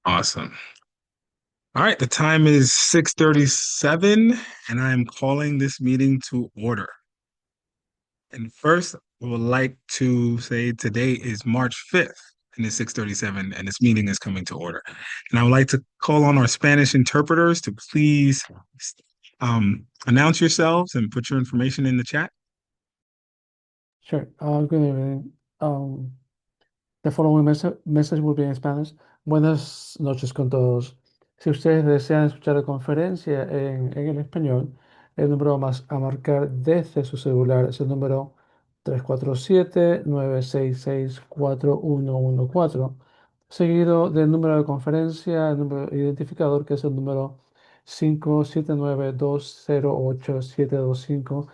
Awesome. All right, the time is 6:37, and I am calling this meeting to order. And first, I would like to say today is March 5th, and it's 6:37, and this meeting is coming to order. And I would like to call on our Spanish interpreters to please announce yourselves and put your information in the chat. Sure. Good evening. The following message will be in Spanish. Buenas noches con todos. Si ustedes desean escuchar la conferencia en el español, el número más a marcar desde su celular es el número 347-966-4114, seguido del número de conferencia, el número identificador que es el número 579-208-725,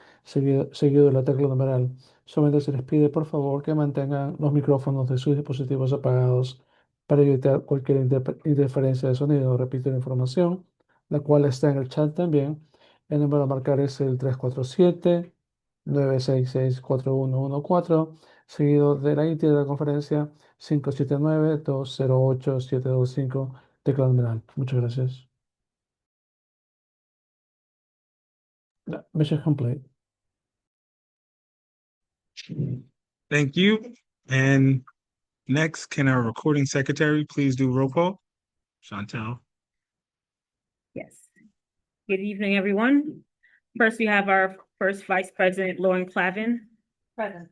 seguido de la tecla numeral. Solamente se les pide, por favor, que mantengan los micrófonos de sus dispositivos apagados para evitar cualquier interferencia de sonido. Repito la información, la cual está en el chat también. El número a marcar es el 347-966-4114, seguido de la entidad de la conferencia 579-208-725, tecla numeral. Muchas gracias. Mission complete. Thank you. And next, can our recording secretary please do roll call? Chantel. Yes. Good evening, everyone. First, we have our first Vice President, Lauren Clavin. Present.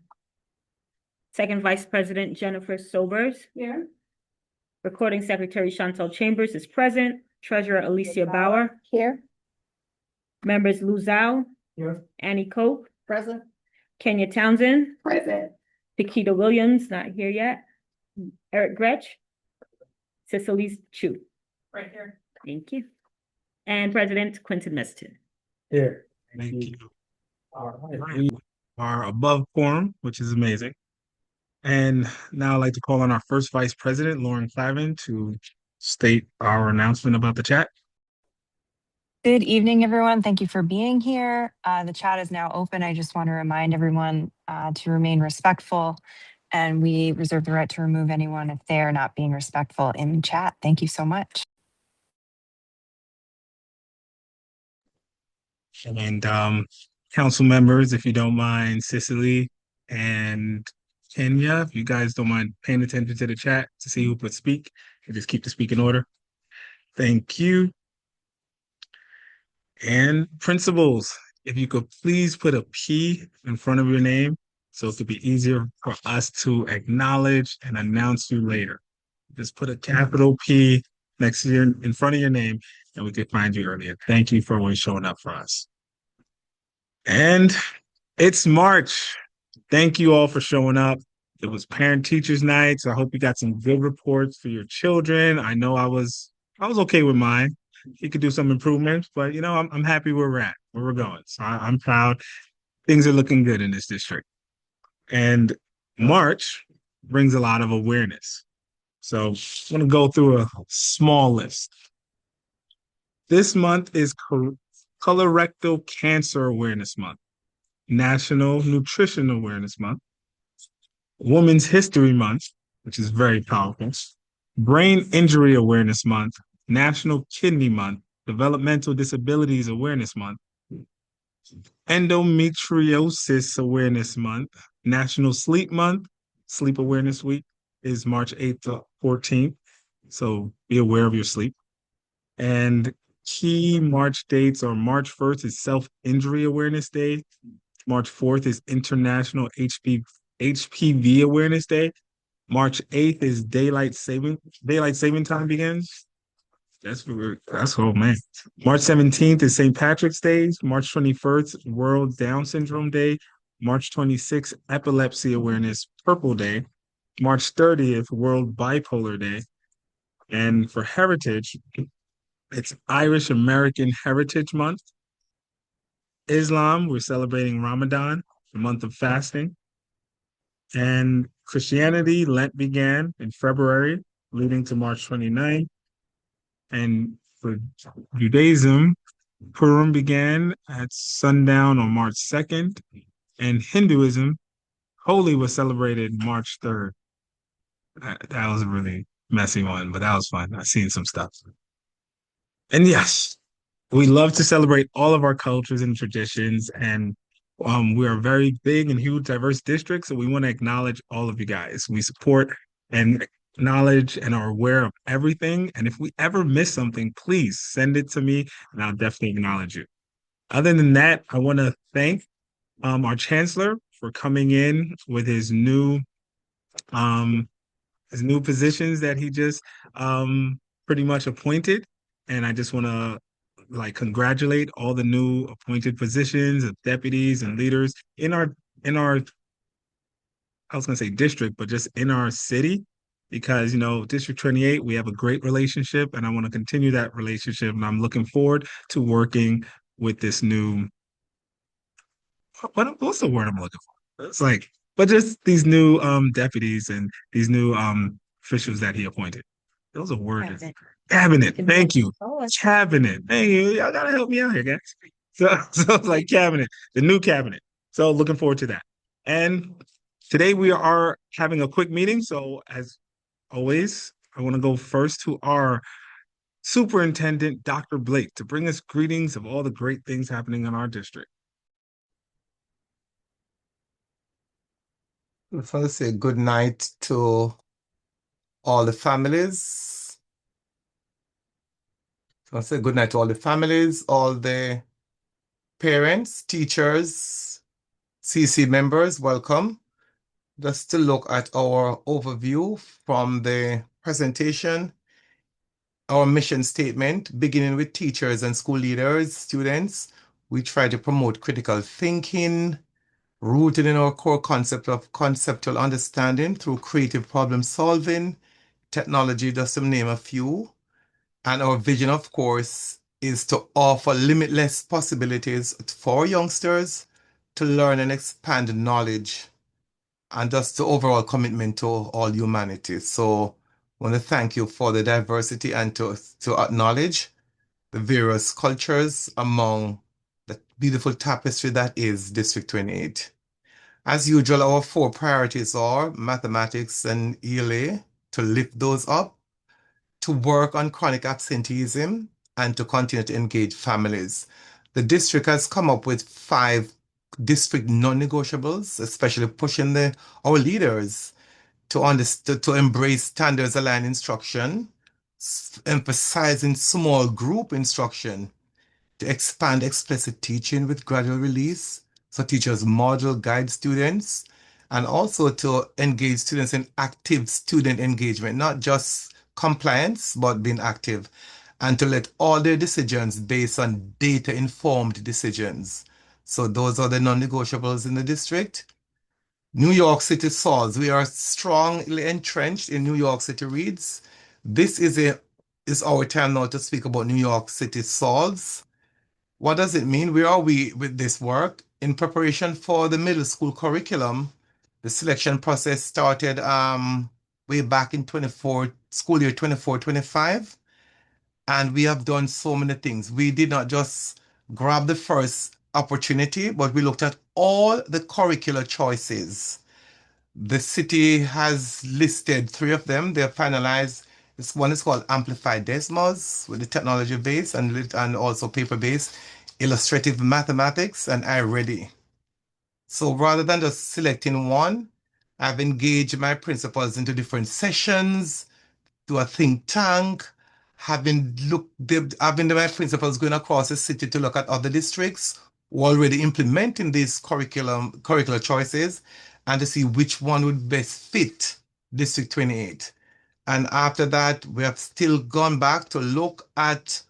Second Vice President, Jennifer Sobers. Here. Recording Secretary Chantel Chambers is present. Treasurer Alicia Bauer. Here. Members Lou Zhao. Here. Annie Cope. Present. Kenya Townsend. Present. Nikita Williams, not here yet. Eric Gretsch. Cicely Chu. Right here. Thank you. And President Quentin Meston. Here. Thank you. All All right. right, we are above quorum, which is amazing. And now I'd like to call on our first Vice President, Lauren Clavin, to state our announcement about the chat. Good evening, everyone. Thank you for being here. The chat is now open. I just want to remind everyone to remain respectful, and we reserve the right to remove anyone if they are not being respectful in chat. Thank you so much. And council members, if you don't mind, Cicely and Kenya, if you guys don't mind paying attention to the chat to see who would speak, and just keep the speaking order. Thank you. And principals, if you could please put a P in front of your name so it could be easier for us to acknowledge and announce you later. Just put a capital P next to in front of your name, and we could find you earlier. Thank you for always showing up for us. And it's March. Thank you all for showing up. It was parent teachers night, so I hope you got some good reports for your children. I know I was okay with mine. You could do some improvements, but I'm happy where we're going. So I'm proud. Things are looking good in this district. And March brings a lot of awareness. So I'm going to go through a small list. This month is Colorectal Cancer Awareness Month, National Nutrition Awareness Month, Women's History Month, which is very powerful, Brain Injury Awareness Month, National Kidney Month, Developmental Disabilities Awareness Month, Endometriosis Awareness Month, National Sleep Month. Sleep Awareness Week is March 8th to 14th, so be aware of your sleep. And key March dates are March 1st is Self-Injury Awareness Day. March 4th is International HPV Awareness Day. March 8th is Daylight Saving Time begins. That's oh man. March 17th is St. Patrick's Day. March 21st, World Down Syndrome Day. March 26th, Epilepsy Awareness Purple Day. March 30th, World Bipolar Day. And for heritage, it's Irish American Heritage Month. Islam, we're celebrating Ramadan, the month of fasting. And Christianity, Lent began in February, leading to March 29th. And for Judaism, Purim began at sundown on March 2nd. And Hinduism, Holi was celebrated March 3rd. That was really messy one, but that was fun. I seen some stuff. And yes, we love to celebrate all of our cultures and traditions, and we are a very big and huge, diverse district. So we want to acknowledge all of you guys. We support and acknowledge and are aware of everything. And if we ever miss something, please send it to me, and I'll definitely acknowledge you. Other than that, I want to thank our chancellor for coming in with um, his new positions that he just pretty much appointed. And I just want to like congratulate all the new appointed positions of deputies and leaders in our I was gonna say district, but just in our city, because District 28, we have a great relationship, and I want to continue that relationship. And I'm looking forward to working with this new what's the word I'm looking for? It's like, but just these new deputies and these new officials that he appointed. Those are words. Cabinet. Thank you. Cabinet. Thank you. Y'all gotta help me out here, guys. So it's like cabinet, the new cabinet. So looking forward to that. And today we are having a quick meeting. So as always, I want to go first to our superintendent, Dr. Blake, to bring us greetings of all the great things happening in our district. I just want to say good night to all the families. I want to say good night to all the families, all the parents, teachers, CC members, welcome. Just to look at our overview from the presentation, our mission statement, beginning with teachers and school leaders, students, we try to promote critical thinking, rooted in our core concept of conceptual understanding through creative problem solving, technology, just to name a few. And our vision, of course, is to offer limitless possibilities for youngsters to learn and expand knowledge, and just the overall commitment to all humanity. So I want to thank you for the diversity and to acknowledge the various cultures among the beautiful tapestry that is District 28. As usual, our 4 priorities are mathematics and ELA, to lift those up, to work on chronic absenteeism, and to continue to engage families. The district has come up with 5 district non-negotiables, especially pushing our leaders to embrace standards aligned instruction, emphasizing small group instruction, to expand explicit teaching with gradual release, so teachers model, guide students, and also to engage students in active student engagement, not just compliance, but being active, and to let all their decisions based on data-informed decisions. So those are the non-negotiables in the district. New York City solves. We are strongly entrenched in New York City reads. This is our time now to speak about New York City solves. What does it mean? Where are we with this work? In preparation for the middle school curriculum, the selection process started way back in school year 24-25. And we have done so many things. We did not just grab the first opportunity, but we looked at all the curricular choices. The city has listed 3 of them. They're finalized. This one is called Amplified Desmos with the technology base and also paper based, illustrative mathematics, and iReady. So rather than just selecting one, I've engaged my principals into different sessions, to a think tank, having my principals going across the city to look at other districts who are already implementing these curricular choices, and to see which one would best fit District 28. And after that, we have still gone back to look at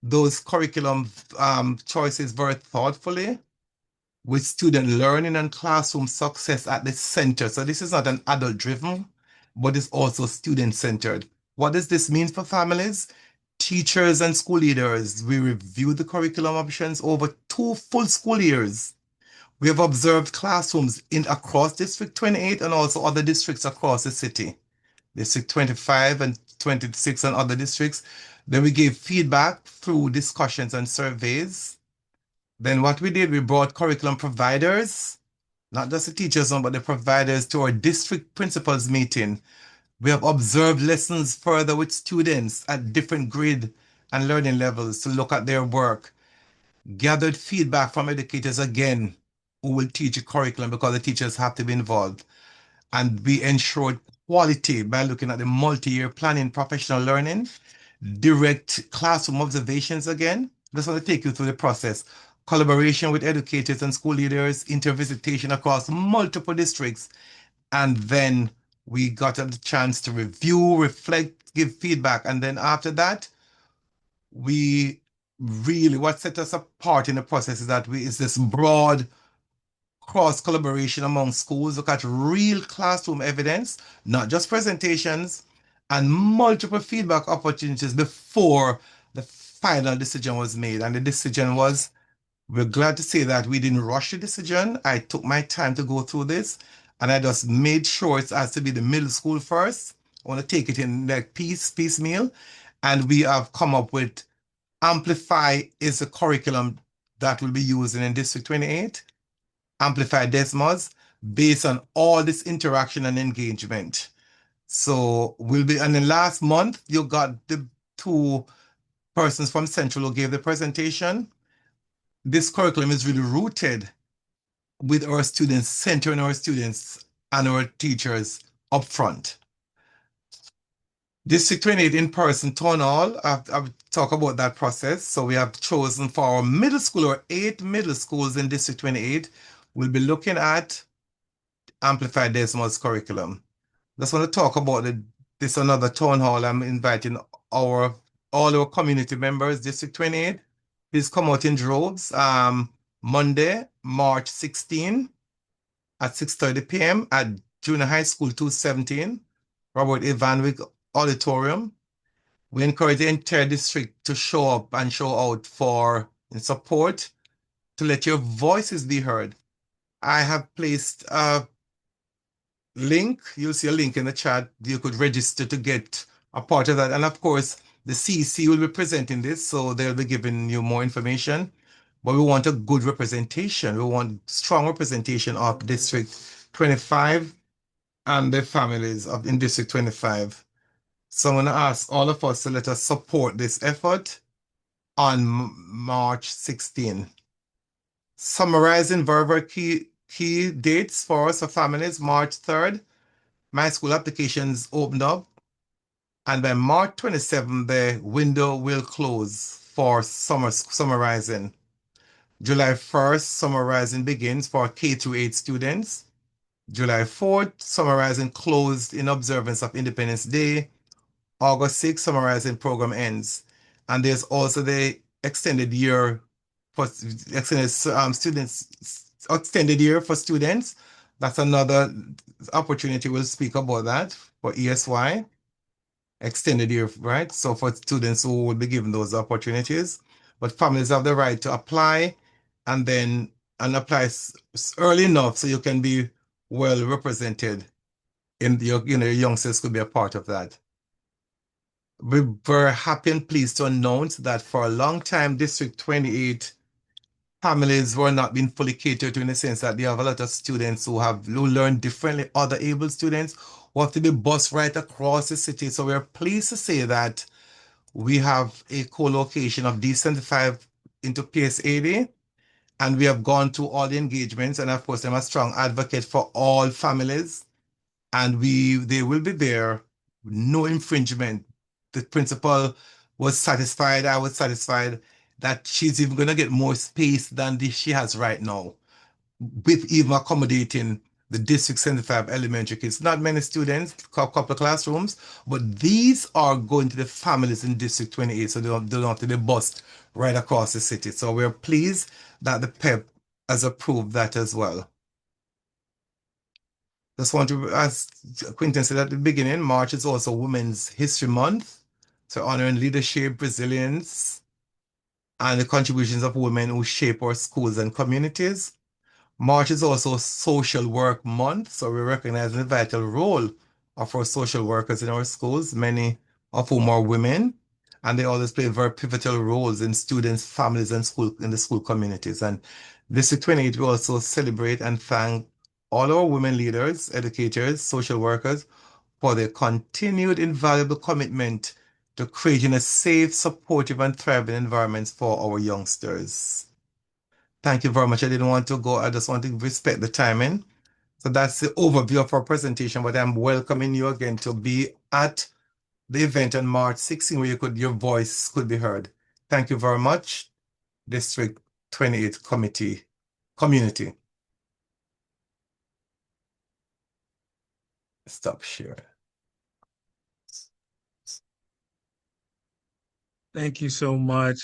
those curriculum choices very thoughtfully, with student learning and classroom success at the center. So this is not an adult driven, but it's also student centered. What does this mean for families? Teachers and school leaders, we reviewed the curriculum options over 2 full school years. We have observed classrooms across District 28 and also other districts across the city, District 25 and 26 and other districts. Then we gave feedback through discussions and surveys. Then what we did, we brought curriculum providers, not just the teachers, but the providers, to our district principals meeting We have observed lessons further with students at different grade and learning levels to look at their work, gathered feedback from educators again who will teach a curriculum because the teachers have to be involved. And we ensured quality by looking at the multi-year planning, professional learning, direct classroom observations again. Just want to take you through the process. Collaboration with educators and school leaders, intervisitation across multiple districts, and then we got a chance to review, reflect, give feedback. And then after that, we really, what set us apart in the process is that is this broad cross collaboration among schools, look at real classroom evidence, not just presentations, and multiple feedback opportunities before the final decision was made. And the decision was, we're glad to say that we didn't rush the decision. I took my time to go through this, and I just made sure it has to be the middle school first. I want to take it in like piecemeal. And we have come up with Amplify is the curriculum that will be used in District 28. Amplify Desmos based on all this interaction and engagement. So we'll be, and in last month, you got the two persons from Central who gave the presentation. This curriculum is really rooted with our students, centering our students and our teachers up front. District 28 in-person town hall, I've talked about that process. So we have chosen for our middle school, or 8 middle schools in District 28, we'll be looking at Amplify Desmos curriculum. Just want to talk about this another town hall. I'm inviting all our community members, District 28. Please come out in droves. Monday, March 16 at 6:30 p.m. at Junior High School 217, Robert A. Vanwick Auditorium. We encourage the entire district to show up and show out in support, to let your voices be heard. I have placed a link. You'll see a link in the chat. You could register to get a part of that. And of course, the CEC will be presenting this, so they'll be giving you more information. But we want a good representation. We want strong representation of District 25 and the families in District 25. So I'm going to ask all of us to let us support this effort on March 16. Summarizing very key dates for us, for families: March 3rd, my school applications opened up, and by March 27th, the window will close for summarizing. July 1st, summarizing begins for K through 8 students. July 4th, summarizing closed in observance of Independence Day. August 6th, summarizing program ends. And there's also the extended year for extended year for students. That's another opportunity. We'll speak about that for ESY. Extended year, right? So for students who will be given those opportunities, but families have the right to apply and apply early enough so you can be well represented in your youngsters could be a part of that. We're very happy and pleased to announce that for a long time, District 28 families were not being fully catered to, in the sense that they have a lot of students who learn differently, other able students who have to be bused right across the city. So we're pleased to say that we have a co-location of D75 into PS80, and we have gone through all the engagements, and of course I'm a strong advocate for all families, and they will be there, no infringement. The principal was satisfied, I was satisfied that she's even going to get more space than she has right now, with even accommodating the District 75 elementary kids. Not many students, couple of classrooms, but these are going to the families in District 28, so they don't have to be bused right across the city. So we're pleased that the PEP has approved that as well. Just want to, as Quentin said at the beginning, March is also Women's History Month, so honoring leadership, resilience, and the contributions of women who shape our schools and communities. March is also Social Work Month, so we recognize the vital role of our social workers in our schools, many of whom are women, and they always play very pivotal roles in students, families, and in the school communities. And District 28, we also celebrate and thank all our women leaders, educators, social workers, for their continued invaluable commitment to creating a safe, supportive, and thriving environment for our youngsters. Thank you very much. I didn't want to go. I just want to respect the timing. So that's the overview of our presentation, but I'm welcoming you again to be at the event on March 16, where your voice could be heard. Thank you very much, District 28 community. Stop sharing. Thank you so much,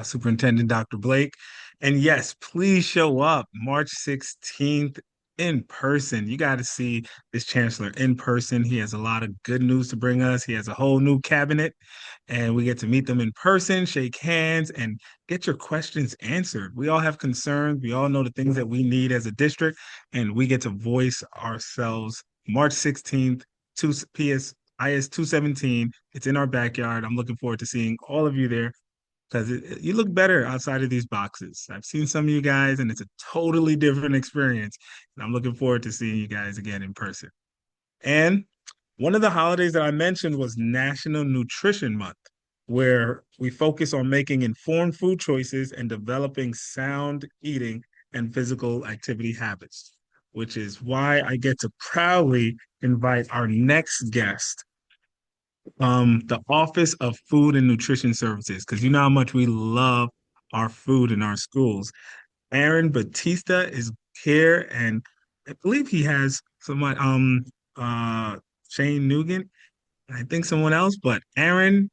Superintendent Dr. Blake. And yes, please show up March 16th in person. You got to see this chancellor in person. He has a lot of good news to bring us. He has a whole new cabinet, and we get to meet them in person, shake hands, and get your questions answered. We all have concerns. We all know the things that we need as a district, and we get to voice ourselves March 16th, 2 PS IS 217. It's in our backyard. I'm looking forward to seeing all of you there because you look better outside of these boxes. I've seen some of you guys, and it's a totally different experience. And I'm looking forward to seeing you guys again in person. And one of the holidays that I mentioned was National Nutrition Month, where we focus on making informed food choices and developing sound eating and physical activity habits, which is why I get to proudly invite our next guest, the Office of Food and Nutrition Services, because you know how much we love our food in our schools. Aaron Batista is here, and I believe he has someone, Shane Nugent, I think someone else, but Aaron,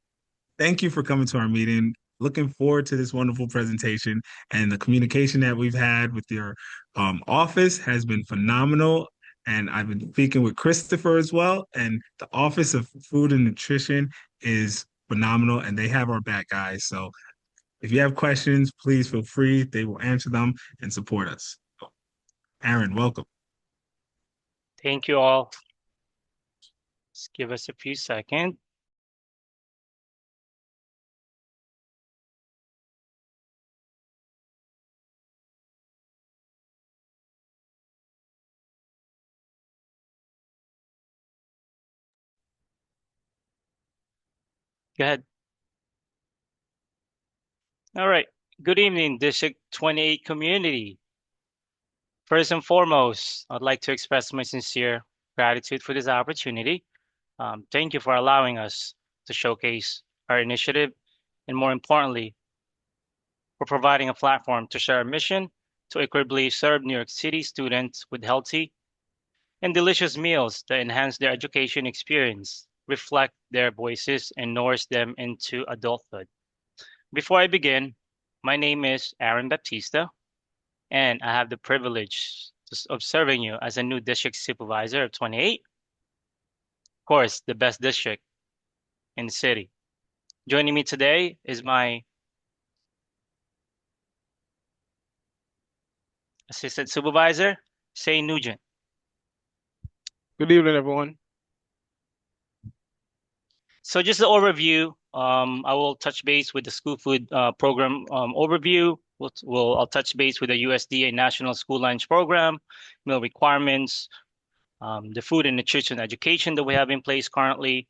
thank you for coming to our meeting. Looking forward to this wonderful presentation, and the communication that we've had with your office has been phenomenal. And I've been speaking with Christopher as well. And the Office of Food and Nutrition is phenomenal, and they have our back, guys. So if you have questions, please feel free. They will answer them and support us. Aaron, welcome. Thank you all. Just give us a few seconds. Go ahead. All right. Good evening, District 28 community. First and foremost, I'd like to express my sincere gratitude for this opportunity. Thank you for allowing us to showcase our initiative, and more importantly, for providing a platform to share our mission to equitably serve New York City students with healthy and delicious meals that enhance their education experience, reflect their voices, and nourish them into adulthood. Before I begin, my name is Aaron Baptista, and I have the privilege of serving you as a new district supervisor of 28. Of course, the best district in the city. Joining me today is my assistant supervisor, Shane Nugent. Good evening, everyone. So just an overview, I will touch base with the school food program overview. I'll touch base with the USDA National School Lunch Program, meal requirements, the food and nutrition education that we have in place currently.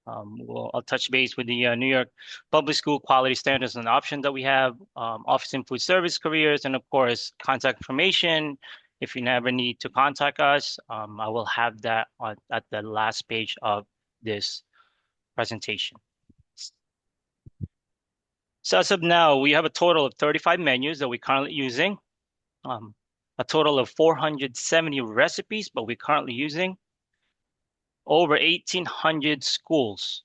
I'll touch base with the New York Public School Quality Standards and Option that we have, Office and Food Service careers, and of course, contact information. If you never need to contact us, I will have that at the last page of this presentation. So as of now, we have a total of 35 menus that we're currently using, a total of 470 recipes, but we're currently using over 1,800 schools,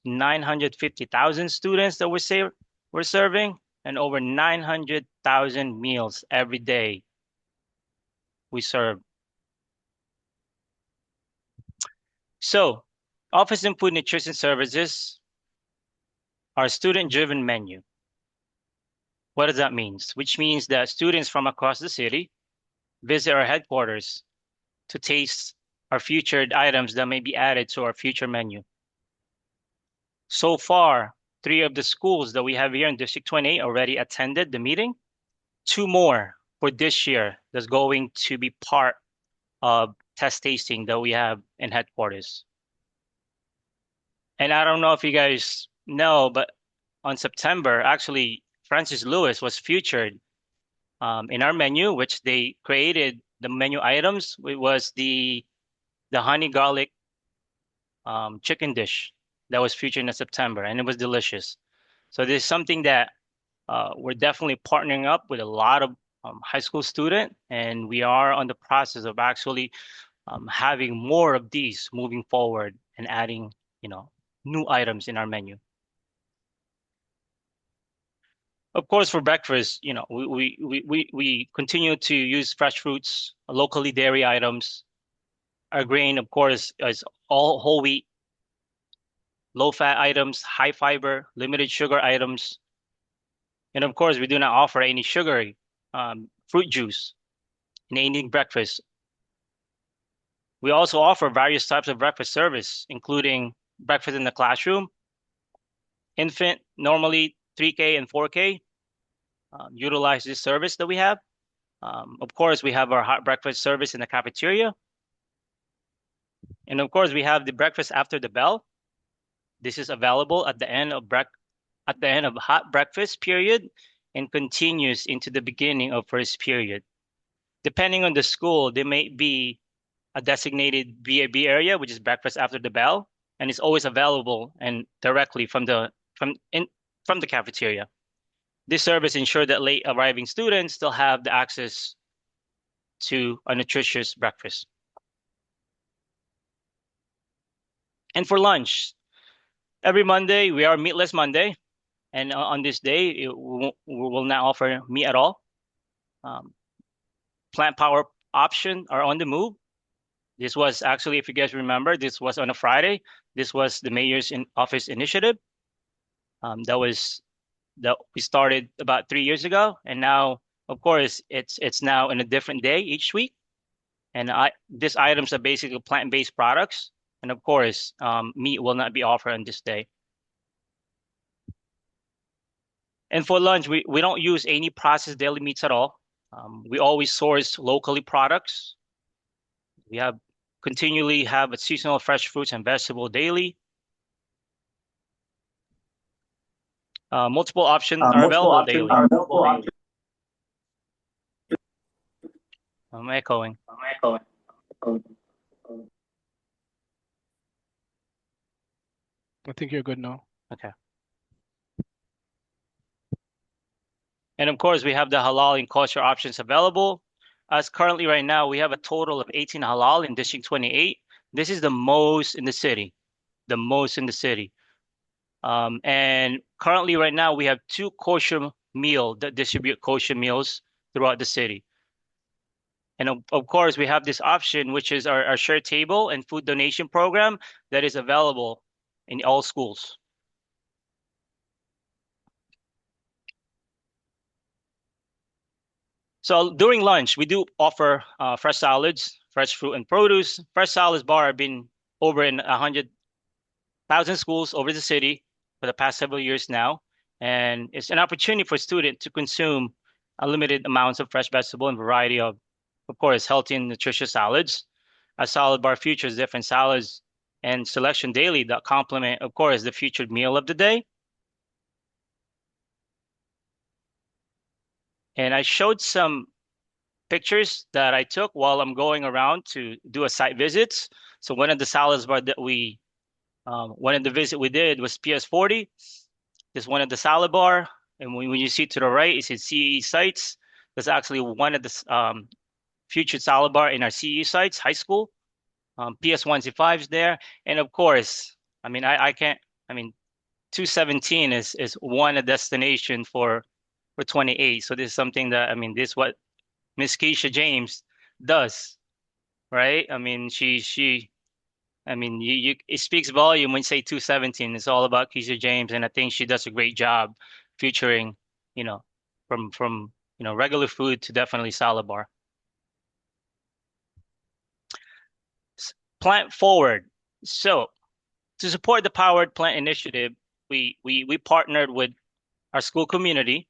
950,000 students that we're serving, and over 900,000 meals every day we serve. So, Office and Food Nutrition Services are a student-driven menu. What does that mean? Which means that students from across the city visit our headquarters to taste our featured items that may be added to our future menu. So far, 3 of the schools that we have here in District 28 already attended the meeting. 2 more for this year that's going to be part of test tasting that we have in headquarters. And I don't know if you guys know, but on September, actually, Francis Lewis was featured in our menu, which they created the menu items. It was the honey garlic chicken dish that was featured in September, and it was delicious. So this is something that we're definitely partnering up with a lot of high school students, and we are on the process of actually having more of these moving forward and adding, new items in our menu. Of course, for breakfast, we continue to use fresh fruits, locally dairy items. Our grain, of course, is all whole wheat, low fat items, high fiber, limited sugar items. And of course, we do not offer any sugary fruit juice in any breakfast. We also offer various types of breakfast service, including breakfast in the classroom, infant, normally 3K and 4K, utilize this service that we have. Of course, we have our hot breakfast service in the cafeteria. And of course, we have the breakfast after the bell. This is available at the end of hot breakfast period and continues into the beginning of first period. Depending on the school, there may be a designated BAB area, which is breakfast after the bell, and it's always available and directly from the cafeteria. This service ensures that late arriving students still have the access to a nutritious breakfast. And for lunch, every Monday we are Meatless Monday, and on this day we will not offer meat at all. Plant power option are on the move. This was actually, if you guys remember, this was on a Friday. This was the mayor's office initiative. That we started about 3 years ago, and now, of course, it's now in a different day each week. And these items are basically plant-based products, and of course, meat will not be offered on this day. And for lunch, we don't use any processed deli meats at all. We always source locally products. We continually have a seasonal fresh fruits and vegetable daily. Multiple options are available daily. I'm echoing. I think you're good now. Okay. And of course, we have the halal and kosher options available. As currently right now, we have a total of 18 halal in District 28. This is the most in the city, and currently right now, we have 2 kosher meals that distribute kosher meals throughout the city. And of course, we have this option, which is our shared table and food donation program that is available in all schools. So during lunch, we do offer fresh salads, fresh fruit and produce. Fresh salads bar have been over in 100,000 schools over the city for the past several years now. And it's an opportunity for students to consume unlimited amounts of fresh vegetable and variety of course, healthy and nutritious salads. A salad bar features different salads and selection daily that complement, of course, the featured meal of the day. And I showed some pictures that I took while I'm going around to do a site visits. So one of the salads bar that one of the visit we did was PS40. This is one of the salad bar. And when you see to the right, it says CE sites. That's actually one of the featured salad bar in our CE sites, high school. PS1C5's there. And of course, I mean, 217 is one a destination for 28. So this is something that, I mean, this is what Miss Keisha James does, right? I mean, it speaks volume when you say 217. It's all about Keisha James, and I think she does a great job featuring, from regular food to definitely salad bar. Plant forward. So to support the Powered Plant Initiative, we partnered with our school community,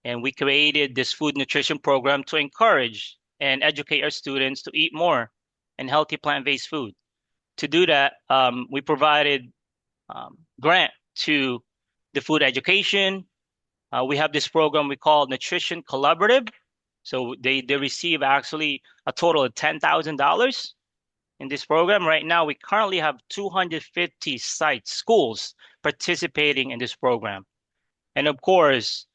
and we created this food nutrition program to encourage and educate our students to eat more and healthy plant-based food. To do that, we provided grant to the food education. We have this program we call Nutrition Collaborative. So they receive actually a total of $10,000 in this program. Right now, we currently have 250 sites, schools participating in this program. And of course,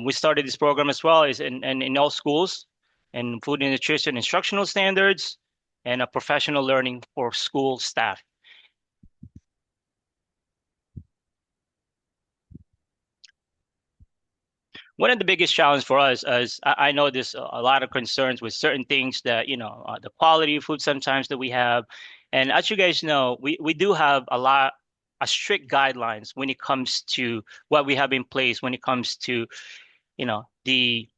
we started this program as well as in all schools and food and nutrition instructional standards and a professional learning for school staff. One of the biggest challenges for us is I know there's a lot of concerns with certain things that, the quality of food sometimes that we have. And as you guys know, we do have a strict guidelines when it comes to what we have in place, when it comes to, the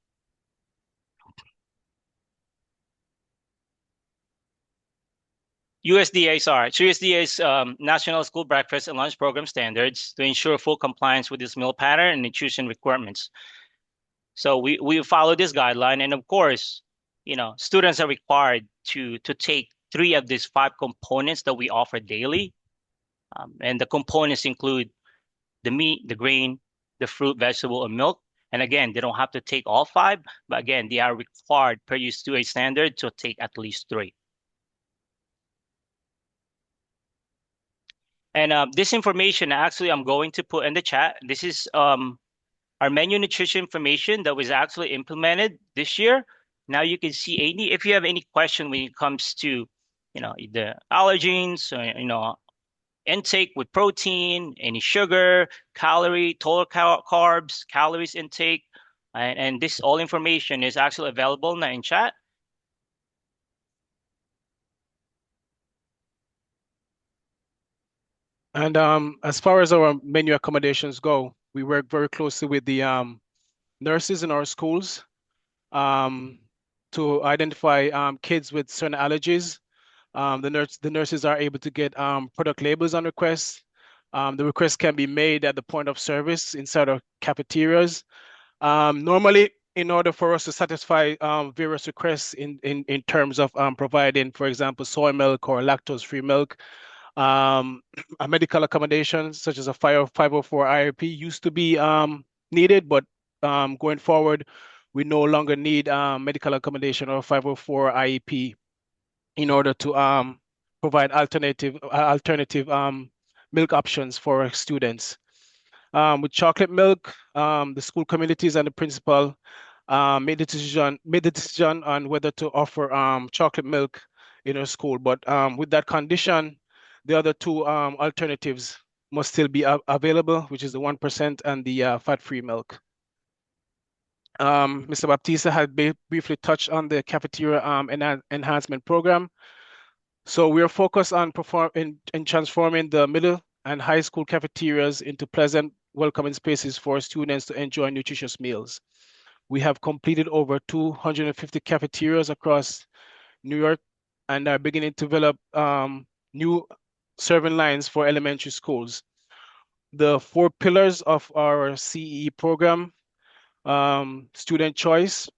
USDA, sorry. So USDA's National School Breakfast and Lunch Program standards to ensure full compliance with this meal pattern and nutrition requirements. So we follow this guideline, and of course, students are required to take 3 of these 5 components that we offer daily, and the components include the meat, the grain, the fruit, vegetable, and milk. And again, they don't have to take all 5, but again, they are required per USDA standard to take at least 3. And this information actually I'm going to put in the chat. This is our menu nutrition information that was actually implemented this year. Now you can see if you have any question when it comes to, the allergens, intake with protein, any sugar, calorie, total carbs, calories intake, and this all information is actually available now in chat. And as far as our menu accommodations go, we work very closely with the nurses in our schools to identify kids with certain allergies. The nurses are able to get product labels on request. The request can be made at the point of service inside our cafeterias. Normally, in order for us to satisfy various requests in terms of providing, for example, soy milk or lactose-free milk, a medical accommodation such as a 504 IRP used to be needed, but going forward, we no longer need medical accommodation or 504 IEP in order to provide alternative milk options for our students. With chocolate milk, the school communities and the principal made the decision on whether to offer chocolate milk in our school. But with that condition, the other 2 alternatives must still be available, which is the 1% and the fat-free milk. Mr. Baptista had briefly touched on the cafeteria enhancement program. So we are focused on transforming the middle and high school cafeterias into pleasant, welcoming spaces for students to enjoy nutritious meals. We have completed over 250 cafeterias across New York and are beginning to develop new serving lines for elementary schools. The 4 pillars of our CEE program, student choice,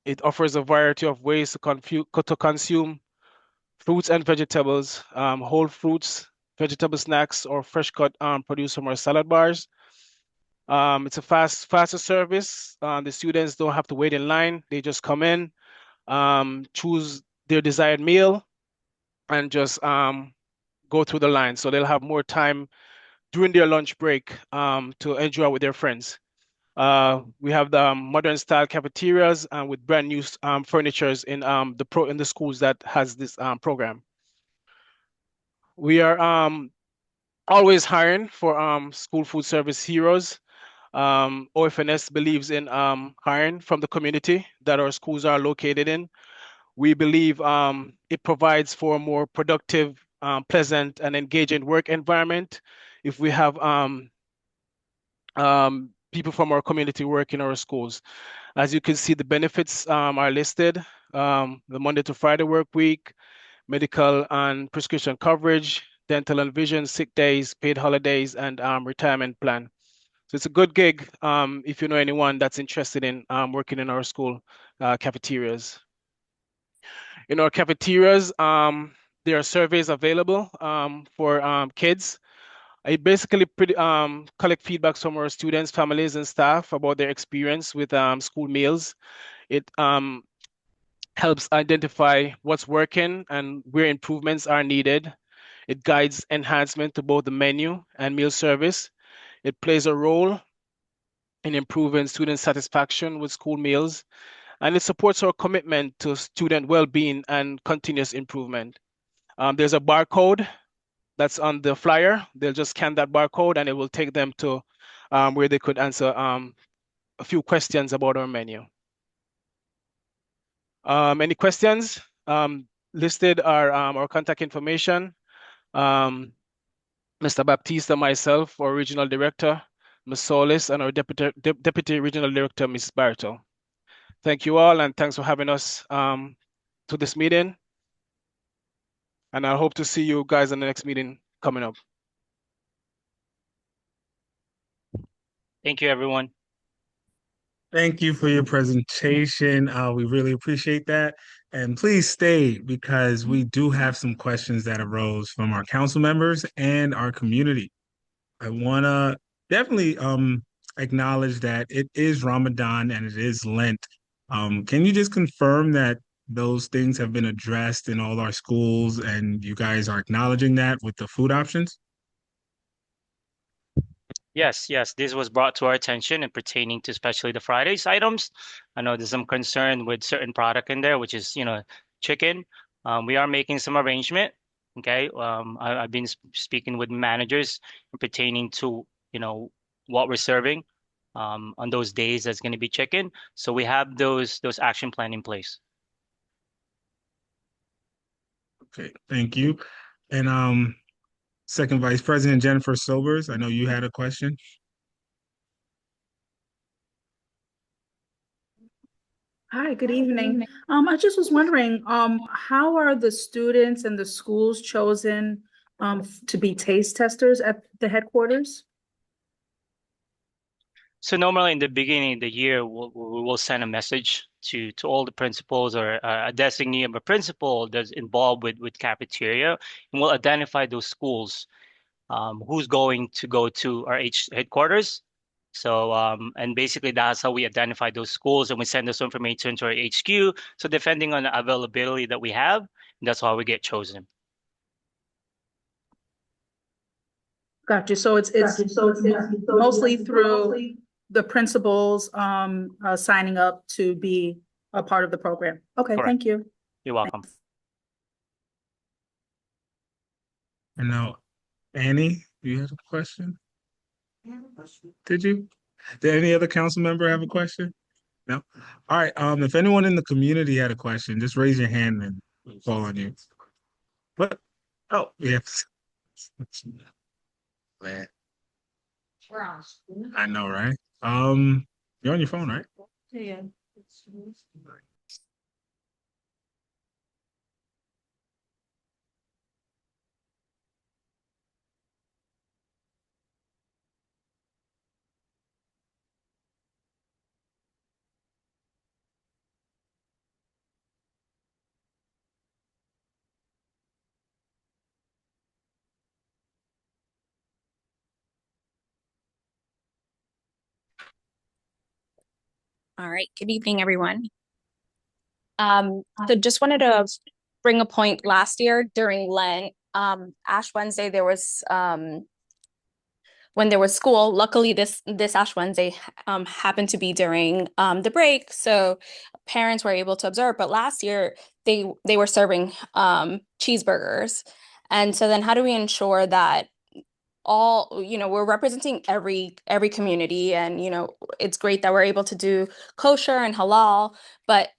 it offers a variety of ways to consume fruits and vegetables, whole fruits, vegetable snacks, or fresh cut produce from our salad bars. It's a faster service. The students don't have to wait in line. They just come in, choose their desired meal, and just go through the line. So they'll have more time during their lunch break to enjoy with their friends. We have the modern style cafeterias with brand new furnitures in the schools that has this program. We are always hiring for school food service heroes. OFNS believes in hiring from the community that our schools are located in. We believe it provides for a more productive, pleasant, and engaging work environment if we have people from our community work in our schools. As you can see, the benefits are listed. The Monday to Friday work week, medical and prescription coverage, dental and vision, sick days, paid holidays, and retirement plan. So it's a good gig if you know anyone that's interested in working in our school cafeterias. In our cafeterias, there are surveys available for kids. I basically collect feedback from our students, families, and staff about their experience with school meals. It helps identify what's working and where improvements are needed. It guides enhancement to both the menu and meal service. It plays a role in improving student satisfaction with school meals, and it supports our commitment to student well-being and continuous improvement. There's a barcode that's on the flyer. They'll just scan that barcode and it will take them to where they could answer a few questions about our menu. Any questions? Listed are our contact information. Mr. Baptista, myself, our regional director, Ms. Solis, and our deputy regional director, Ms. Barto. Thank you all, and thanks for having us to this meeting. And I hope to see you guys in the next meeting coming up. Thank you, everyone. Thank you for your presentation. We really appreciate that. And please stay because we do have some questions that arose from our council members and our community. I want to definitely acknowledge that it is Ramadan and it is Lent. Can you just confirm that those things have been addressed in all our schools and you guys are acknowledging that with the food options? Yes, yes, this was brought to our attention and pertaining to especially the Fridays items. I know there's some concern with certain product in there, which is, chicken. We are making some arrangement. Okay. I've been speaking with managers pertaining to, what we're serving on those days that's going to be chicken. So we have those action plan in place. Okay, thank you. And Second Vice President Jennifer Sobers, I know you had a question. Hi, good evening. I just was wondering, how are the students and the schools chosen to be taste testers at the headquarters? So normally in the beginning of the year, we'll send a message to all the principals or a designee of a principal that's involved with cafeteria, and we'll identify those schools who's going to go to our headquarters. So and basically that's how we identify those schools, and we send this information to our HQ. So depending on the availability that we have, that's how we get chosen. Got you. So it's mostly through the principals signing up to be a part of the program. Okay, Correct. thank you. You're welcome. And now, Annie, you have a question? Did you? Did any other council member have a question? No? All right. If anyone in the community had a question, just raise your hand and we'll call on you. What? Oh, yes. Man. I know, right? You're on your phone, right? Yeah. All right, good evening, everyone. So just wanted to bring a point. Last year during Lent, Ash Wednesday, there was when there was school. Luckily, this Ash Wednesday happened to be during the break, so parents were able to observe. But last year, they were serving cheeseburgers, and so then how do we ensure that all, we're representing every community, and it's great that we're able to do kosher and halal, but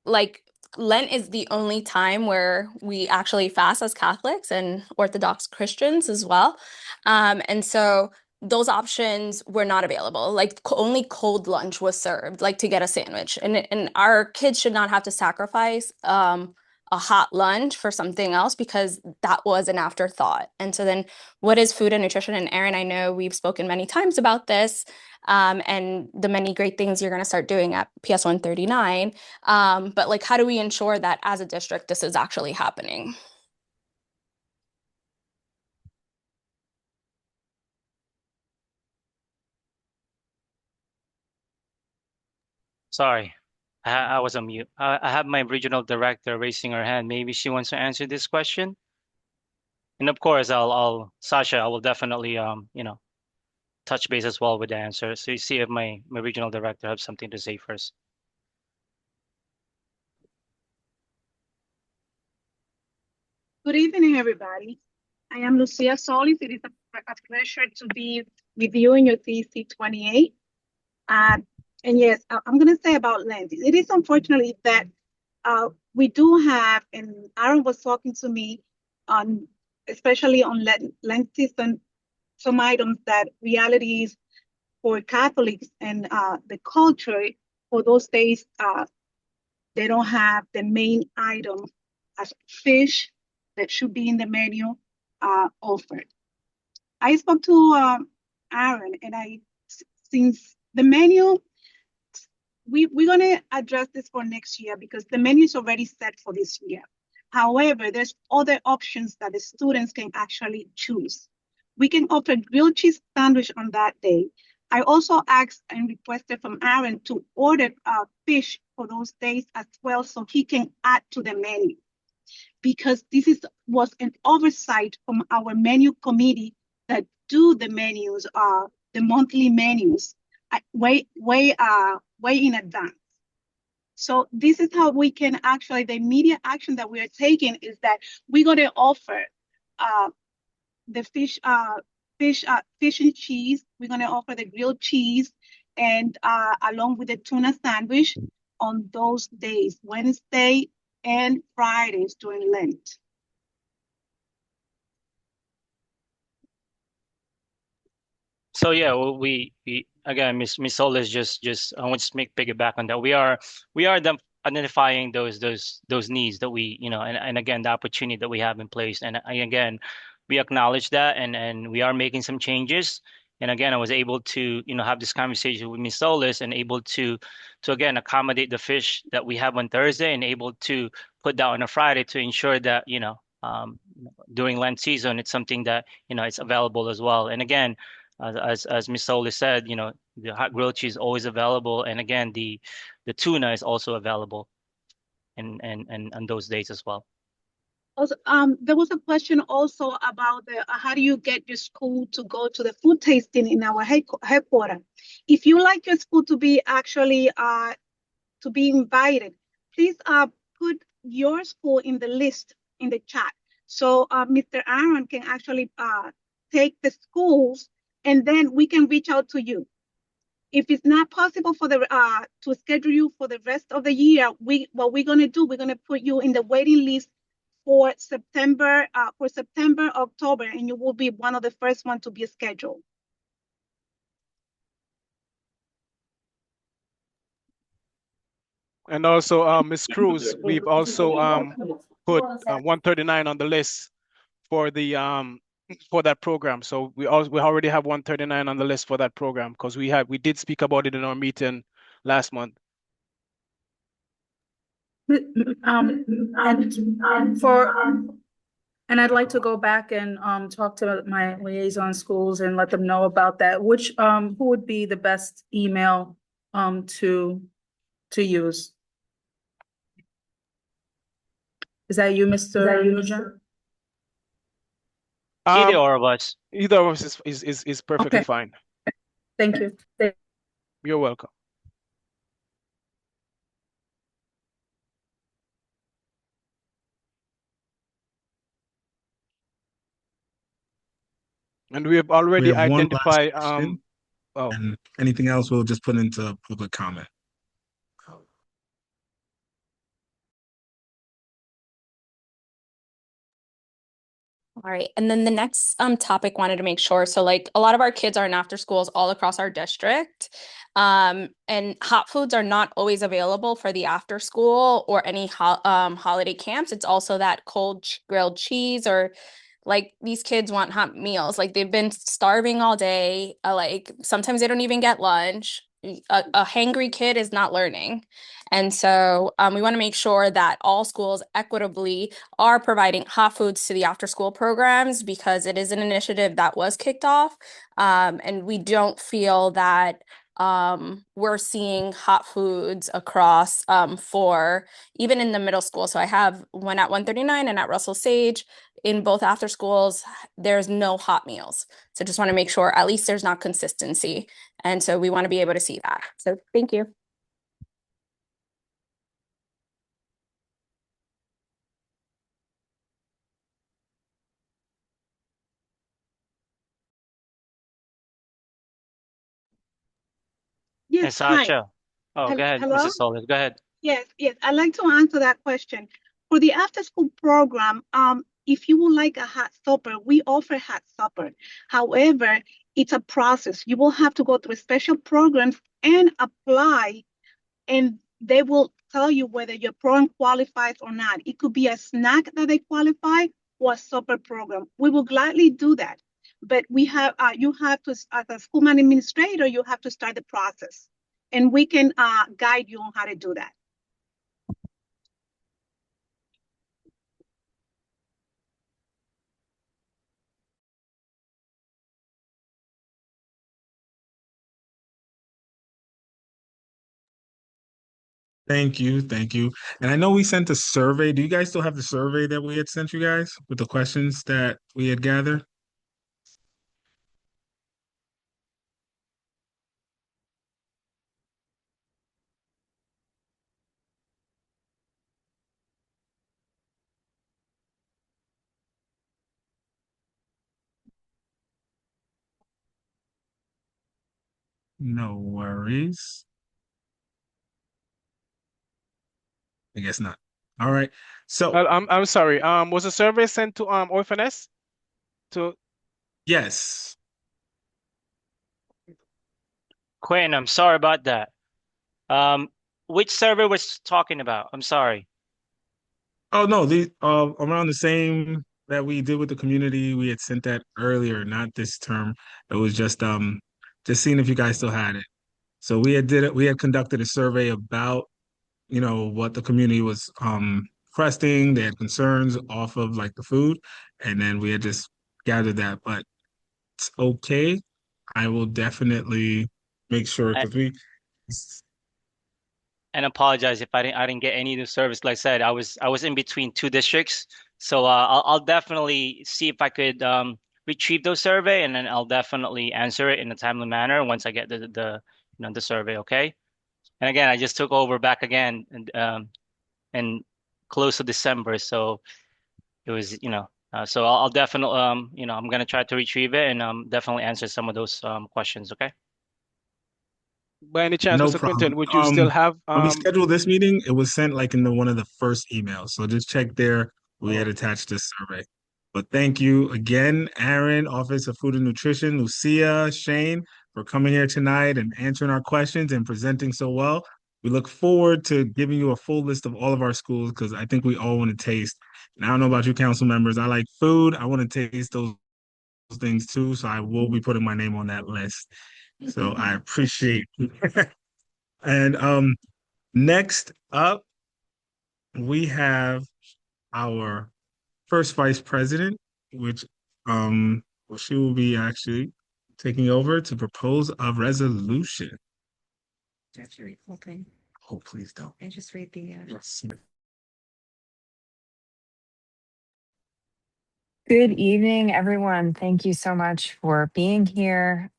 like Lent is the only time where we actually fast as Catholics and Orthodox Christians as well. And so those options were not available. Like only cold lunch was served, like to get a sandwich. And our kids should not have to sacrifice a hot lunch for something else because that was an afterthought. And so then what is food and nutrition? And Erin, I know we've spoken many times about this, and the many great things you're going to start doing at PS 139. But like, how do we ensure that as a district, this is actually happening? Sorry, I was on mute. I have my regional director raising her hand. Maybe she wants to answer this question. And of course, Sasha, I will definitely, touch base as well with the answer. So you see if my regional director has something to say first. Good evening, everybody. I am Lucia Solis. It is a pleasure to be with you in your CEC28. And yes, I'm going to say about Lent. It is unfortunately that we do have, and Aaron was talking to me on, especially on Lent season, some items that realities for Catholics and the culture for those days, they don't have the main item as fish that should be in the menu offered. I spoke to Aaron, and since the menu, we're going to address this for next year because the menu is already set for this year. However, there's other options that the students can actually choose. We can offer grilled cheese sandwich on that day. I also asked and requested from Aaron to order fish for those days as well so he can add to the menu, because this was an oversight from our menu committee that do the menus, the monthly menus, way in advance. So this is how we can actually, the immediate action that we are taking is that we're going to offer the fish and cheese. We're going to offer the grilled cheese and along with the tuna sandwich on those days, Wednesday and Fridays during Lent. So yeah, well, we again, Miss Solis just I want to make piggyback on that. We are identifying those needs that we, and again the opportunity that we have in place, and again we acknowledge that, and we are making some changes. And again, I was able to have this conversation with Miss Solis and able to again accommodate the fish that we have on Thursday and able to put that on a Friday to ensure that during Lent season it's something that it's available as well. And again, as Ms. Solis said, the hot grilled cheese is always available, and again, the tuna is also available, and on those days as well. Also, there was a question also about how do you get your school to go to the food tasting in our headquarters? If you like your school to be actually to be invited, please put your school in the list in the chat, so Mr. Aaron can actually take the schools, and then we can reach out to you. If it's not possible for to schedule you for the rest of the year, what we're gonna do, we're gonna put you in the waiting list for September, October, and you will be one of the first ones to be scheduled. And also, Ms. Cruz, we've also put 139 on the list for the for that program. So we already have 139 on the list for that program because we did speak about it in our meeting last month. And I'd like to go back and talk to my liaison schools and let them know about that. Which who would be the best email to use? Is that you, Mr. Nugent? Either or of us. Either of us is perfectly fine. Thank you. You're welcome. And we have already identified. And anything else, we'll just put into public comment. All right. And then the next topic wanted to make sure. So like a lot of our kids are in after schools all across our district. And hot foods are not always available for the after school or any holiday camps. It's also that cold grilled cheese or like these kids want hot meals. Like they've been starving all day. Like sometimes they don't even get lunch. A hangry kid is not learning. And so we want to make sure that all schools equitably are providing hot foods to the after school programs because it is an initiative that was kicked off. And we don't feel that we're seeing hot foods across for even in the middle school. So I have one at 139 and at Russell Sage. In both after schools, there's no hot meals. So just want to make sure at least there's not consistency. And so we want to be able to see that. So thank you. And Yes, hi. Sasha. Oh, go ahead, Hello? Mrs. Solis. Go ahead. Yes, yes. I'd like to answer that question. For the after school program, if you would like a hot supper, we offer hot supper. However, it's a process. You will have to go through special programs and apply, and they will tell you whether your program qualifies or not. It could be a snack that they qualify or a supper program. We will gladly do that. But you have to, as a school administrator, you have to start the process, and we can guide you on how to do that. Thank you, thank you. And I know we sent a survey. Do you guys still have the survey that we had sent you guys with the questions that we had gathered? No worries. I guess not. All right. So I'm sorry. Was the survey sent to Orphaness? To yes. Quinn, I'm sorry about that. Which server was talking about? I'm sorry. Oh no, the around the same that we did with the community, we had sent that earlier, not this term. It was just seeing if you guys still had it. So we had conducted a survey about, what the community was requesting. They had concerns off of like the food, and then we had just gathered that. But it's okay. I will definitely make sure I, because we and apologize if I didn't get any new service. Like I said, I was in between two districts, so I'll definitely see if I could retrieve those survey, and then I'll definitely answer it in a timely manner once I get the survey. Okay. And again, I just took over back again and close to December, so it was so I'll definitely I'm gonna try to retrieve it and definitely answer some of those questions. Okay. by any chance, no Mr. problem. Quinton, would you still have When we scheduled this meeting, it was sent like in one of the first emails. So just check there. We had Oh, attached this survey. But thank you again, Aaron, Office of Food and Nutrition, Lucia, Shane, for coming here tonight and answering our questions and presenting so well. We look forward to giving you a full list of all of our schools because I think we all want to taste. And I don't know about you, council members. I like food. I want to taste those things too. So I will be putting my name on that list. So I appreciate and next up, we have our first vice president, which well, she will be actually taking over to propose a resolution. Do I have to read the whole thing? Oh, please don't. I just read the. Yes. Good evening, everyone. Thank you so much for being here.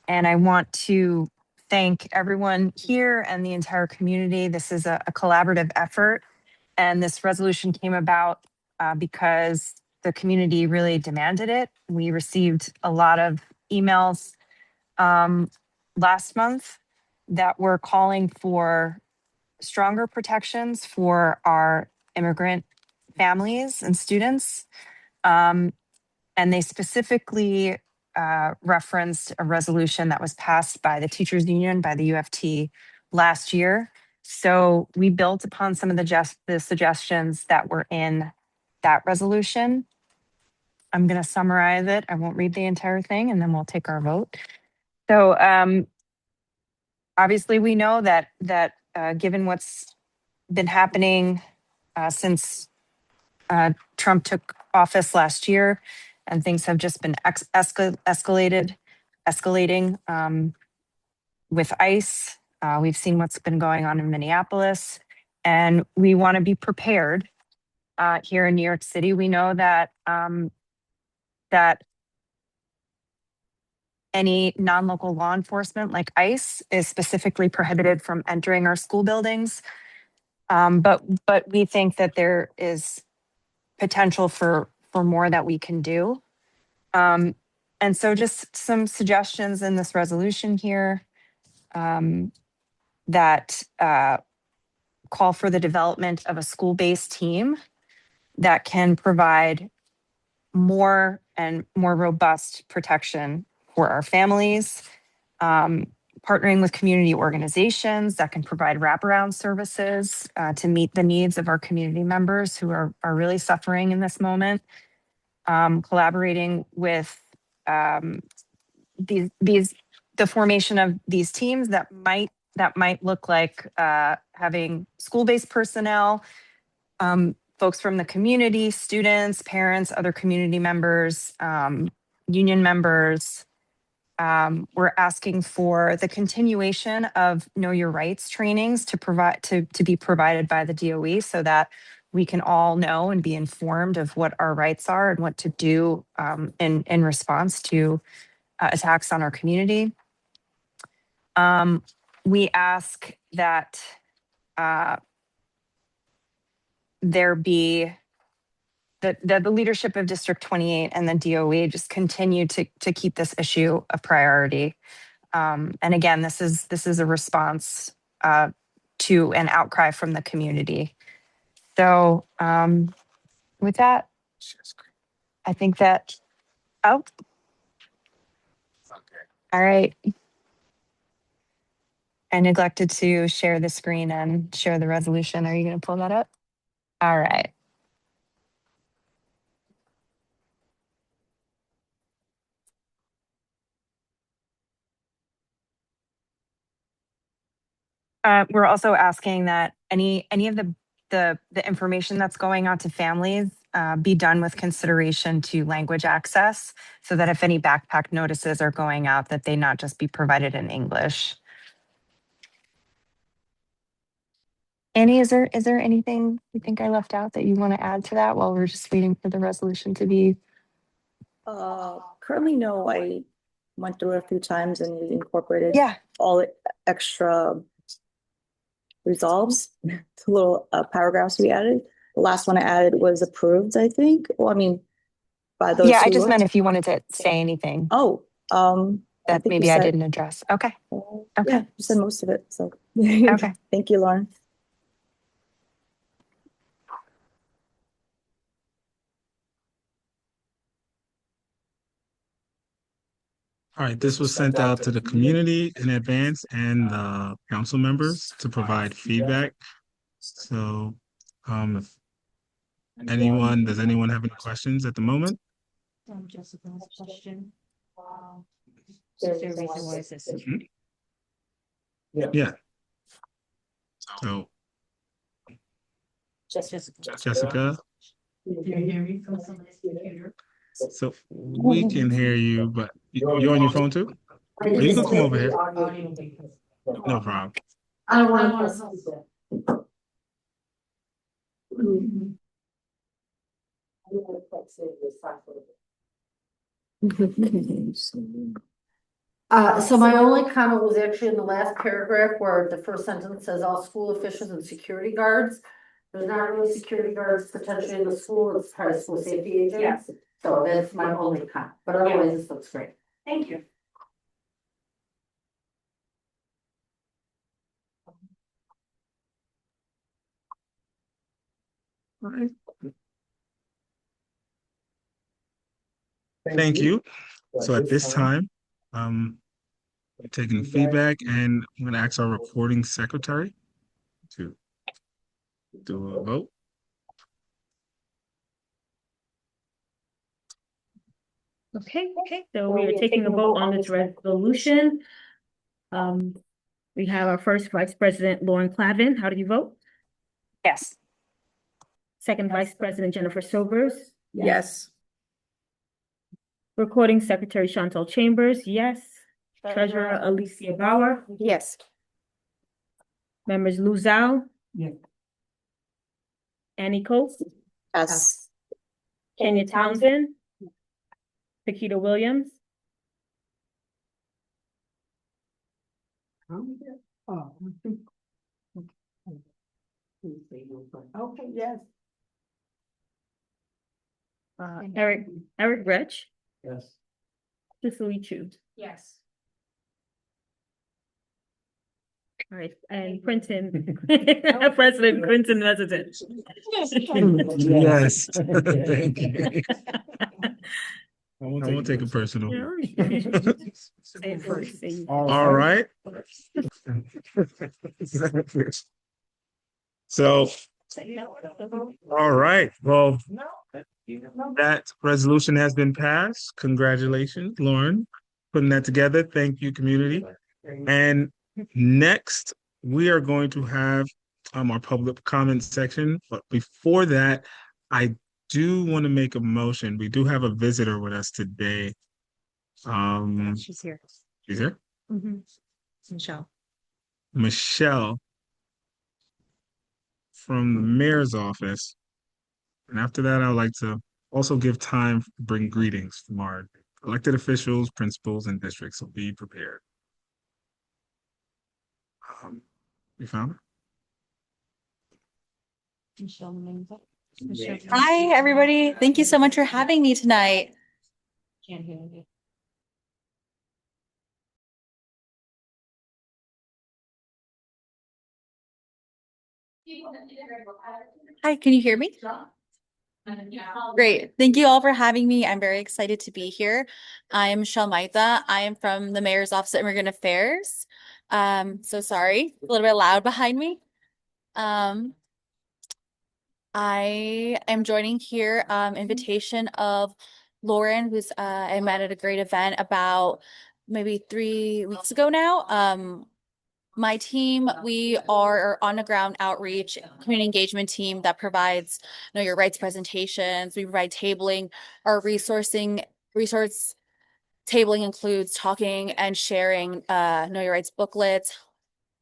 And I want to thank everyone here and the entire community. This is a collaborative effort, and this resolution came about because the community really demanded it. We received a lot of emails last month that were calling for stronger protections for our immigrant families and students. And they specifically referenced a resolution that was passed by the teachers union, by the UFT last year. So we built upon some of the suggestions that were in that resolution. I'm going to summarize it. I won't read the entire thing, and then we'll take our vote. So obviously, we know that given what's been happening since Trump took office last year, and things have just been escalating with ICE. We've seen what's been going on in Minneapolis, and we want to be prepared here in New York City. We know that that any non-local law enforcement like ICE is specifically prohibited from entering our school buildings. But we think that there is potential for more that we can do. And so just some suggestions in this resolution here that call for the development of a school-based team that can provide more and more robust protection for our families, partnering with community organizations that can provide wraparound services to meet the needs of our community members who are really suffering in this moment, collaborating with the formation of these teams that might look like having school-based personnel, folks from the community, students, parents, other community members, union members. We're asking for the continuation of Know Your Rights trainings to be provided by the DOE so that we can all know and be informed of what our rights are and what to do in response to attacks on our community. We ask that there be that the leadership of District 28 and the DOE just continue to keep this issue a priority. And again, this is a response to an outcry from the community. So with that, I think that, oh, all right. I neglected to share the screen and share the resolution. Are you going to pull that up? All right. We're also asking that any of the information that's going out to families be done with consideration to language access, so that if any backpack notices are going out, that they not just be provided in English. Annie, is there anything you think I left out that you want to add to that while we're just waiting for the resolution to be? Currently, no. I went through it a few times and we incorporated all extra resolves, the little paragraphs we added. The last one I added was approved, I think. Well, I mean, by those. Yeah, I just meant if you wanted to say anything. Oh, that maybe I didn't address. Okay. Okay. Yeah, you said most of it. So okay. Thank you, Lauren. All right, this was sent out to the community in advance and the council members to provide feedback. So if does anyone have any questions at the moment? Jessica has a question. Is there a reason why it's this? Yeah. So Jessica. Can you hear me from somebody's computer? So we can hear you, but you're on your phone too? You can come over here. No problem. I don't want to. So my only comment was actually in the last paragraph where the first sentence says all school officials and security guards. There's not really security guards potentially in the school, it's part of school safety agents. Yes. So that's my only comment, but otherwise this looks great. Thank you. All right. Thank you. So at this time, we're taking feedback, and I'm going to ask our recording secretary to do a vote. Okay, so we are taking a vote on this resolution. We have our first Vice President, Lauren Clavin. How do you vote? Yes. Second Vice President, Jennifer Sobers. Yes. Recording Secretary Chantal Chambers, yes. Treasurer Alicia Bauer. Yes. Members Lou Zhao. Yes. Annie Coates. Yes. Kenya Townsend. Paquita Williams. Okay, yes. Eric Gretsch. Yes. Cicely Chu. Yes. All right, and Quentin, President Quentin Resident. Yes. Thank you. I won't take it personal. Say it first. All right. So, all right. Well, that resolution has been passed. Congratulations, Lauren, putting that together. Thank you, community. And next, we are going to have our public comment section. But before that, I do want to make a motion. We do have a visitor with us today. She's here. She's here? Michelle. Michelle from the mayor's office. And after that, I'd like to also give time to bring greetings from our elected officials, principals, and districts. So be prepared. You found her? Hi, everybody. Thank you so much for having me tonight. Can't hear you. Hi, can you hear me? Great. Thank you all for having me. I'm very excited to be here. I'm Michelle Maita. I am from the Mayor's Office of Immigrant Affairs. So sorry, a little bit loud behind me. I am joining here, invitation of Lauren, who's I met at a great event about maybe 3 weeks ago now. My team, we are on the ground outreach community engagement team that provides Know Your Rights presentations. We provide tabling. Our resource tabling includes talking and sharing Know Your Rights booklets,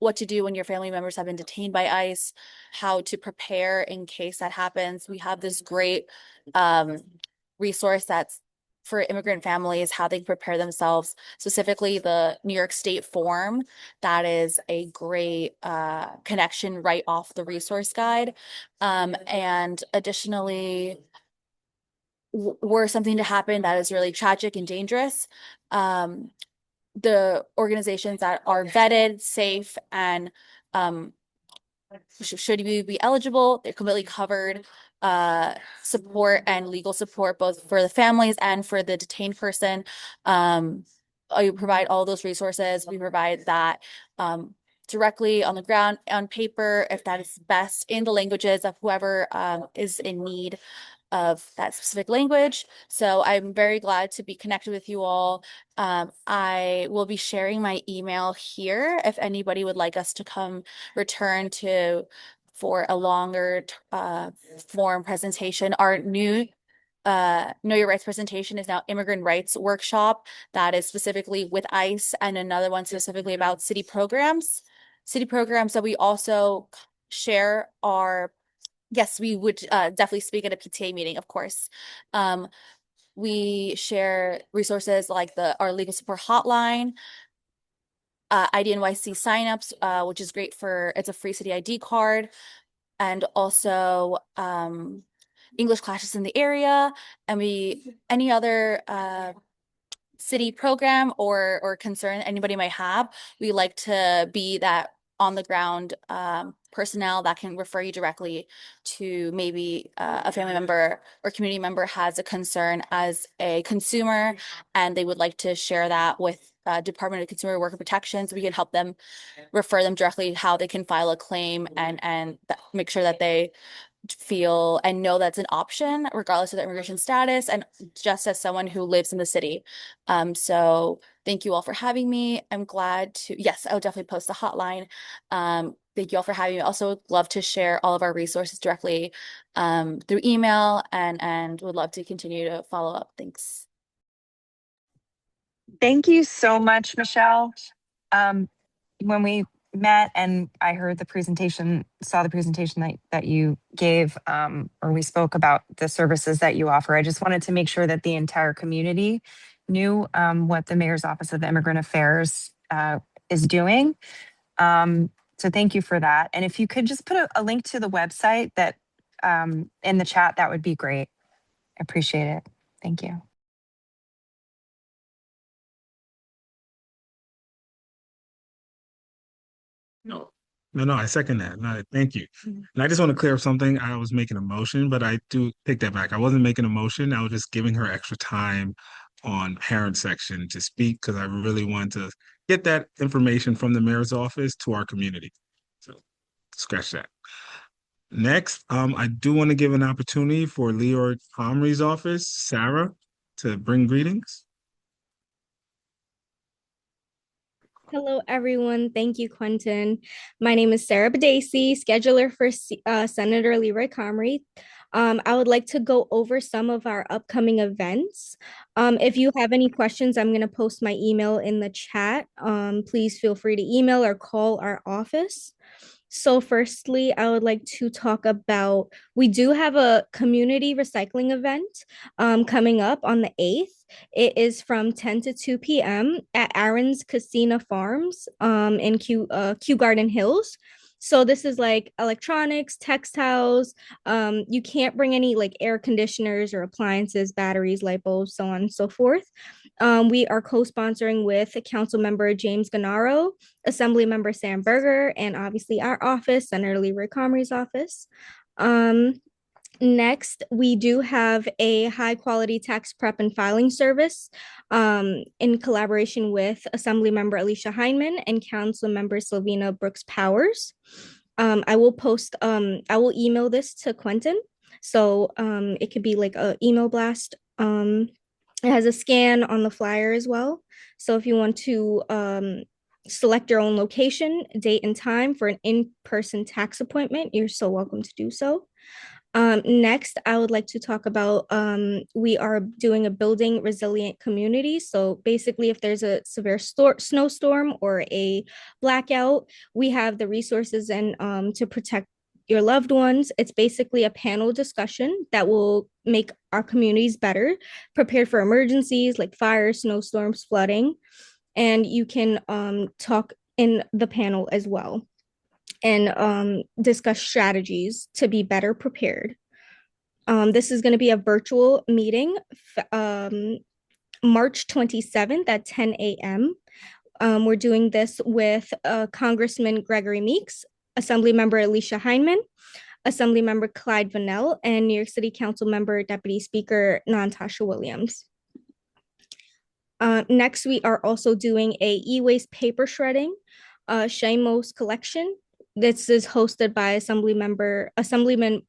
what to do when your family members have been detained by ICE, how to prepare in case that happens. We have this great resource that's for immigrant families, how they prepare themselves, specifically the New York State form. That is a great connection right off the resource guide. And additionally, were something to happen that is really tragic and dangerous, the organizations that are vetted, safe, and should you be eligible, they're completely covered. Support and legal support both for the families and for the detained person. We provide all those resources. We provide that directly on the ground, on paper, if that is best in the languages of whoever is in need of that specific language. So I'm very glad to be connected with you all. I will be sharing my email here if anybody would like us to come return to for a longer form presentation. Our new Know Your Rights presentation is now Immigrant Rights Workshop that is specifically with ICE, and another one specifically about city programs. City programs that we also share are, yes, we would definitely speak at a PTA meeting, of course. We share resources like our legal support hotline, IDNYC signups, which is great it's a free city ID card, and also English classes in the area, and any other city program or concern anybody might have. We like to be that on the ground personnel that can refer you directly to maybe a family member or community member has a concern as a consumer and they would like to share that with Department of Consumer Worker Protections. We can help them refer them directly how they can file a claim and make sure that they feel and know that's an option regardless of their immigration status and just as someone who lives in the city. So thank you all for having me. I'm glad to, yes, I'll definitely post the hotline. Thank you all for having me. Also love to share all of our resources directly through email and would love to continue to follow up. Thanks. Thank you so much, Michelle. When we met and I heard the presentation, saw the presentation that you gave, or we spoke about the services that you offer, I just wanted to make sure that the entire community knew what the Mayor's Office of Immigrant Affairs is doing. So thank you for that. And if you could just put a link to the website that in the chat, that would be great. I appreciate it. Thank you. No, I second that. No, thank you. And I just want to clear up something. I was making a motion, but I do take that back. I wasn't making a motion. I was just giving her extra time on parent section to speak because I really want to get that information from the mayor's office to our community. So scratch that. Next, I do want to give an opportunity for Leora Comrie's office, Sarah, to bring greetings. Hello, everyone. Thank you, Quentin. My name is Sarah Badesi, scheduler for Senator Leroy Comrie. I would like to go over some of our upcoming events. If you have any questions, I'm going to post my email in the chat. Please feel free to email or call our office. So firstly, I would like to talk about, we do have a community recycling event coming up on the 8th. It is from 10 to 2 p.m. at Aaron's Casino Farms in Kew Garden Hills. So this is like electronics, textiles. You can't bring any like air conditioners or appliances, batteries, light bulbs, so on and so forth. We are co-sponsoring with Council Member James Gennaro, Assembly Member Sam Berger, and obviously our office, Senator Leroy Comrie's office. Next, we do have a high quality tax prep and filing service in collaboration with Assembly Member Alicia Heineman and Council Member Sylvina Brooks Powers. I will email this to Quentin. So it could be like an email blast. It has a scan on the flyer as well. So if you want to select your own location, date, and time for an in-person tax appointment, you're so welcome to do so. Next, I would like to talk about we are doing a building resilient community. So basically, if there's a severe snowstorm or a blackout, we have the resources and to protect your loved ones. It's basically a panel discussion that will make our communities better, prepared for emergencies like fire, snowstorms, flooding, and you can talk in the panel as well and discuss strategies to be better prepared. This is going to be a virtual meeting March 27th at 10 a.m. We're doing this with Congressman Gregory Meeks, Assembly Member Alicia Heineman, Assembly Member Clyde Vannell, and New York City Council Member Deputy Speaker Natasha Williams. Next, we are also doing a e-waste paper shredding Shamos collection. This is hosted by Assemblyman Berger, Assemblywoman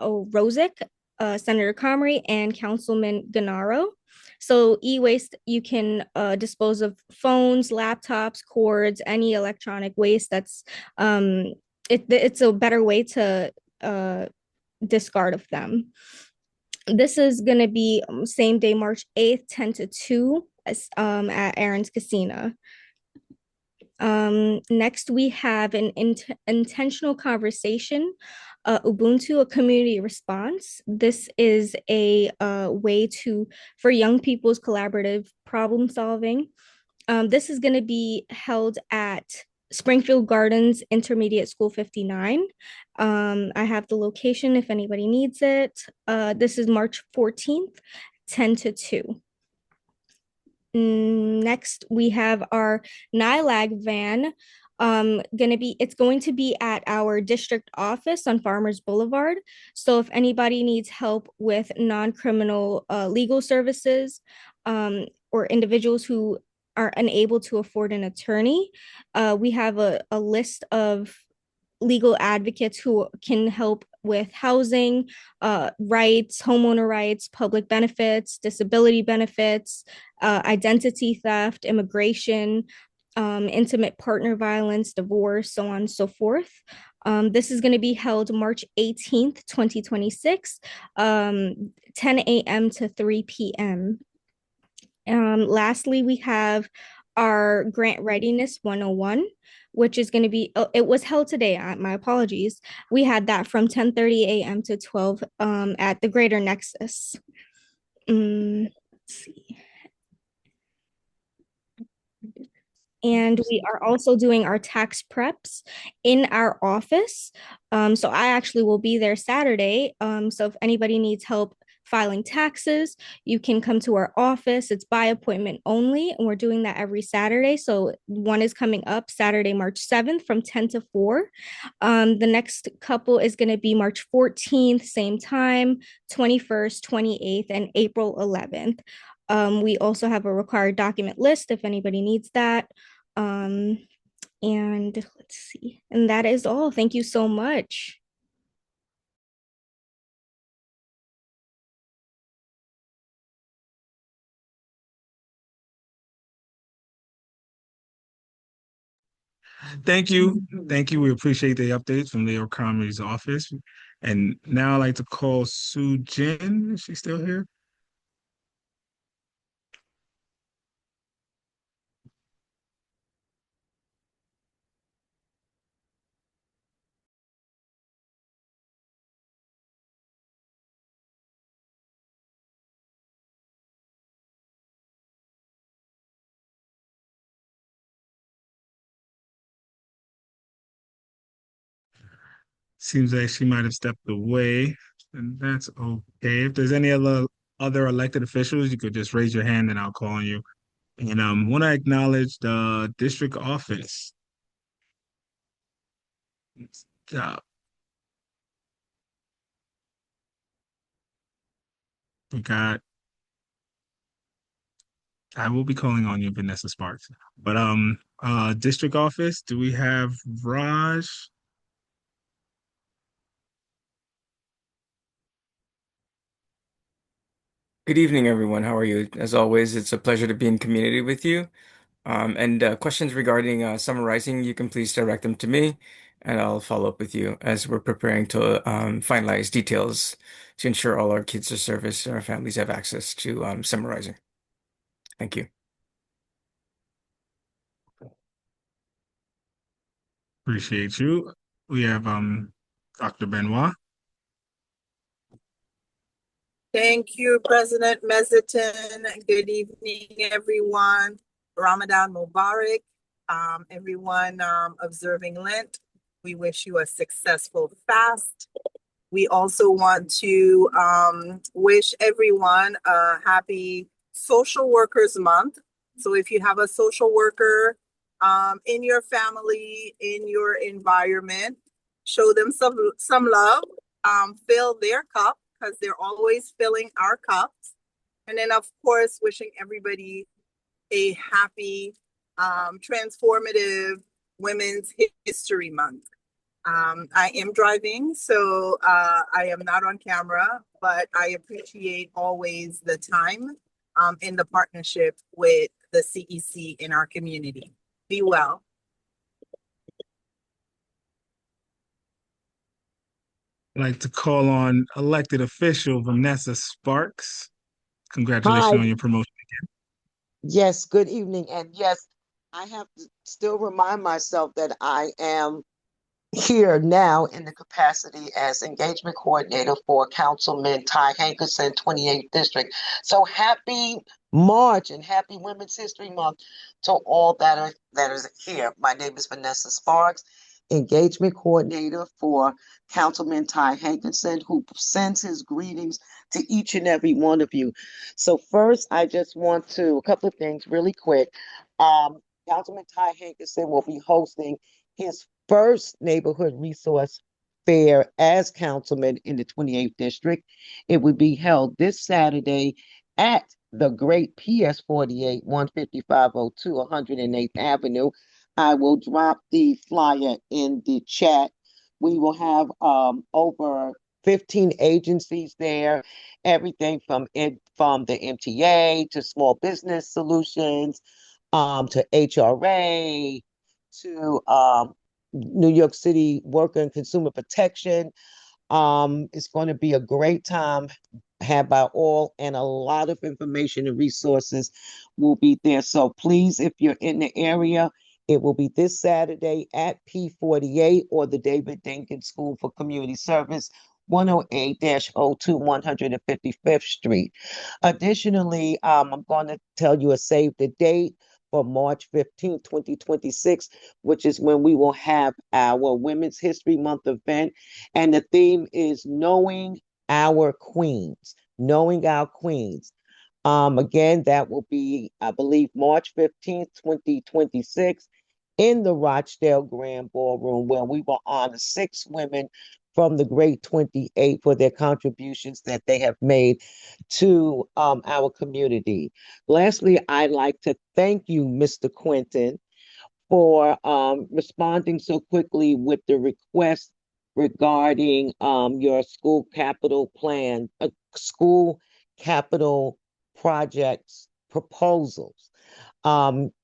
Rosick, Senator Comrie, and Councilman Gennaro. So e-waste, you can dispose of phones, laptops, cords, any electronic waste. That's it's a better way to discard of them. This is going to be same day, March 8th, 10 to 2 at Aaron's Casino. Next, we have an intentional conversation, Ubuntu, a community response. This is a way for young people's collaborative problem solving. This is going to be held at Springfield Gardens Intermediate School 59. I have the location if anybody needs it. This is March 14th, 10 to 2. Next, we have our NILAG van It's going to be at our district office on Farmers Boulevard. So if anybody needs help with non-criminal legal services, or individuals who are unable to afford an attorney, we have a list of legal advocates who can help with housing, rights, homeowner rights, public benefits, disability benefits, identity theft, immigration, intimate partner violence, divorce, so on and so forth. This is going to be held March 18th, 2026, 10 a.m. to 3 p.m. Lastly, we have our Grant Readiness 101, which is going to be, it was held today, my apologies. We had that from 10:30 a.m. to 12 at the Greater Nexus. Let's see. And we are also doing our tax preps in our office. So I actually will be there Saturday. So if anybody needs help filing taxes, you can come to our office. It's by appointment only, and we're doing that every Saturday. So one is coming up Saturday, March 7th from 10 to 4. The next couple is going to be March 14th, same time, 21st, 28th, and April 11th. We also have a required document list if anybody needs that. And let's see. And that is all. Thank you so much. Thank you. Thank you. We appreciate the updates from Leo Comey's office. And now I'd like to call Sue Jin. Is she still here? Seems like she might have stepped away, and that's okay. If there's any other elected officials, you could just raise your hand and I'll call on you. And want to acknowledge the district office. Job. We got. I will be calling on you, Vanessa Sparks. But district office, do we have Raj? Good evening, everyone. How are you? As always, it's a pleasure to be in community with you. Questions regarding summarizing, you can please direct them to me, and I'll follow up with you as we're preparing to finalize details to ensure all our kids are serviced and our families have access to summarizing. Thank you. Appreciate you. We have Dr. Benoit. Thank you, President Mezitin. Good evening, everyone. Ramadan Mubarak. Everyone observing Lent, we wish you a successful fast. We also want to wish everyone a happy Social Workers Month. So if you have a social worker in your family, in your environment, show them some love, fill their cup, because they're always filling our cups. And then, of course, wishing everybody a happy, transformative Women's History Month. I am driving, so I am not on camera, but I appreciate always the time in the partnership with the CEC in our community. Be well. I'd like to call on elected official Vanessa Sparks. Congratulations on your promotion again. Yes, good evening. And yes, I have to still remind myself that I am here now in the capacity as engagement coordinator for Councilman Ty Hankerson, 28th District. So happy March and happy Women's History Month to all that is here. My name is Vanessa Sparks, engagement coordinator for Councilman Ty Hankerson, who sends his greetings to each and every one of you. So first, I just want to, a couple of things really quick. Councilman Ty Hankerson will be hosting his first neighborhood resource fair as councilman in the 28th district. It would be held this Saturday at the Great PS 48, 15502, 108th Avenue. I will drop the flyer in the chat. We will have over 15 agencies there, everything from the MTA to Small Business Solutions, to HRA, to New York City Worker and Consumer Protection. It's going to be a great time had by all, and a lot of information and resources will be there. So please, if you're in the area, it will be this Saturday at P48 or the David Dinkins School for Community Service, 108-02 155th Street. Additionally, I'm going to tell you a save the date for March 15th, 2026, which is when we will have our Women's History Month event. And the theme is Knowing Our Queens, Knowing Our Queens. Again, that will be, I believe, March 15th, 2026, in the Rochdale Grand Ballroom, where we will honor 6 women from the Great 28 for their contributions that they have made to our community. Lastly, I'd like to thank you, Mr. Quentin, for responding so quickly with the request regarding your school capital plan, school capital projects proposals.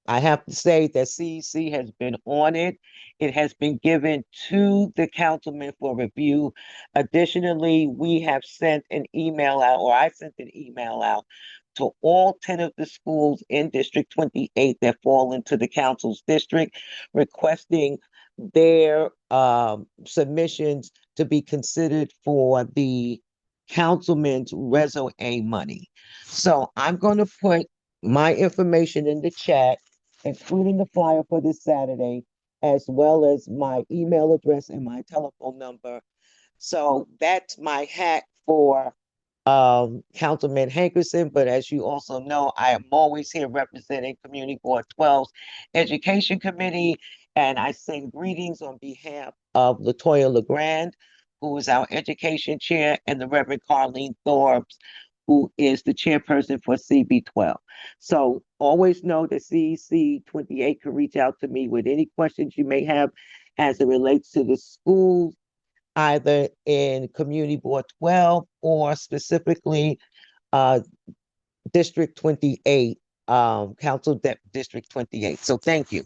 I have to say that CEC has been on it. It has been given to the councilman for review. Additionally, we have sent an email out, or I sent an email out to all 10 of the schools in District 28 that fall into the council's district, requesting their submissions to be considered for the councilman's Reso A money. So I'm going to put my information in the chat, including the flyer for this Saturday, as well as my email address and my telephone number. So that's my hack for Councilman Hankerson. But as you also know, I am always here representing Community Board 12's Education Committee, and I send greetings on behalf of Latoya LeGrand, who is our Education Chair, and the Reverend Carlene Thorbs, who is the chairperson for CB12. So always know that CEC28 can reach out to me with any questions you may have as it relates to the schools, either in Community Board 12 or specifically District 28, District 28. So thank you.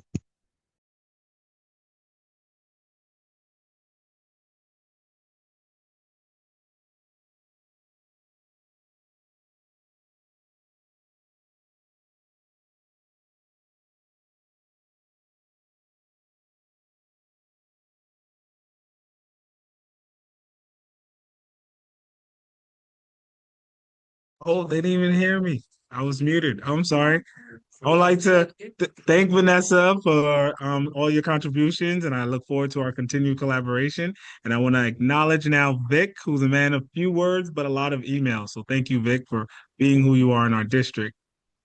Oh, they didn't even hear me. I was muted. I'm sorry. I would like to thank Vanessa for all your contributions, and I look forward to our continued collaboration. And I want to acknowledge now Vic, who's a man of few words, but a lot of emails. So thank you, Vic, for being who you are in our district.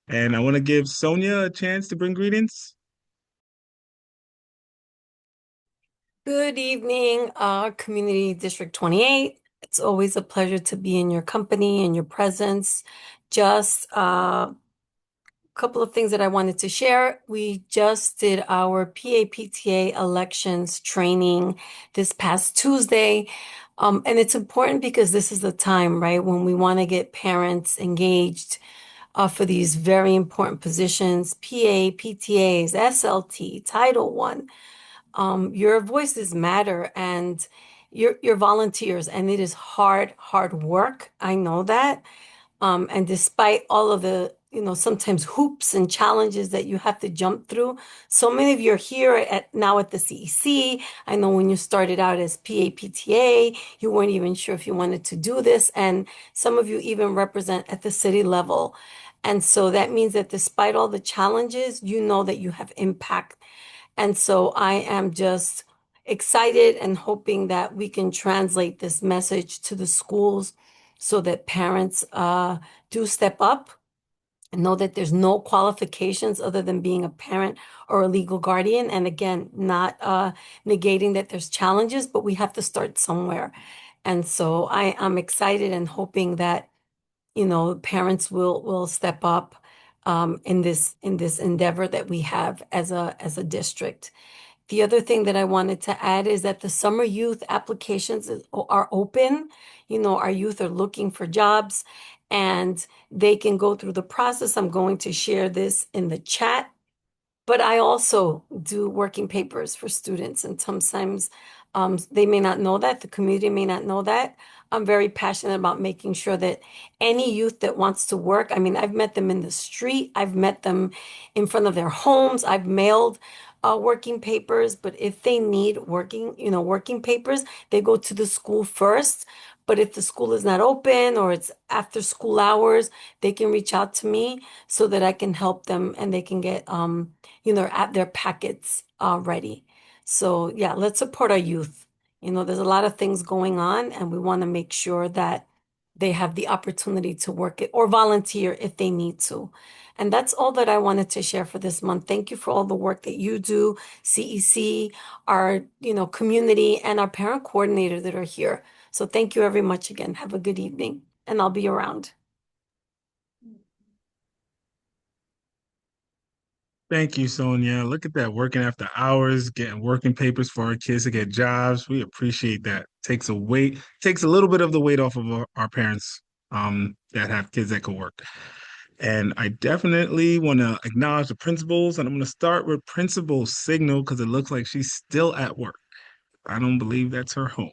And I want to give Sonia a chance to bring greetings. Good evening, Community District 28. It's always a pleasure to be in your company and your presence. Just a couple of things that I wanted to share. We just did our PAPTA elections training this past Tuesday. And it's important because this is the time, right, when we want to get parents engaged for these very important positions, PA, PTAs, SLT, Title I. Your voices matter, and you're volunteers, and it is hard work. I know that. And despite all of the, sometimes hoops and challenges that you have to jump through, so many of you are here now at the CEC. I know when you started out as PAPTA, you weren't even sure if you wanted to do this, and some of you even represent at the city level. And so that means that despite all the challenges, you know that you have impact. And so I am just excited and hoping that we can translate this message to the schools so that parents do step up know that there's no qualifications other than being a parent or a legal guardian. And again, not negating that there's challenges, but we have to start somewhere. And so I'm excited and hoping that, parents will step up in this endeavor that we have as a district. The other thing that I wanted to add is that the summer youth applications are open. Our youth are looking for jobs and they can go through the process. I'm going to share this in the chat, but I also do working papers for students, and sometimes they may not know that, the community may not know that. I'm very passionate about making sure that any youth that wants to work, I mean, I've met them in the street, I've met them in front of their homes, I've mailed working papers, but if they need working papers, they go to the school first. But if the school is not open or it's after school hours, they can reach out to me so that I can help them and they can get at their packets ready. So yeah, let's support our youth. There's a lot of things going on and we want to make sure that they have the opportunity to work it or volunteer if they need to. And that's all that I wanted to share for this month. Thank you for all the work that you do, CEC, our, community and our parent coordinator that are here. So thank you very much again. Have a good evening and I'll be around. Thank you, Sonia. Look at that, working after hours, getting working papers for our kids to get jobs. We appreciate that. Takes a little bit of the weight off of our parents that have kids that can work. And I definitely want to acknowledge the principals, and I'm going to start with Principal Signal because it looks like she's still at work. I don't believe that's her home.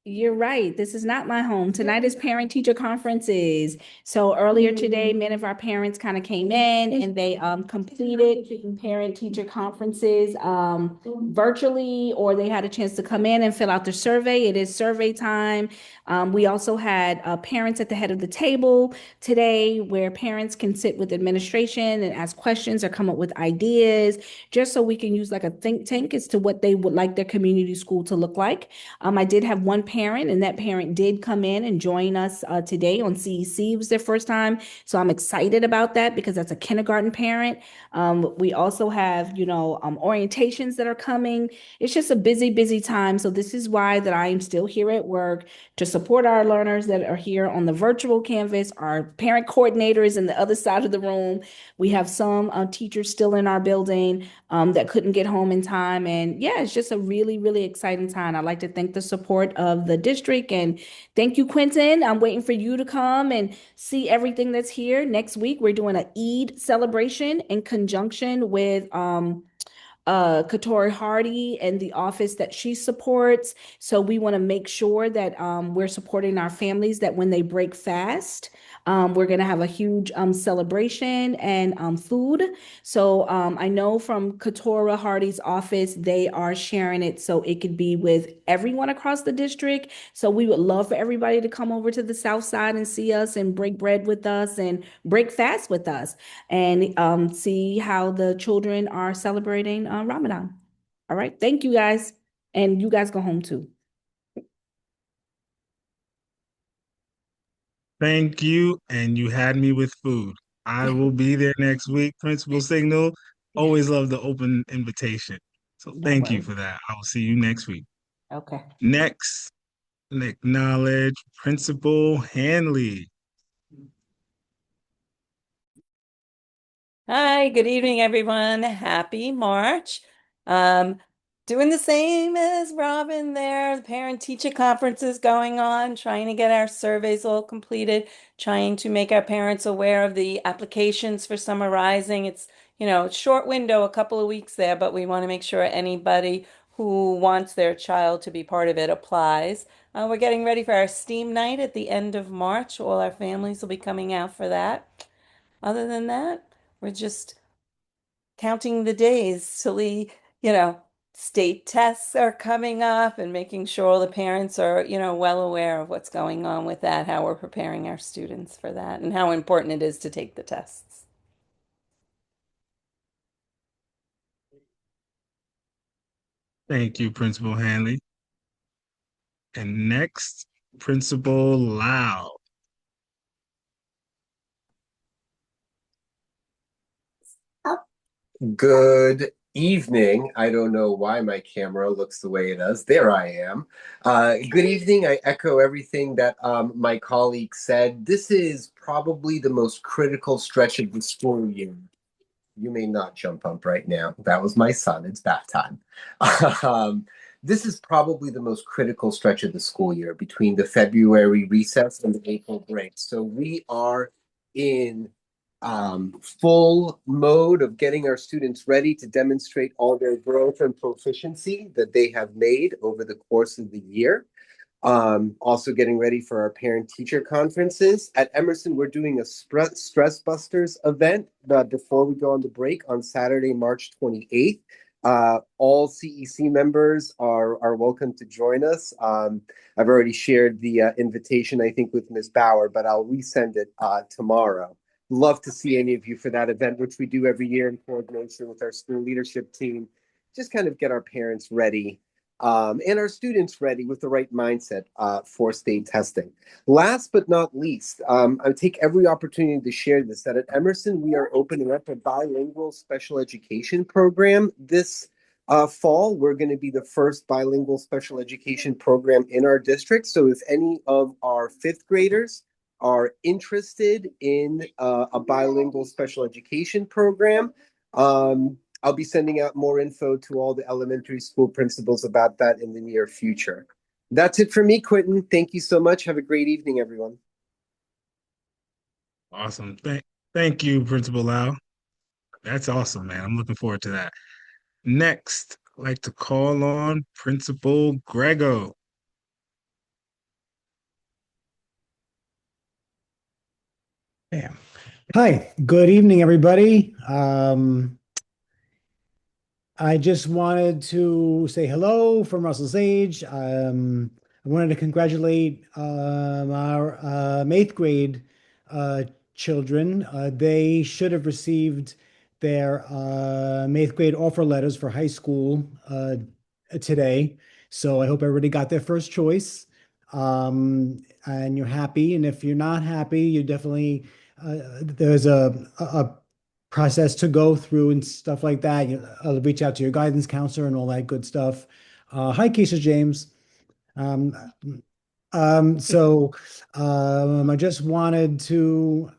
You're right. This is not my home. Tonight is parent teacher conferences. So earlier today, many of our parents kind of came in and they completed parent teacher conferences virtually, or they had a chance to come in and fill out the survey. It is survey time. We also had parents at the head of the table today where parents can sit with administration and ask questions or come up with ideas, just so we can use like a think tank as to what they would like their community school to look like. I did have one parent, and that parent did come in and join us today on CEC. It was their first time. So I'm excited about that because that's a kindergarten parent. We also have, orientations that are coming. It's just a busy, busy time. So this is why that I am still here at work to support our learners that are here on the virtual canvas. Our parent coordinators in the other side of the room. We have some teachers still in our building that couldn't get home in time. And yeah, it's just a really, really exciting time. I'd like to thank the support of the district and thank you, Quentin. I'm waiting for you to come and see everything that's here. Next week, we're doing an Eid celebration in conjunction with Katori Hardy and the office that she supports. So we want to make sure that we're supporting our families that when they break fast, we're going to have a huge celebration and food. So I know from Katora Hardy's office, they are sharing it so it could be with everyone across the district. So we would love for everybody to come over to the South Side and see us and break bread with us and break fast with us and see how the children are celebrating Ramadan. All right. Thank you guys. And you guys go home too. Thank you. And you had me with food. I will be there next week. Principal Signal. Always love the open invitation. So thank you for that. I will see you next week. Okay. Next, acknowledge Principal Hanley. Hi, good evening, everyone. Happy March. Doing the same as Robin there. The parent-teacher conference is going on, trying to get our surveys all completed, trying to make our parents aware of the applications for Summer Rising. It's, short window, a couple of weeks there, but we want to make sure anybody who wants their child to be part of it applies. We're getting ready for our STEAM night at the end of March. All our families will be coming out for that. Other than that, we're just counting the days till state tests are coming up and making sure all the parents are, well aware of what's going on with that, how we're preparing our students for that, and how important it is to take the tests. Thank you, Principal Hanley. And next, Principal Lau. Good evening. I don't know why my camera looks the way it does. There I am. Good evening. I echo everything that my colleague said. This is probably the most critical stretch of the school year. You may not jump up right now. That was my son. It's bath time. um, this is probably the most critical stretch of the school year between the February recess and the April break. So we are in full mode of getting our students ready to demonstrate all their growth and proficiency that they have made over the course of the year. Also getting ready for our parent-teacher conferences. At Emerson, we're doing a Stress Busters event before we go on the break on Saturday, March 28th. All CEC members are welcome to join us. I've already shared the invitation, I think, with Ms. Bauer, but I'll resend it tomorrow. Love to see any of you for that event, which we do every year in coordination with our school leadership team. Just kind of get our parents ready and our students ready with the right mindset for state testing. Last but not least, I take every opportunity to share this, that at Emerson, we are opening up a bilingual special education program this fall. We're going to be the first bilingual special education program in our district. So if any of our fifth graders are interested in a bilingual special education program, I'll be sending out more info to all the elementary school principals about that in the near future. That's it for me, Quentin. Thank you so much. Have a great evening, everyone. Awesome. Thank you, Principal Lau. That's awesome, man. I'm looking forward to that. Next, I'd like to call on Principal Grego. Yeah. Hi, good evening, everybody. I just wanted to say hello from Russell's Age. I wanted to congratulate our eighth grade children. They should have received their eighth grade offer letters for high school today. So I hope everybody got their first choice. And you're happy. And if you're not happy, you definitely there's a process to go through and stuff like that. I'll reach out to your guidance counselor and all that good stuff. Hi, Keisha James. Um, I just wanted to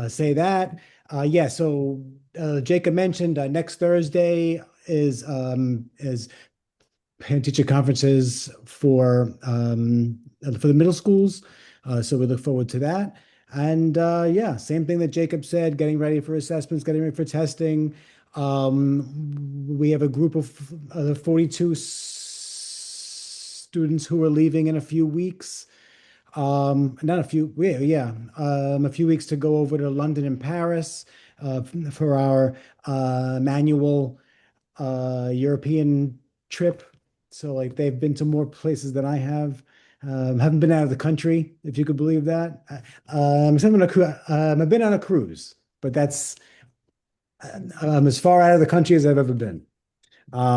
say that. Yeah, so Jacob mentioned next Thursday is parent teacher conferences for the middle schools. So we look forward to that. And yeah, same thing that Jacob said, getting ready for assessments, getting ready for testing. We have a group of 42 students who are leaving in a few weeks. Not a few, yeah, a few weeks to go over to London and Paris for our manual European trip. So like they've been to more places than I have. Haven't been out of the country, if you could believe that. I've been on a cruise, but that's as far out of the country as I've ever been.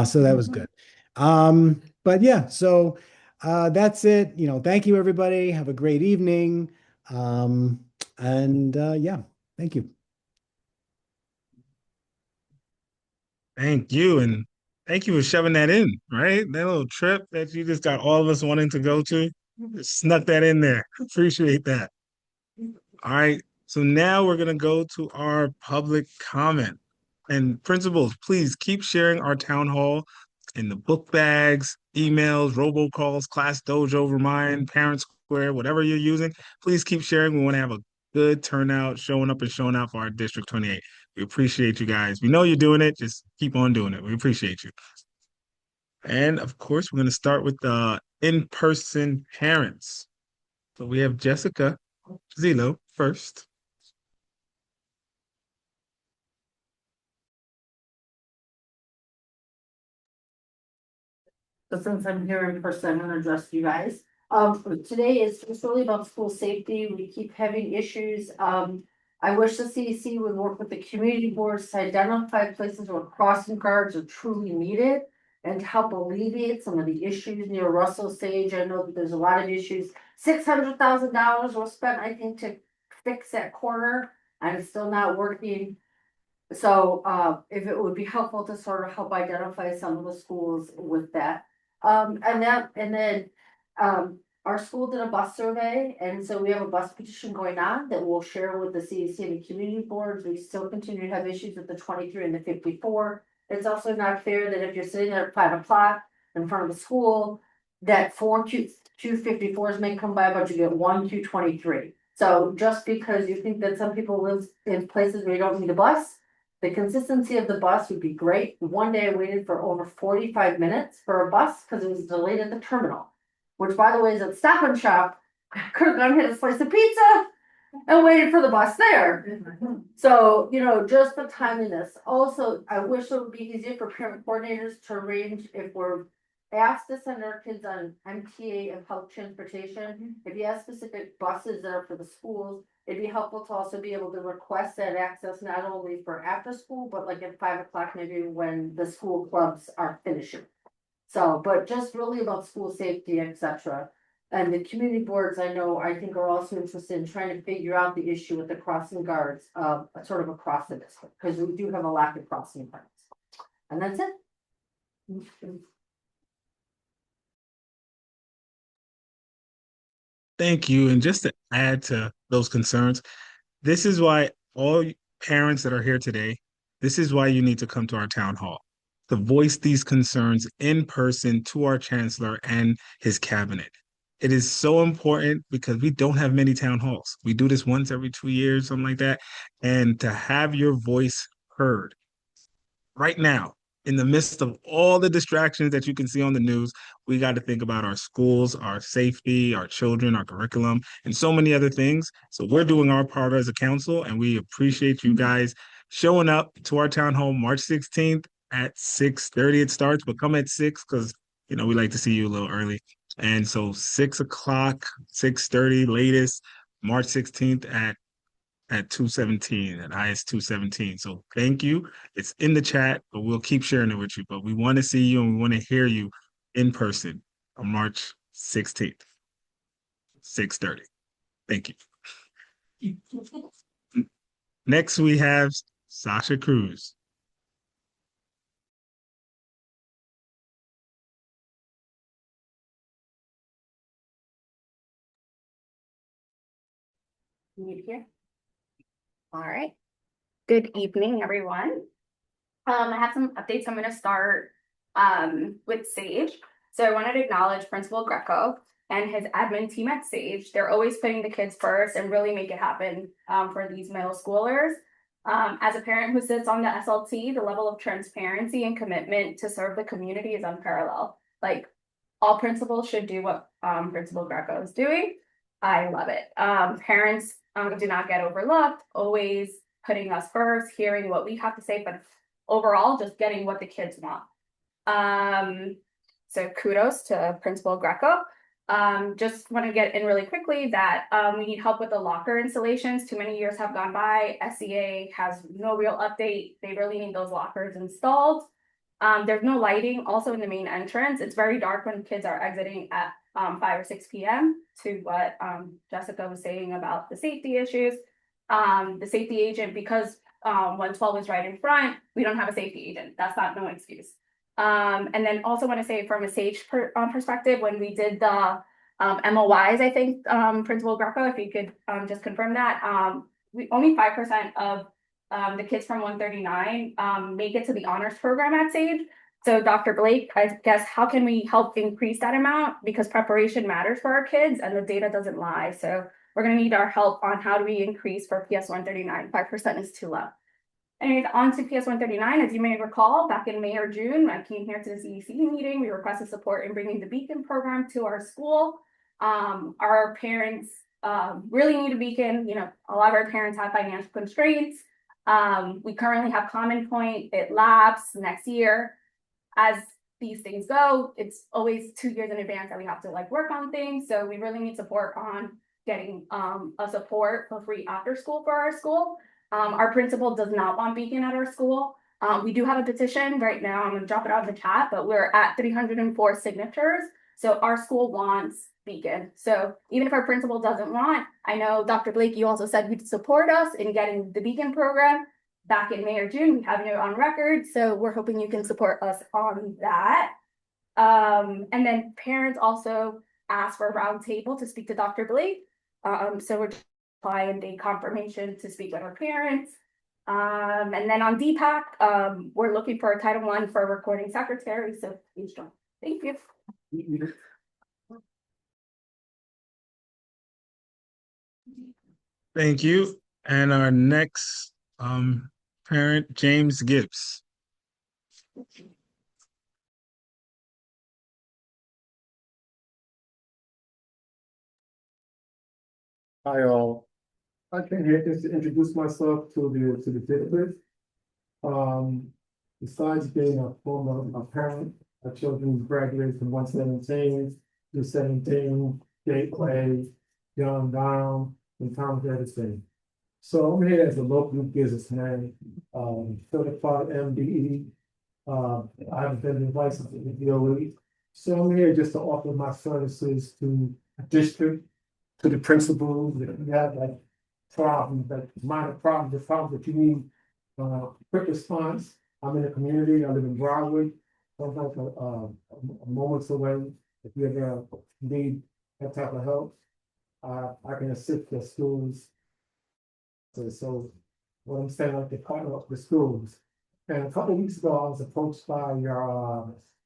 So that was good. But yeah, so that's it. Thank you, everybody. Have a great evening. Yeah, thank you. Thank you. And thank you for shoving that in, right? That little trip that you just got all of us wanting to go to. Just snuck that in there. Appreciate that. All right. So now we're going to go to our public comment. And principals, please keep sharing our town hall in the book bags, emails, robocalls, class dojo, remind, parent square, whatever you're using. Please keep sharing. We want to have a good turnout, showing up and showing out for our District 28. We appreciate you guys. We know you're doing it. Just keep on doing it. We appreciate you. And of course, we're going to start with the in-person parents. So we have Jessica Zilo first. So since I'm here in person, I'm gonna address you guys. Today is just really about school safety. We keep having issues. I wish the CEC would work with the community boards to identify places where crossing guards are truly needed. and to help alleviate some of the issues near Russell Sage. I know that there's a lot of issues. $600,000 was spent, I think, to fix that corner, and it's still not working. So if it would be helpful to sort of help identify some of the schools with that. And then our school did a bus survey, and so we have a bus petition going on that we'll share with the CEC and the community boards. We still continue to have issues with the 23 and the 54. It's also not fair that if you're sitting there at 5 o'clock in front of a school, that 4 Q54s may come by, but you get 1 Q23. So just because you think that some people live in places where you don't need a bus, the consistency of the bus would be great. One day I waited for over 45 minutes for a bus because it was delayed at the terminal, which, by the way, is at Stop and Shop. I could have gone hit a slice of pizza and waited for the bus there. So, you know, just the timeliness. Also, I wish it would be easier for parent coordinators to arrange if we're asked to send our kids on MTA and public transportation. If you have specific buses that are for the schools, it'd be helpful to also be able to request that access not only for after school, but like at 5 o'clock, maybe when the school clubs are finishing. So, but just really about school safety, etc. And the community boards, I think are also interested in trying to figure out the issue with the crossing guards, sort of across the district, because we do have a lack of crossing guards. And that's it. Thank you. And just to add to those concerns, this is why all parents that are here today, this is why you need to come to our town hall to voice these concerns in person to our chancellor and his cabinet. It is so important because we don't have many town halls. We do this once every 2 years, something like that. And to have your voice heard right now, in the midst of all the distractions that you can see on the news, we got to think about our schools, our safety, our children, our curriculum, and so many other things. So we're doing our part as a council, and we appreciate you guys showing up to our town hall March 16th at 6:30 it starts, but come at 6 because, you know, we like to see you a little early. And so 6 o'clock, 6:30 latest, March 16th at 217, at IS 217. So thank you. It's in the chat, but we'll keep sharing it with you. But we want to see you and we want to hear you in person on March 16th, 6:30. Thank you. Next, we have Sasha Cruz. You here? All right. Good evening, everyone. I have some updates. I'm going to start with Sage. So I wanted to acknowledge Principal Greco and his admin team at Sage. They're always putting the kids first and really make it happen for these middle schoolers. As a parent who sits on the SLT, the level of transparency and commitment to serve the community is unparalleled. Like, all principals should do what Principal Greco is doing. I love it. Parents do not get overlooked, always putting us first, hearing what we have to say, but overall just getting what the kids want. So kudos to Principal Greco. Just want to get in really quickly that we need help with the locker installations. Too many years have gone by. SEA has no real update. They really need those lockers installed. There's no lighting also in the main entrance. It's very dark when kids are exiting at 5 or 6 p.m. to what Jessica was saying about the safety issues. The safety agent, because 112 is right in front, we don't have a safety agent. That's not no excuse. And then also want to say from a Sage perspective, when we did the MOIs, I think, Principal Greco, if you could just confirm that, we only 5% of the kids from 139 make it to the honors program at Sage. So Dr. Blake, I guess, how can we help increase that amount? Because preparation matters for our kids and the data doesn't lie. So we're going to need our help on how do we increase for PS 139. 5% is too low. Anyways, on to PS 139, as you may recall, back in May or June, I came here to the CEC meeting. We requested support in bringing the Beacon program to our school. Our parents really need a Beacon. You know, a lot of our parents have financial constraints. We currently have Common Point. It lapses next year. As these things go, it's always 2 years in advance that we have to like work on things. So we really need support on getting a support for free after school for our school. Our principal does not want Beacon at our school. We do have a petition right now. I'm gonna drop it out of the chat, but we're at 304 signatures. So our school wants Beacon. So even if our principal doesn't want, I know Dr. Blake, you also said you'd support us in getting the Beacon program back in May or June. We have it on record. So we're hoping you can support us on that. And then parents also asked for a round table to speak to Dr. Blake. So we're applying a confirmation to speak with our parents. And then on DPAC, we're looking for a Title I for a recording secretary. So please join. Thank you. Thank you. And our next parent, James Gibbs. Hi all. I came here just to introduce myself to the district. Besides being a former parent, our children graduated from 117 to 17, Gateway, Young Down, and Thomas Edison. So I'm here as a local businessman, certified MBE. I have been licensed in the DOE. So I'm here just to offer my services to a district, to the principals, if you have like problems, like minor problems, the problems that you need quick response. I'm in the community, I live in Broadway, sometimes a moments away. If you ever need that type of help, I can assist the schools. So what I'm saying, like, they partner up with schools. And a couple of weeks ago, I was approached by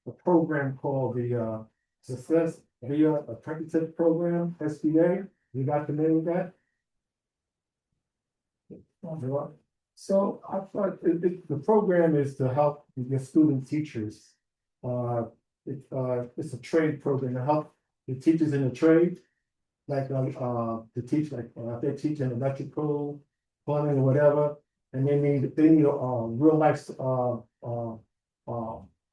a program called the Success Via Apprenticeship Program, SBA. You got familiar with that? So I thought the program is to help your student teachers. It's a trade program to help the teachers in the trade, like to teach, like if they're teaching electrical, plumbing, or whatever, and they need a real life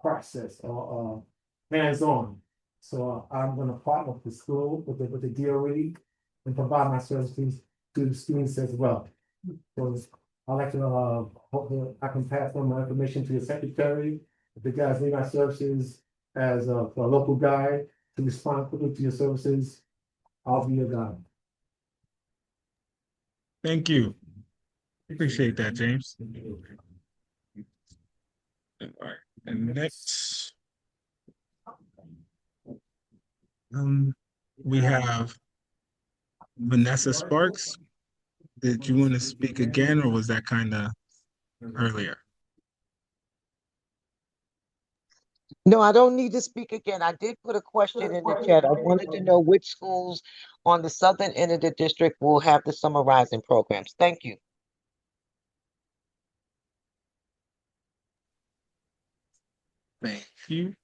process or hands-on. So I'm going to partner with the school with the DOE and provide my services to the students as well. So I'd like to hopefully I can pass on my information to the secretary. If you guys need my services as a local guy to respond quickly to your services, I'll be your guy. Thank you. Appreciate that, James. All right. And next, we have Vanessa Sparks. Did you want to speak again, or was that kind of earlier? No, I don't need to speak again. I did put a question in the chat. I wanted to know which schools on the southern end of the district will have the summarizing programs. Thank you. Thank you.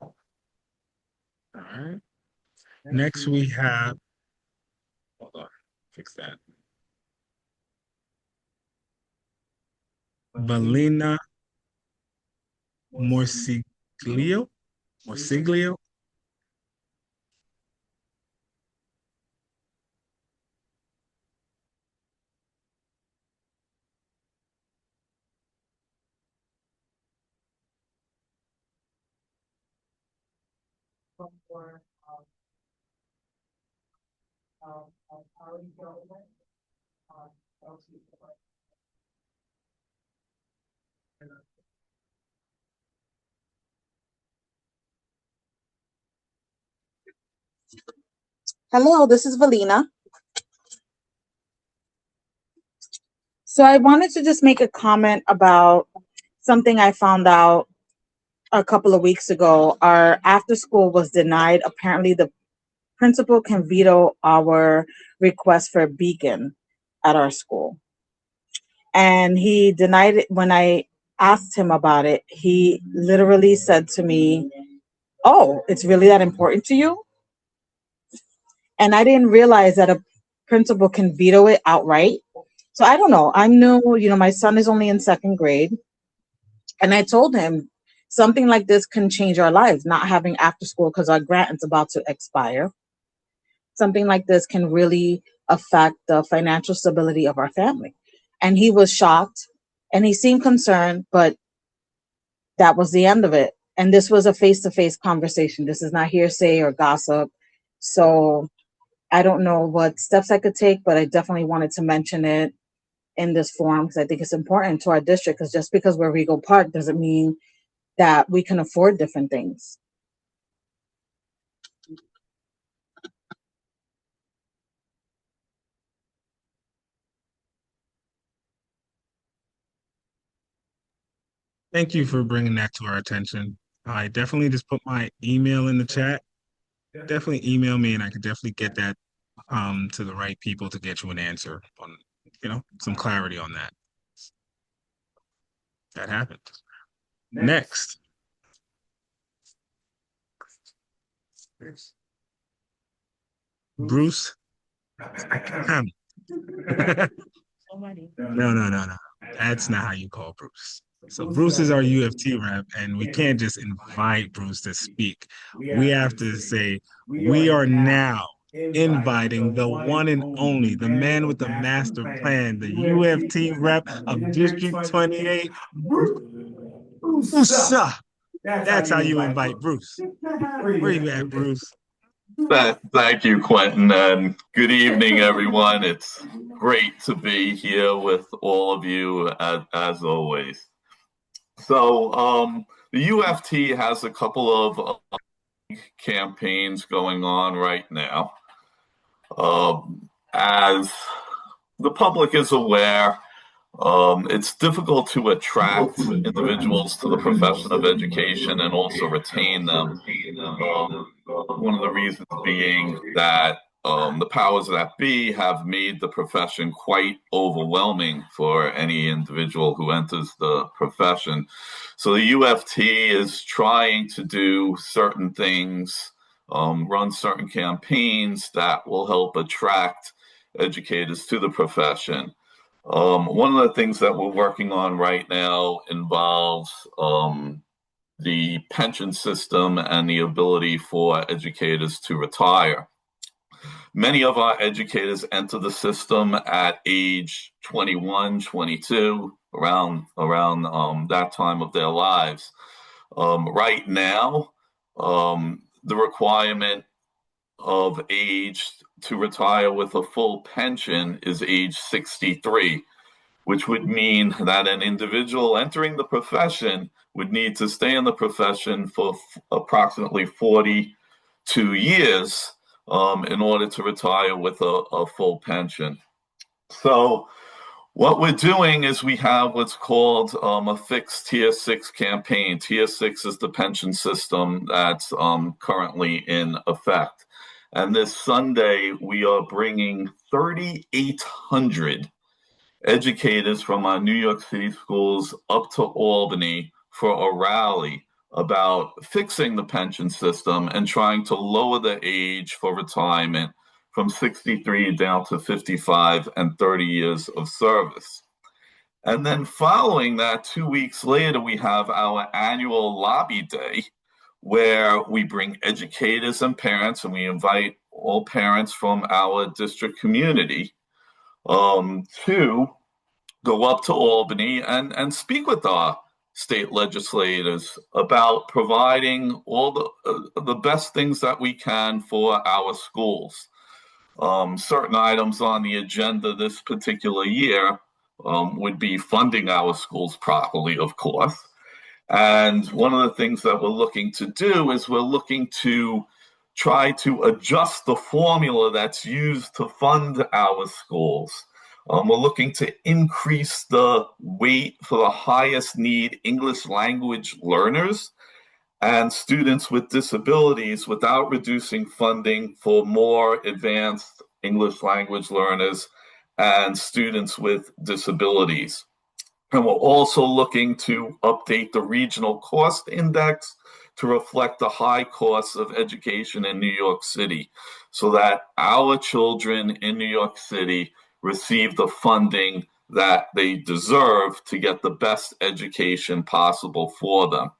All right. Next, we have, hold on, fix that. Valina Morsiglio. Hello, this is Valina. So I wanted to just make a comment about something I found out a couple of weeks ago. Our after school was denied. Apparently the principal can veto our request for a beacon at our school. And he denied it. When I asked him about it, he literally said to me, "Oh, it's really that important to you?" And I didn't realize that a principal can veto it outright. So I don't know. I know, my son is only in second grade. And I told him something like this can change our lives, not having after school because our grant is about to expire. Something like this can really affect the financial stability of our family. And he was shocked And he seemed concerned, but that was the end of it. And this was a face-to-face conversation. This is not hearsay or gossip. So I don't know what steps I could take, but I definitely wanted to mention it in this forum because I think it's important to our district, because just because we're Regal Park doesn't mean that we can afford different things. Thank you for bringing that to our attention. I definitely just put my email in the chat. Definitely email me, and I could definitely get that to the right people to get you an answer on, some clarity on that. That happened. Next. Bruce. No. That's not how you call Bruce. So Bruce is our U of T rep, and we can't just invite Bruce to speak. We have to say, we are now inviting the one and only, the man with the master plan, the U of T rep of District 28, Bruce. That's how you invite Bruce. Where you at, Bruce? Thank you, Quentin, and good evening, everyone. It's great to be here with all of you, as always. So, the UFT has a couple of campaigns going on right now. As the public is aware, it's difficult to attract individuals to the profession of education and also retain them. One of the reasons being that the powers that be have made the profession quite overwhelming for any individual who enters the profession. So the UFT is trying to do certain things, run certain campaigns that will help attract educators to the profession. One of the things that we're working on right now involves the pension system and the ability for educators to retire. Many of our educators enter the system at age 21, 22, around that time of their lives. Right now, the requirement of age to retire with a full pension is age 63, which would mean that an individual entering the profession would need to stay in the profession for approximately 42 years in order to retire with a full pension. So what we're doing is we have what's called a fixed Tier 6 campaign. Tier 6 is the pension system that's currently in effect. And this Sunday, we are bringing 3,800 educators from our New York City schools up to Albany for a rally about fixing the pension system and trying to lower the age for retirement from 63 down to 55 and 30 years of service. And then following that, 2 weeks later, we have our annual lobby day where we bring educators and parents, and we invite all parents from our district community to go up to Albany and speak with our state legislators about providing all the best things that we can for our schools. Certain items on the agenda this particular year would be funding our schools properly, of course. And one of the things that we're looking to do is we're looking to try to adjust the formula that's used to fund our schools. We're looking to increase the weight for the highest need English language learners and students with disabilities without reducing funding for more advanced English language learners and students with disabilities. And we're also looking to update the regional cost index to reflect the high costs of education in New York City so that our children in New York City receive the funding that they deserve to get the best education possible for them.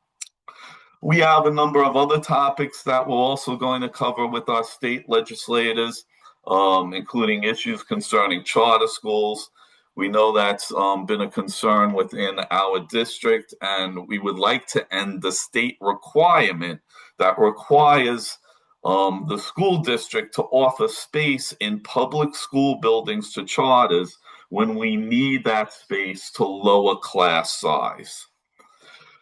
We have a number of other topics that we're also going to cover with our state legislators, including issues concerning charter schools. We know that's been a concern within our district, and we would like to end the state requirement that requires the school district to offer space in public school buildings to charters when we need that space to lower class size.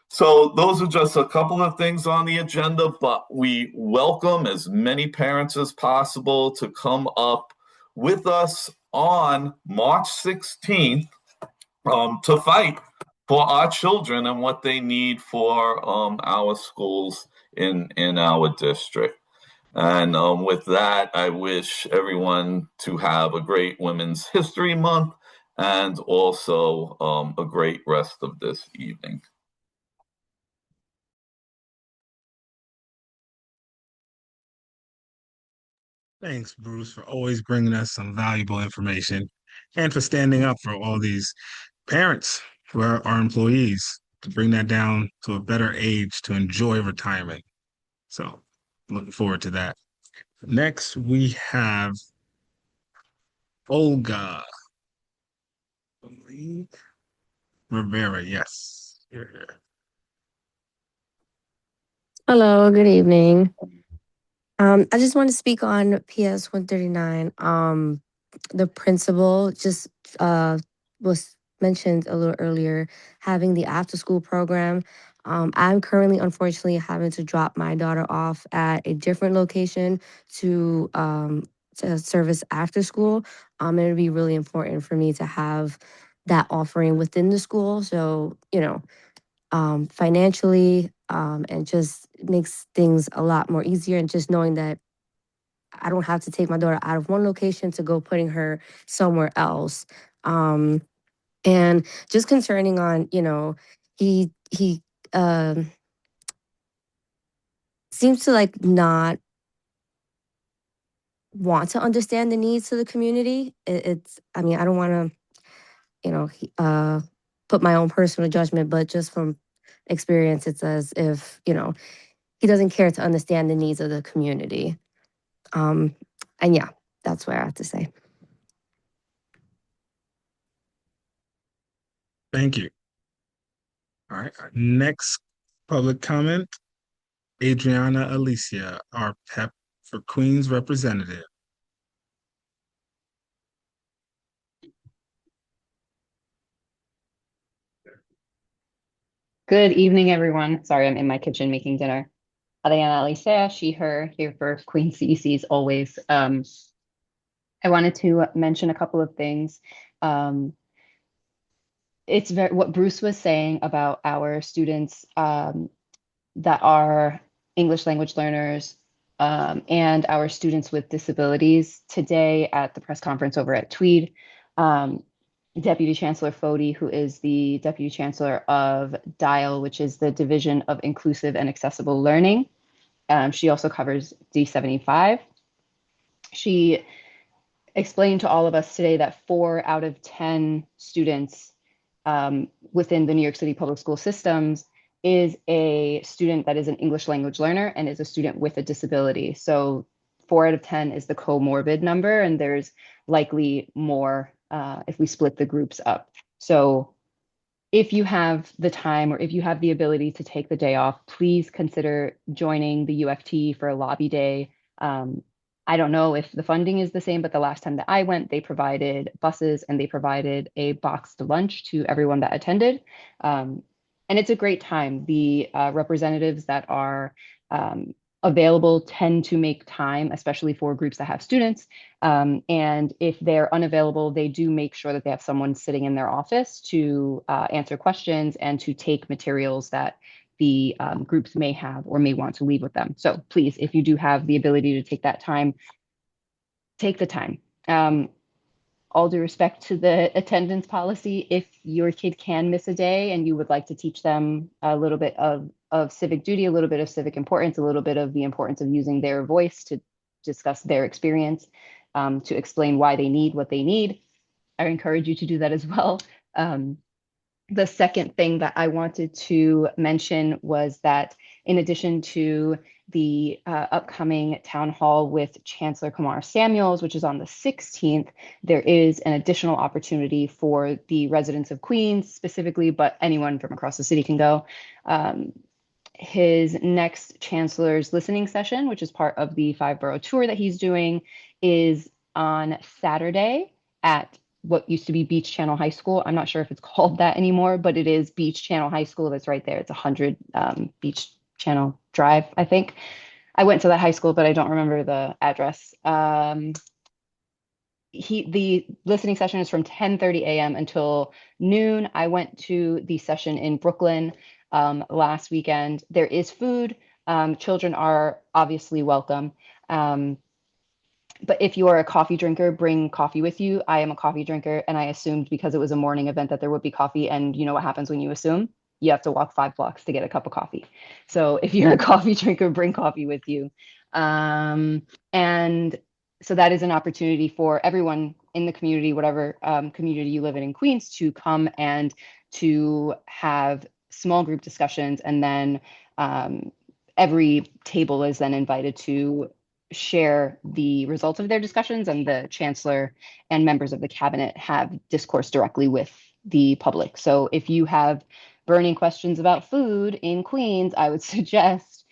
So those are just a couple of things on the agenda, but we welcome as many parents as possible to come up with us on March 16th to fight for our children and what they need for our schools in our district. And with that, I wish everyone to have a great Women's History Month and also a great rest of this evening. Thanks, Bruce, for always bringing us some valuable information and for standing up for all these parents who are our employees to bring that down to a better age to enjoy retirement. So, looking forward to that. Next, we have Olga Rivera. Yes, you're here. Hello, good evening. I just want to speak on PS 139. The principal just was mentioned a little earlier, having the after school program. I'm currently, unfortunately, having to drop my daughter off at a different location to service after school. And it'd be really important for me to have that offering within the school. So, financially, and just makes things a lot more easier. And just knowing that I don't have to take my daughter out of one location to go putting her somewhere else. And just concerning on, he seems to like not want to understand the needs of the community. I mean, I don't want to, put my own personal judgment, but just from experience, it's as if, he doesn't care to understand the needs of the community. And yeah, that's what I have to say. Thank you. All right, our next public comment, Adriana Alicia, our PEP for Queens representative. Good evening, everyone. Sorry, I'm in my kitchen making dinner. Adriana Alicia, she, her, here for Queen CECs always. I wanted to mention a couple of things. It's what Bruce was saying about our students that are English language learners and our students with disabilities. Today at the press conference over at Tweed, Deputy Chancellor Fody, who is the Deputy Chancellor of DIAL, which is the Division of Inclusive and Accessible Learning. She also covers D75. She explained to all of us today that 4 out of 10 students within the New York City public school systems is a student that is an English language learner and is a student with a disability. So 4 out of 10 is the comorbid number, and there's likely more if we split the groups up. So if you have the time or if you have the ability to take the day off, please consider joining the UFT for a lobby day. I don't know if the funding is the same, but the last time that I went, they provided buses and they provided a boxed lunch to everyone that attended. And it's a great time. The representatives that are available tend to make time, especially for groups that have students. And if they're unavailable, they do make sure that they have someone sitting in their office to answer questions and to take materials that the groups may have or may want to leave with them. So please, if you do have the ability to take that time, take the time. All due respect to the attendance policy, if your kid can miss a day and you would like to teach them a little bit of civic duty, a little bit of civic importance, a little bit of the importance of using their voice to discuss their experience, to explain why they need what they need, I encourage you to do that as well. The second thing that I wanted to mention was that in addition to the upcoming town hall with Chancellor Kamar Samuels, which is on the 16th, there is an additional opportunity for the residents of Queens specifically, but anyone from across the city can go. His next chancellor's listening session, which is part of the 5-borough tour that he's doing, is on Saturday at what used to be Beach Channel High School. I'm not sure if it's called that anymore, but it is Beach Channel High School. That's right there. It's 100 Beach Channel Drive, I think. I went to that high school, but I don't remember the address. The listening session is from 10:30 a.m. until noon. I went to the session in Brooklyn last weekend. There is food. Children are obviously welcome. But if you are a coffee drinker, bring coffee with you. I am a coffee drinker, and I assumed because it was a morning event that there would be coffee. And you know what happens when you assume? You have to walk 5 blocks to get a cup of coffee. So if you're a coffee drinker, bring coffee with you. And so that is an opportunity for everyone in the community, whatever community you live in Queens, to come and to have small group discussions. And then every table is then invited to share the results of their discussions, and the chancellor and members of the cabinet have discourse directly with the public. So if you have burning questions about food in Queens, I would suggest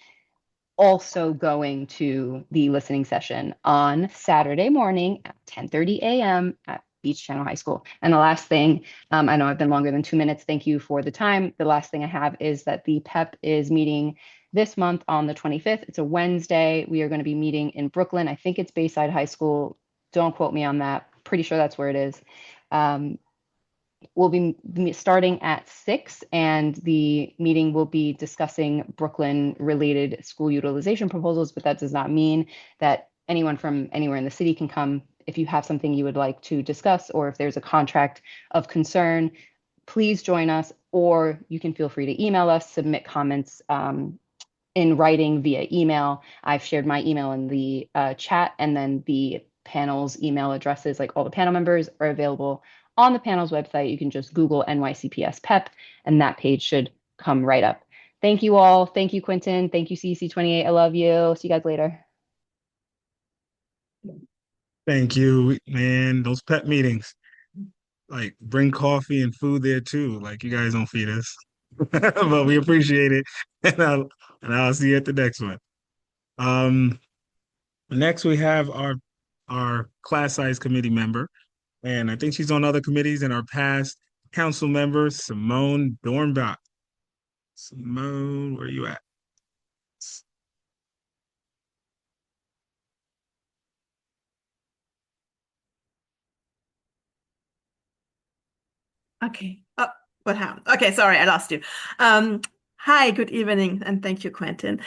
also going to the listening session on Saturday morning at 10:30 a.m. at Beach Channel High School. And the last thing, I know I've been longer than 2 minutes. Thank you for the time. The last thing I have is that the PEP is meeting this month on the 25th. It's a Wednesday. We are going to be meeting in Brooklyn. I think it's Bayside High School. Don't quote me on that. Pretty sure that's where it is. We'll be starting at 6, and the meeting will be discussing Brooklyn related school utilization proposals, but that does not mean that anyone from anywhere in the city can come. If you have something you would like to discuss, or if there's a contract of concern, please join us, or you can feel free to email us, submit comments in writing via email. I've shared my email in the chat, and then the panel's email addresses, like all the panel members, are available on the panel's website. You can just Google NYCPS PEP, and that page should come right up. Thank you all. Thank you, Quentin. Thank you, CEC28. I love you. See you guys later. Thank you, man. Those pet meetings, like bring coffee and food there too. Like you guys don't feed us, but we appreciate it, and I'll see you at the next one. Um, Next we have our class size committee member, and I think she's on other committees, and our past council member, Simone Dornbach. Simone, where are you at? Okay. Oh, what happened? Okay, sorry, I lost you. Hi, good evening, and thank you, Quentin.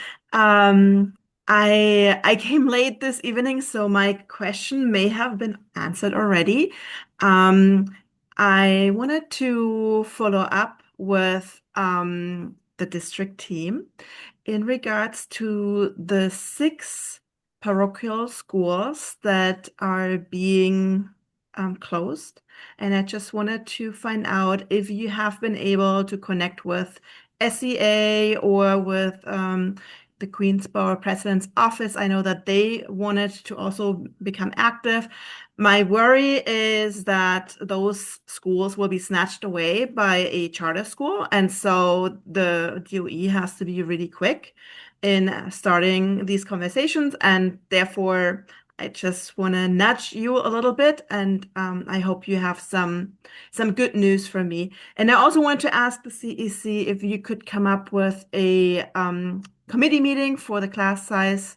I came late this evening, so my question may have been answered already. I wanted to follow up with the district team in regards to the 6 parochial schools that are being closed. And I just wanted to find out if you have been able to connect with SEA or with the Queensborough President's Office. I know that they wanted to also become active. My worry is that those schools will be snatched away by a charter school. And so the DOE has to be really quick in starting these conversations. And therefore, I just want to nudge you a little bit, and I hope you have some good news for me. And I also want to ask the CEC if you could come up with a committee meeting for the class size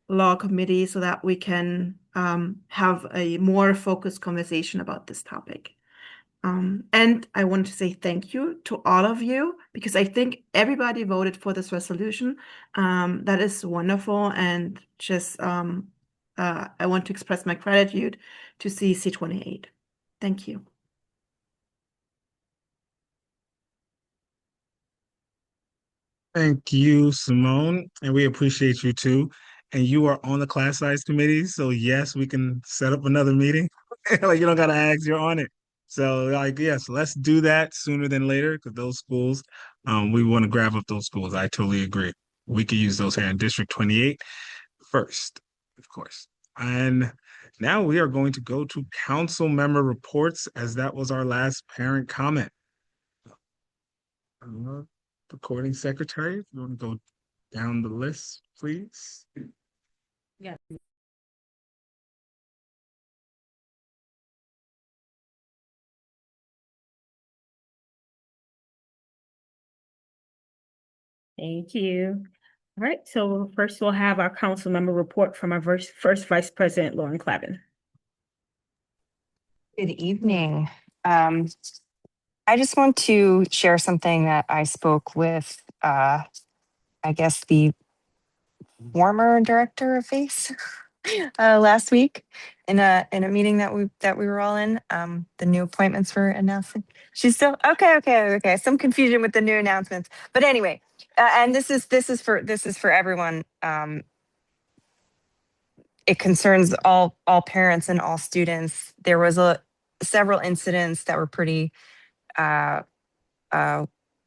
law committee so that we can have a more focused conversation about this topic. And I want to say thank you to all of you, because I think everybody voted for this resolution. That is wonderful, and just I want to express my gratitude to CEC28. Thank you. Thank you, Simone, and we appreciate you too. And you are on the class size committee, so yes, we can set up another meeting. Like you don't gotta ask, you're on it. So like yes, let's do that sooner than later because those schools, we want to grab up those schools. I totally agree. we could use those here in District 28 first, of course. And now we are going to go to council member reports, as that was our last parent comment. Recording secretary, if you want to go down the list, please. Yeah. Thank you. All right, so first we'll have our council member report from our first Vice President, Lauren Clavin. Good evening. I just want to share something that I spoke with, I guess, the former director of FACE last week in a meeting that we were all in. The new appointments were announced. She's still okay. Some confusion with the new announcements, but anyway, and this is for everyone. It concerns all parents and all students. There was several incidents that were pretty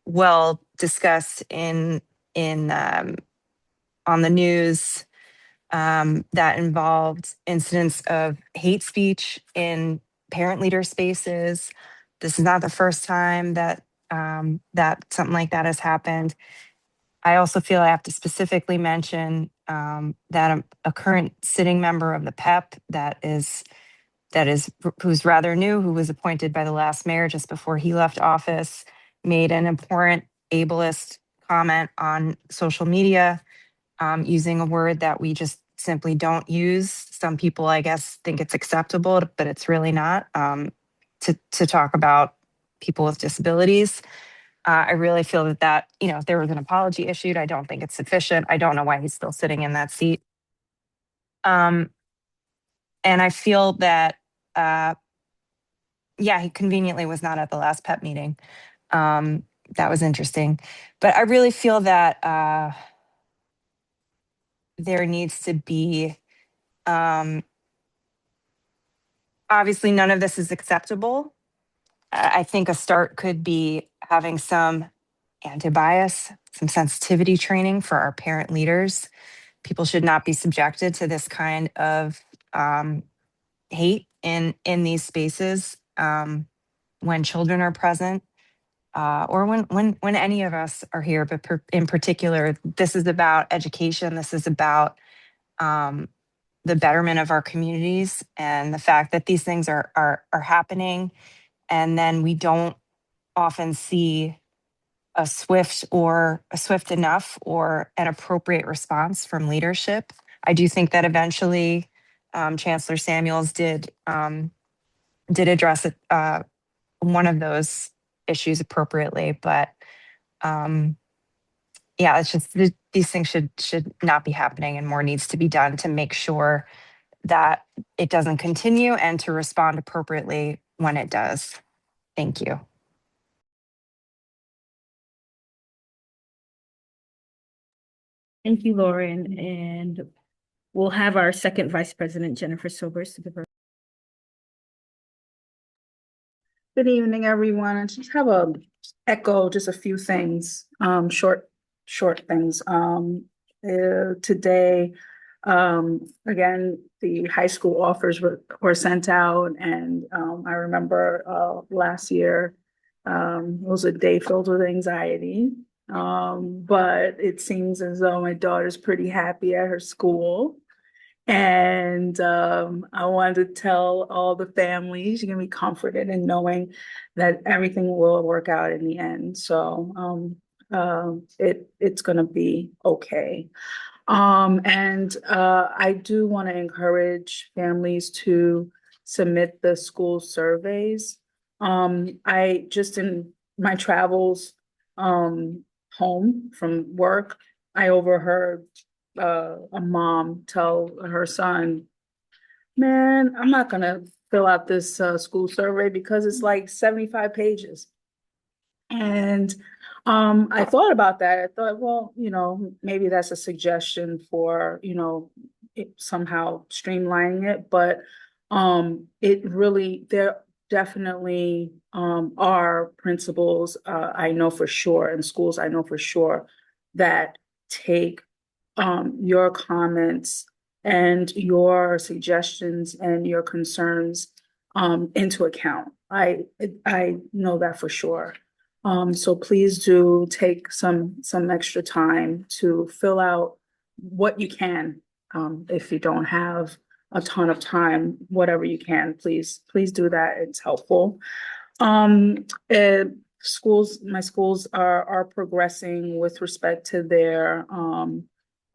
well discussed in on the news that involved incidents of hate speech in parent leader spaces. This is not the first time that that something like that has happened. I also feel I have to specifically mention that a current sitting member of the PEP who's rather new, who was appointed by the last mayor just before he left office, made an important ableist comment on social media using a word that we just simply don't use. Some people, I guess, think it's acceptable, but it's really not, to talk about people with disabilities. I really feel that, if there was an apology issued, I don't think it's sufficient. I don't know why he's still sitting in that seat. And I feel that, he conveniently was not at the last PEP meeting. That was interesting. But I really feel that there needs to be, obviously, none of this is acceptable. I think a start could be having some anti-bias, some sensitivity training for our parent leaders. People should not be subjected to this kind of hate in these spaces when children are present, or when any of us are here. But in particular, this is about education. This is about the betterment of our communities, and the fact that these things are happening, and then we don't often see a swift enough or an appropriate response from leadership. I do think that eventually Chancellor Samuels did address it, one of those issues appropriately, but it's just these things should not be happening, and more needs to be done to make sure that it doesn't continue and to respond appropriately when it does. Thank you. Thank you, Lauren. And we'll have our second Vice President, Jennifer Sobers, to give her. Good evening, everyone. I just have echo just a few things, short things. Today, again, the high school offers were sent out, and I remember last year it was a day filled with anxiety. But it seems as though my daughter's pretty happy at her school. And I wanted to tell all the families, you can be comforted in knowing that everything will work out in the end. So it's going to be okay. And I do want to encourage families to submit the school surveys. I just, in my travels home from work, I overheard a mom tell her son, "Man, I'm not gonna fill out this school survey because it's like 75 pages." And I thought about that. I thought, well, maybe that's a suggestion for, somehow streamlining it. But it really, there definitely are principals, I know for sure, and schools I know for sure, that take your comments and your suggestions and your concerns into account. I know that for sure. So please do take some extra time to fill out what you can. If you don't have a ton of time, whatever you can, please do that. It's helpful. Um, uh, my schools are progressing with respect to their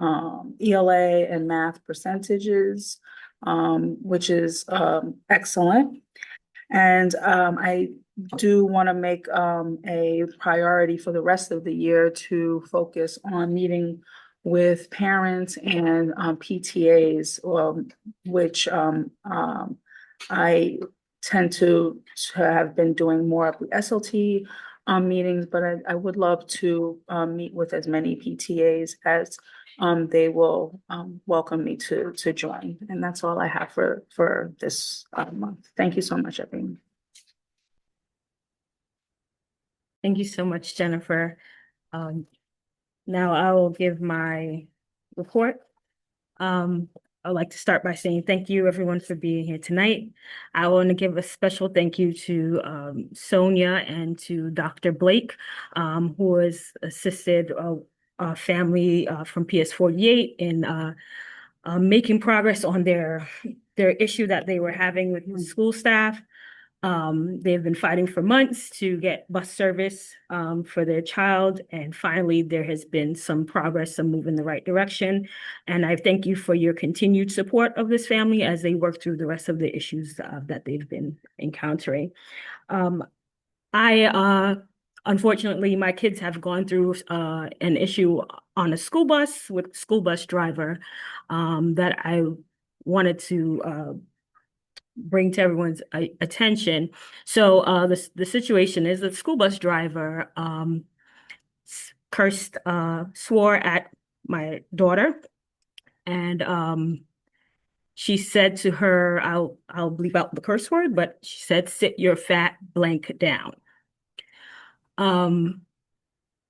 ELA and math percentages, which is excellent. And I do want to make a priority for the rest of the year to focus on meeting with parents and PTAs, which I tend to have been doing more of the SLT meetings, but I would love to meet with as many PTAs as they will welcome me to join. And that's all I have for this month. Thank you so much, everyone. Thank you so much, Jennifer. Now I will give my report. I'd like to start by saying thank you everyone for being here tonight. I want to give a special thank you to Sonia and to Dr. Blake, who has assisted a family from PS48 in making progress on their issue that they were having with the school staff. They've been fighting for months to get bus service for their child, and finally there has been some progress, some move in the right direction. And I thank you for your continued support of this family as they work through the rest of the issues that they've been encountering. Unfortunately, my kids have gone through an issue on a school bus with a school bus driver that I wanted to bring to everyone's attention. So the situation is the school bus driver swore at my daughter, and she said to her, I'll bleep out the curse word, but she said, "Sit your fat blank down."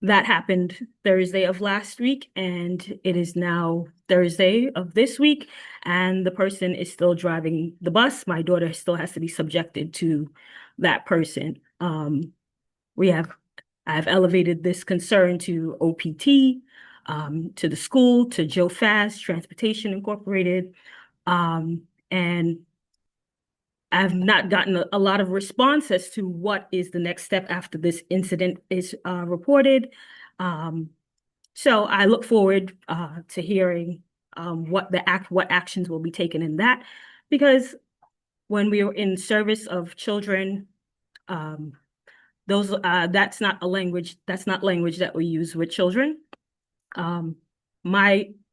That happened Thursday of last week, and it is now Thursday of this week, and the person is still driving the bus. My daughter still has to be subjected to that person. I've elevated this concern to OPT, to the school, to Joe Fast, Transportation Incorporated, and I've not gotten a lot of response as to what is the next step after this incident is reported. So I look forward to hearing what actions will be taken in that, because when we are in service of children, that's not language that we use with children.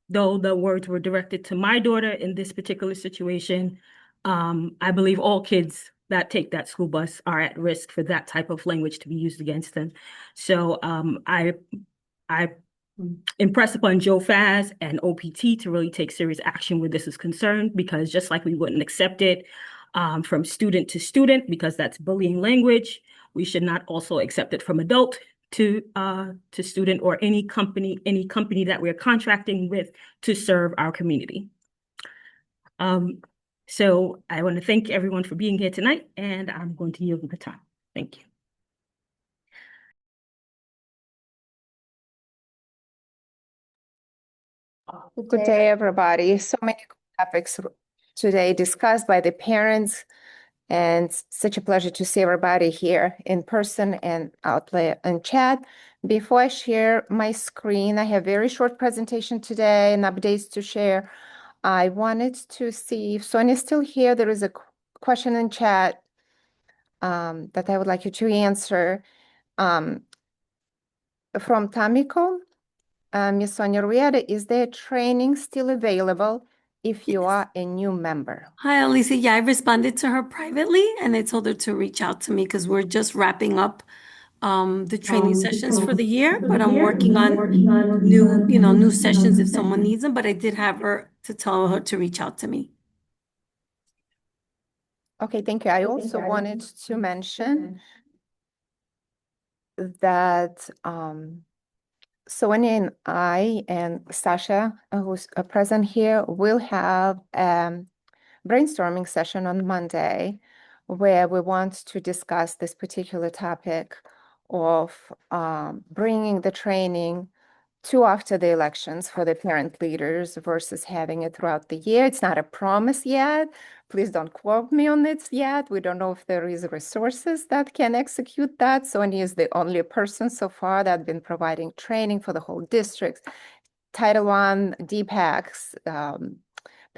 Though the words were directed to my daughter in this particular situation, I believe all kids that take that school bus are at risk for that type of language to be used against them. So I impress upon Joe Faz and OPT to really take serious action where this is concerned, because just like we wouldn't accept it from student to student because that's bullying language, we should not also accept it from adult to student, or any company that we're contracting with to serve our community. So I want to thank everyone for being here tonight, and I'm going to yield the time. Thank you. Good day, everybody. So many topics today discussed by the parents, and such a pleasure to see everybody here in person and out there in chat. Before I share my screen, I have a very short presentation today and updates to share. I wanted to see if Sonia's still here. There is a question in chat that I would like you to answer from Tamiko. Ms. Sonia Rueda, is there training still available if you are a new member? Hi, Alicia. Yeah, I responded to her privately and I told her to reach out to me because we're just wrapping up the training sessions for the year, but I'm working on new sessions if someone needs them, but I did have her to tell her to reach out to me. Okay, thank you. I also wanted to mention that Sonia and I and Sasha, who's present here, will have brainstorming session on Monday where we want to discuss this particular topic of bringing the training to after the elections for the parent leaders versus having it throughout the year. It's not a promise yet. Please don't quote me on it yet. We don't know if there is resources that can execute that. Sonia is the only person so far that's been providing training for the whole district. Title I, DPACs,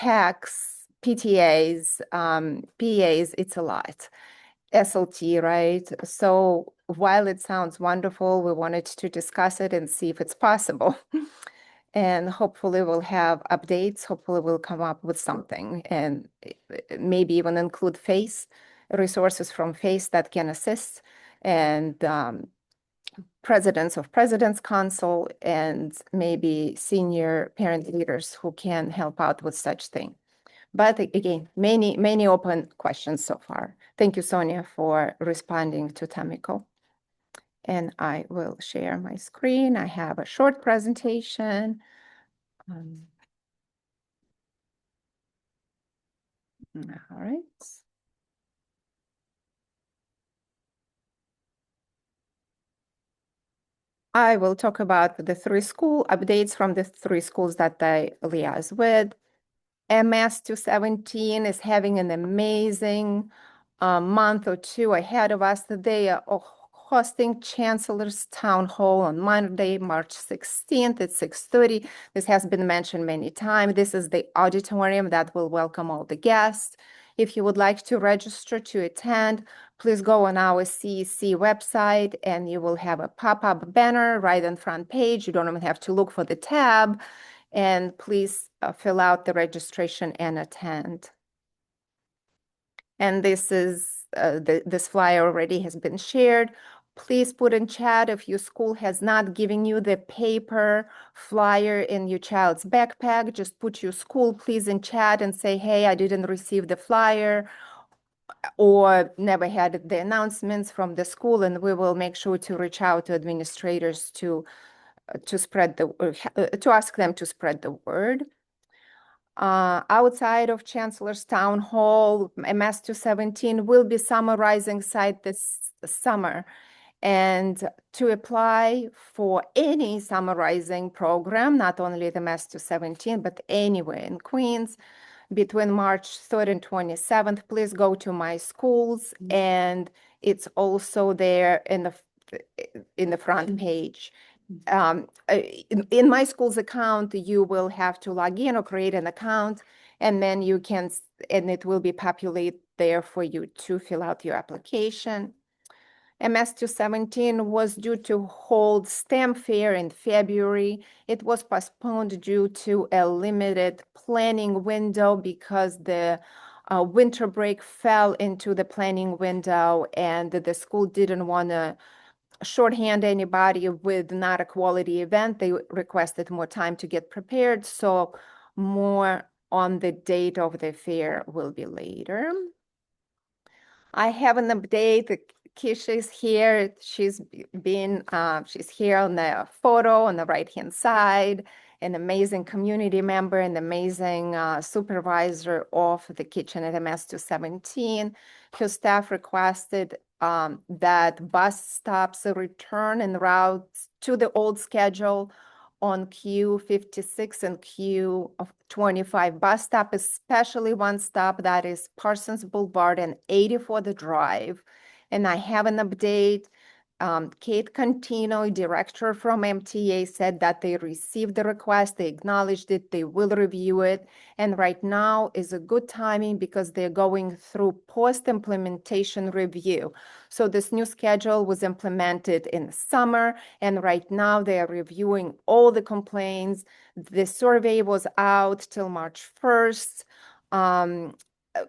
PACs, PTAs, PAs, it's a lot. SLT, right? So while it sounds wonderful, we wanted to discuss it and see if it's possible. And hopefully we'll have updates. Hopefully we'll come up with something and maybe even include FACE, resources from FACE that can assist, and presidents of President's Council and maybe senior parent leaders who can help out with such thing. But again, many open questions so far. Thank you, Sonia, for responding to Tamiko. And I will share my screen. I have a short presentation. All right. I will talk about the 3 school updates from the 3 schools that I liaise with. MS217 is having an amazing month or 2 ahead of us. They are hosting Chancellor's Town Hall on Monday, March 16th at 6:30. This has been mentioned many times. This is the auditorium that will welcome all the guests. If you would like to register to attend, please go on our CEC website and you will have a pop-up banner right on front page. You don't even have to look for the tab. And please fill out the registration and attend. And this is this flyer already has been shared. Please put in chat if your school has not given you the paper flyer in your child's backpack. Just put your school please in chat and say, hey, I didn't receive the flyer or never had the announcements from the school, and we will make sure to reach out to administrators to spread to ask them to spread the word. Outside of Chancellor's Town Hall, MS217 will be summarizing site this summer. And to apply for any summarizing program, not only the MS217, but anywhere in Queens, between March 3rd and 27th, please go to my schools, and it's also there in the front page. In my school's account, you will have to log in or create an account, and then you can, and it will be populated there for you to fill out your application. MS217 was due to hold STEM fair in February. It was postponed due to a limited planning window because the winter break fell into the planning window, and the school didn't want to shorthand anybody with not a quality event. They requested more time to get prepared. So more on the date of the fair will be later. I have an update. Kisha is here. She's here on the photo on the right-hand side, an amazing community member, an amazing supervisor of the kitchen at MS217. Her staff requested that bus stops return en route to the old schedule on Q56 and Q25 bus stop, especially one stop that is Parsons Boulevard and 84 the Drive. And I have an update. Kate Contino, director from MTA, said that they received the request, they acknowledged it, they will review it. And right now is a good timing because they're going through post-implementation review. So this new schedule was implemented in the summer, and right now they are reviewing all the complaints. The survey was out till March 1st.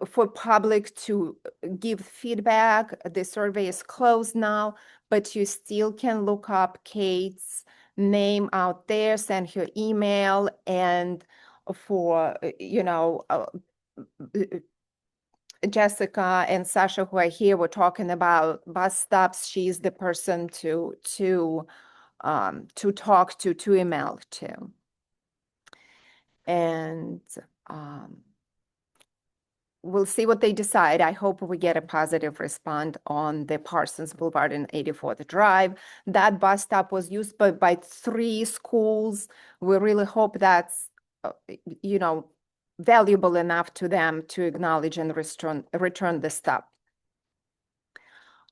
For public to give feedback. The survey is closed now, but you still can look up Kate's name out there, send her email, and for, Jessica and Sasha, who are here, we're talking about bus stops. She's the person to to talk to email to. And we'll see what they decide. I hope we get a positive response on the Parsons Boulevard and 84th Drive. That bus stop was used by 3 schools. We really hope that's, valuable enough to them to acknowledge and return the stop.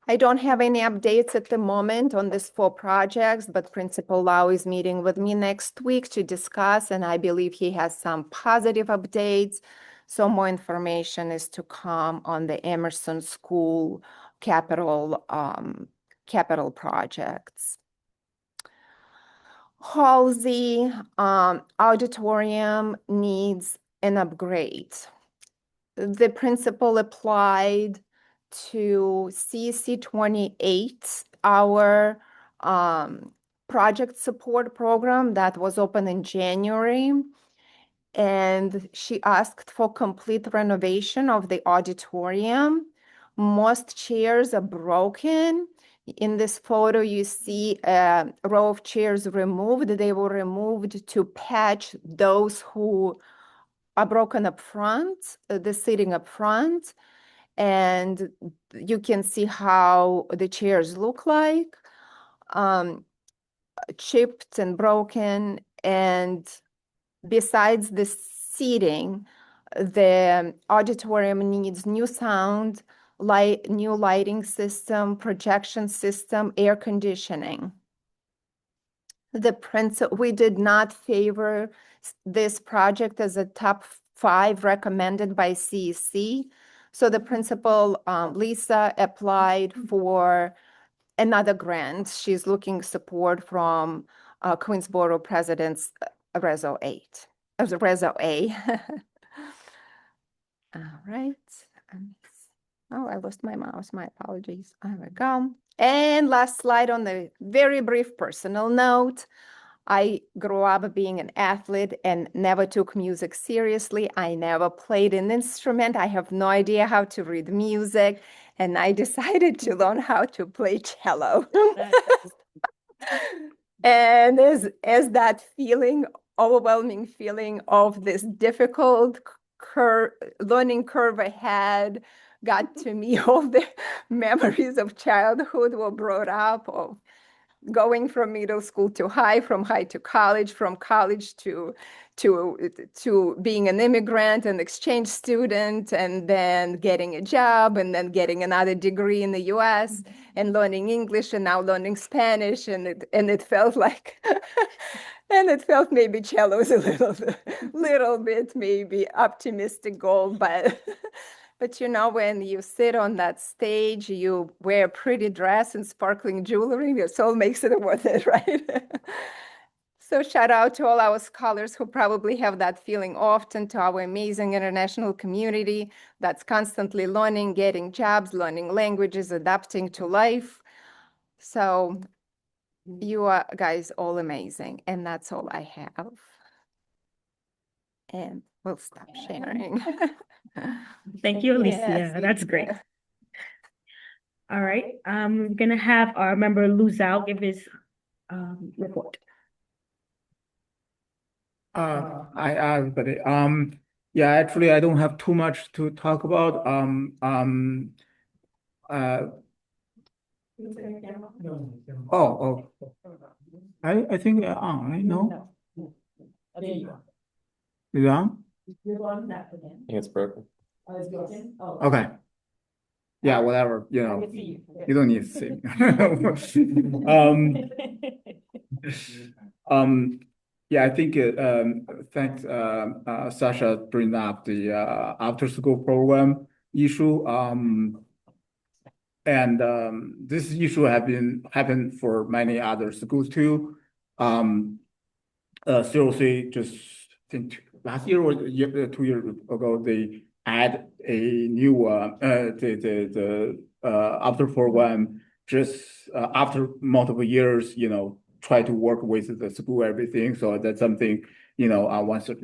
I don't have any updates at the moment on these 4 projects, but Principal Lau is meeting with me next week to discuss, and I believe he has some positive updates. So more information is to come on the Emerson School capital projects. Halsey auditorium needs an upgrade. The principal applied to CEC28, our project support program that was open in January. And she asked for complete renovation of the auditorium. Most chairs are broken. In this photo, you see a row of chairs removed. They were removed to patch those who are broken up front, the seating up front. And you can see how the chairs look like, chipped and broken. And besides the seating, the auditorium needs new sound, new lighting system, projection system, air conditioning. We did not favor this project as a top 5 recommended by CEC. So the principal, Lisa, applied for another grant. She's looking support from Queensboro President's Reso 8, Reso A. All right. Oh, I lost my mouse. My apologies. There we go. And last slide on the very brief personal note. I grew up being an athlete and never took music seriously. I never played an instrument. I have no idea how to read music. And I decided to learn how to play cello. And as that feeling, overwhelming feeling of this difficult learning curve ahead got to me, all the memories of childhood were brought up, of going from middle school to high, from high to college, from college to being an immigrant, an exchange student, and then getting a job, and then getting another degree in the US, and learning English, and now learning Spanish, and it felt like, and it felt maybe cello is a little bit maybe optimistic goal, but. But when you sit on that stage, you wear a pretty dress and sparkling jewelry, your soul makes it worth it, right? So shout out to all our scholars who probably have that feeling often, to our amazing international community that's constantly learning, getting jobs, learning languages, adapting to life. So you are guys all amazing, and that's all I have. And we'll stop sharing. Thank you, Alicia. Yes, That's great. All right, we're gonna have our member Lou Zhao give his report. Hi, everybody. Yeah, actually, I don't have too much to talk about. I think on, right? No? There you are. Is it on? You're on that again. I think it's broken. Oh, it's broken? Oh. Okay. Yeah, whatever, I can see you. you don't need to see. Yeah, I think thanks Sasha bring up the after school program issue. And this issue happened for many other schools too. COC just think last year or 2 years ago, they add a new the after program just after multiple years, try to work with the school, everything. So that's something, once I could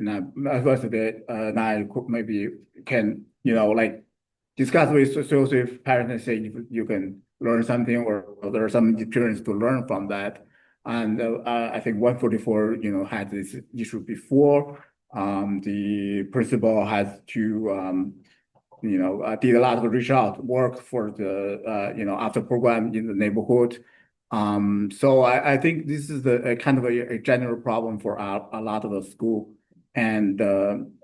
maybe can, like discuss with parents and say if you can learn something or there are some experience to learn from that. And I think 144, had this issue before. The principal has to, did a lot of reach out work for the, after program in the neighborhood. So I think this is a kind of a general problem for a lot of the school. And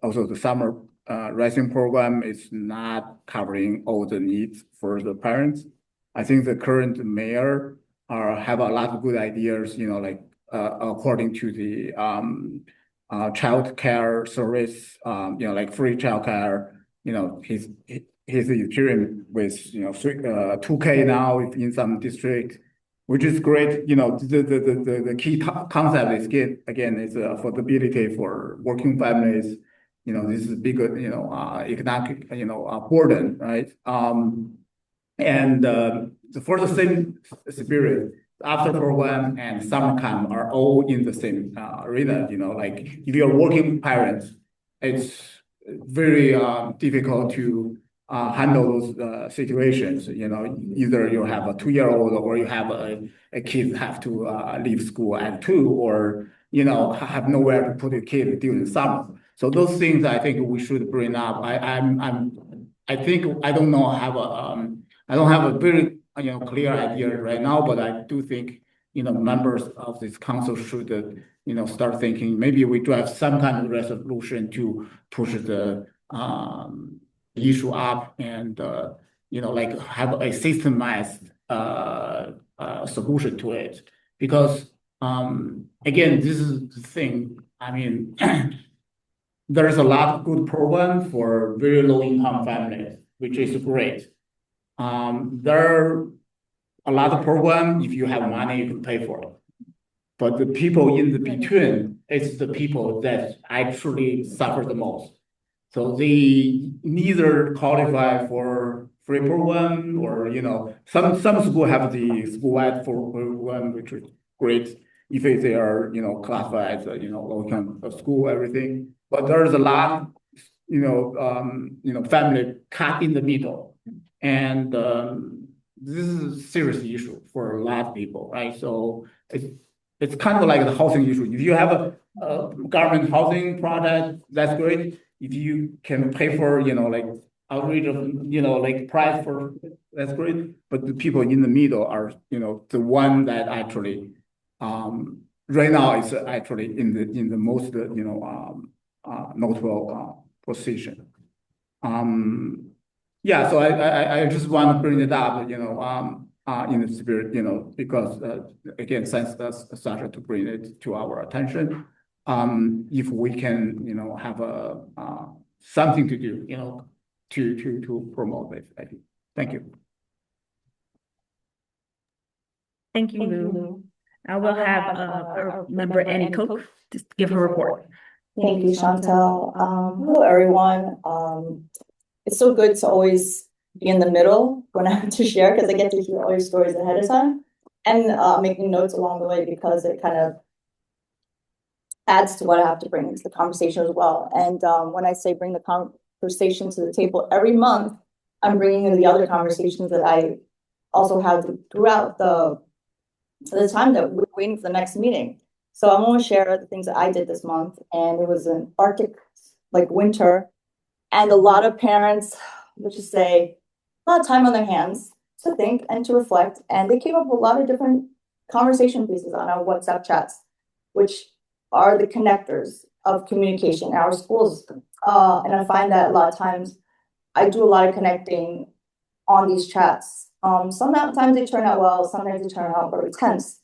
also the summer rising program is not covering all the needs for the parents. I think the current mayor have a lot of good ideas, like according to the child care service, like free child care, he's experienced with 2K now in some district, which is great. The key concept is again is affordability for working families. This is bigger, economic, burden, right? And for the same spirit, after program and summer camp are all in the same arena. Like if you're working parents, it's very difficult to handle those situations. Either you have a 2-year-old or you have a kid have to leave school at 2, or have nowhere to put a kid during summer. So those things I think we should bring up. I think I don't know have a I don't have a very clear idea right now, but I do think members of this council should start thinking maybe we draft some kind of resolution to push the issue up and like have a systemized solution to it. Because again, this is the thing. I mean, there is a lot of good program for very low income families, which is great. There are a lot of program, if you have money, you can pay for it. But the people in the between, it's the people that actually suffer the most. So they neither qualify for free program or, some school have the school-wide program, which is great if they are, classified as low income school, everything. But there's a lot, family cut in the middle. And this is a serious issue for a lot of people, right? So it's kind of like the housing issue. If you have a government housing project, that's great. If you can pay for, like outrage of, like price for, that's great. But the people in the middle are, the one that actually, right now is actually in the most, notable position. Yeah, so I just want to bring it up, in the spirit, because again, since that's such to bring it to our attention, if we can, have a something to do, to promote this, I think. Thank you. Thank you, Lou. I will have our member Annie Koch to give her report. Thank you, Chantel. Hello, everyone. It's so good to always be in the middle when I have to share, because I get to hear all your stories ahead of time and making notes along the way, because it kind of adds to what I have to bring into the conversation as well. And when I say bring the conversation to the table every month, I'm bringing in the other conversations that I also had throughout the time that we're waiting for the next meeting. So I'm going to share the things that I did this month, and it was an Arctic winter, and a lot of parents, let's just say, a lot of time on their hands to think and to reflect, and they came up with a lot of different conversation pieces on our WhatsApp chats, which are the connectors of communication in our schools. And I find that a lot of times I do a lot of connecting on these chats. Sometimes they turn out well, sometimes they turn out very tense.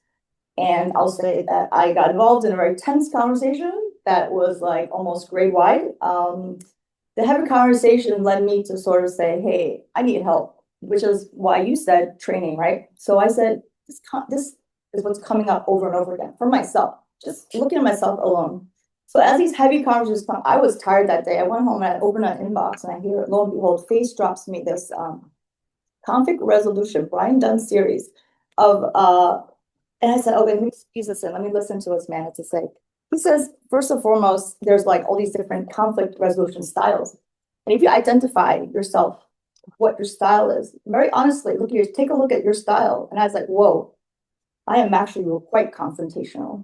And I'll say that I got involved in a very tense conversation that was like almost grade wide. The heavy conversation led me to sort of say, hey, I need help, which is why you said training, right? So I said, this is what's coming up over and over again for myself, just looking at myself alone. So as these heavy conversations come, I was tired that day. I went home and I opened an inbox and I hear, lo and behold, Face drops me this conflict resolution, Brian Dunn series of, and I said, okay, let me squeeze this in. Let me listen to this man had to say. He says, first and foremost, there's like all these different conflict resolution styles. And if you identify yourself, what your style is, very honestly, take a look at your style. And I was like, whoa, I am actually quite confrontational.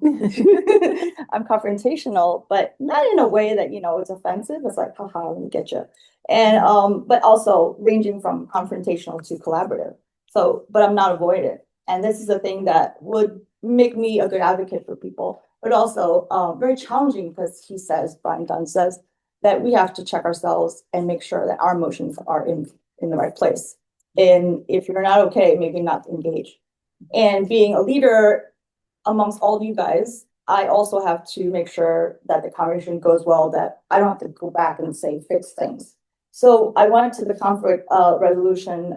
I'm confrontational, but not in a way that, it's offensive. It's like, haha, let me get you. And but also ranging from confrontational to collaborative. So, but I'm not avoidant. And this is the thing that would make me a good advocate for people, but also very challenging because Brian Dunn says that we have to check ourselves and make sure that our emotions are in the right place. And if you're not okay, maybe not engage. And being a leader amongst all of you guys, I also have to make sure that the conversation goes well, that I don't have to go back and say fix things. So I went to the conflict resolution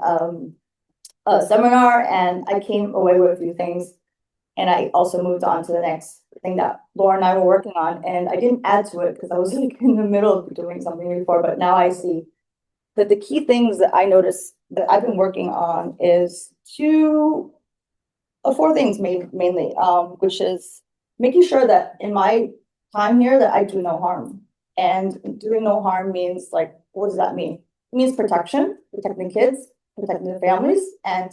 seminar, and I came away with a few things. And I also moved on to the next thing that Laura and I were working on. And I didn't add to it because I was like in the middle of doing something before, but now I see that the key things that I noticed that I've been working on is four things mainly, which is making sure that in my time here that I do no harm. And doing no harm means like, what does that mean? It means protecting kids, protecting the families, and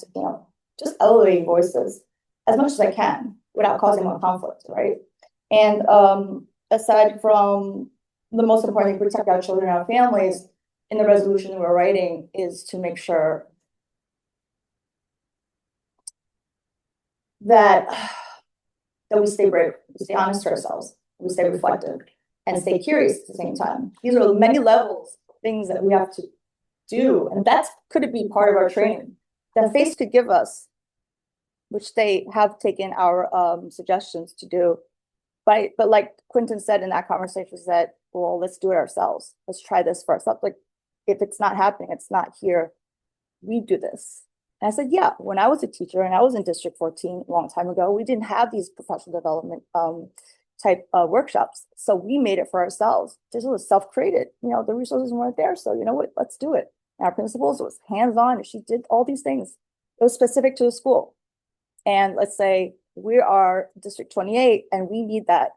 just elevating voices as much as I can without causing more conflict, right? And aside from the most important thing, protect our children and our families, in the resolution we're writing is to make sure that we stay brave, we stay honest to ourselves, we stay reflective, and stay curious at the same time. These are many levels of things that we have to do, and that's could be part of our training that FACE could give us, which they have taken our suggestions to do. But like Quentin said in that conversation, said, well, let's do it ourselves. Let's try this first. Like, if it's not happening, it's not here, we do this. And I said, yeah, when I was a teacher and I was in District 14 a long time ago, we didn't have these professional development type workshops. So we made it for ourselves. This was self-created. The resources weren't there. So you know what, let's do it. And our principals was hands-on, and she did all these things. It was specific to the school. And let's say we are District 28 and we need that.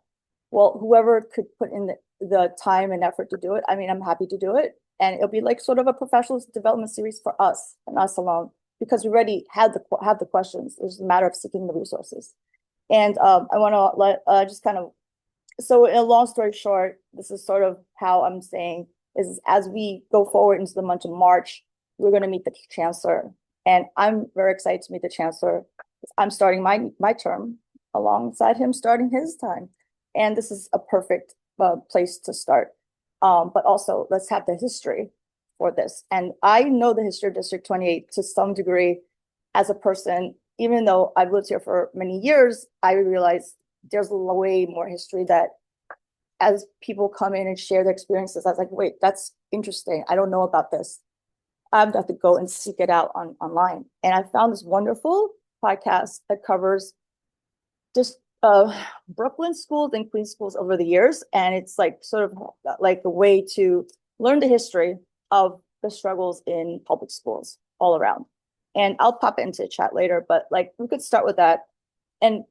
Well, whoever could put in the time and effort to do it, I mean, I'm happy to do it. And it'll be like sort of a professional development series for us and us alone, because we already have the questions. It's a matter of seeking the resources. And I want to let just kind of, so in a long story short, this is sort of how I'm saying is as we go forward into the month of March, we're going to meet the chancellor. And I'm very excited to meet the chancellor. I'm starting my term alongside him starting his time. And this is a perfect place to start. But also let's have the history for this. And I know the history of District 28 to some degree as a person, even though I've lived here for many years, I realized there's way more history that as people come in and share their experiences, I was like, wait, that's interesting. I don't know about this. I've got to go and seek it out online. And I found this wonderful podcast that covers just Brooklyn schools and Queens schools over the years. And it's like sort of like a way to learn the history of the struggles in public schools all around. And I'll pop it into the chat later, but like we could start with that. And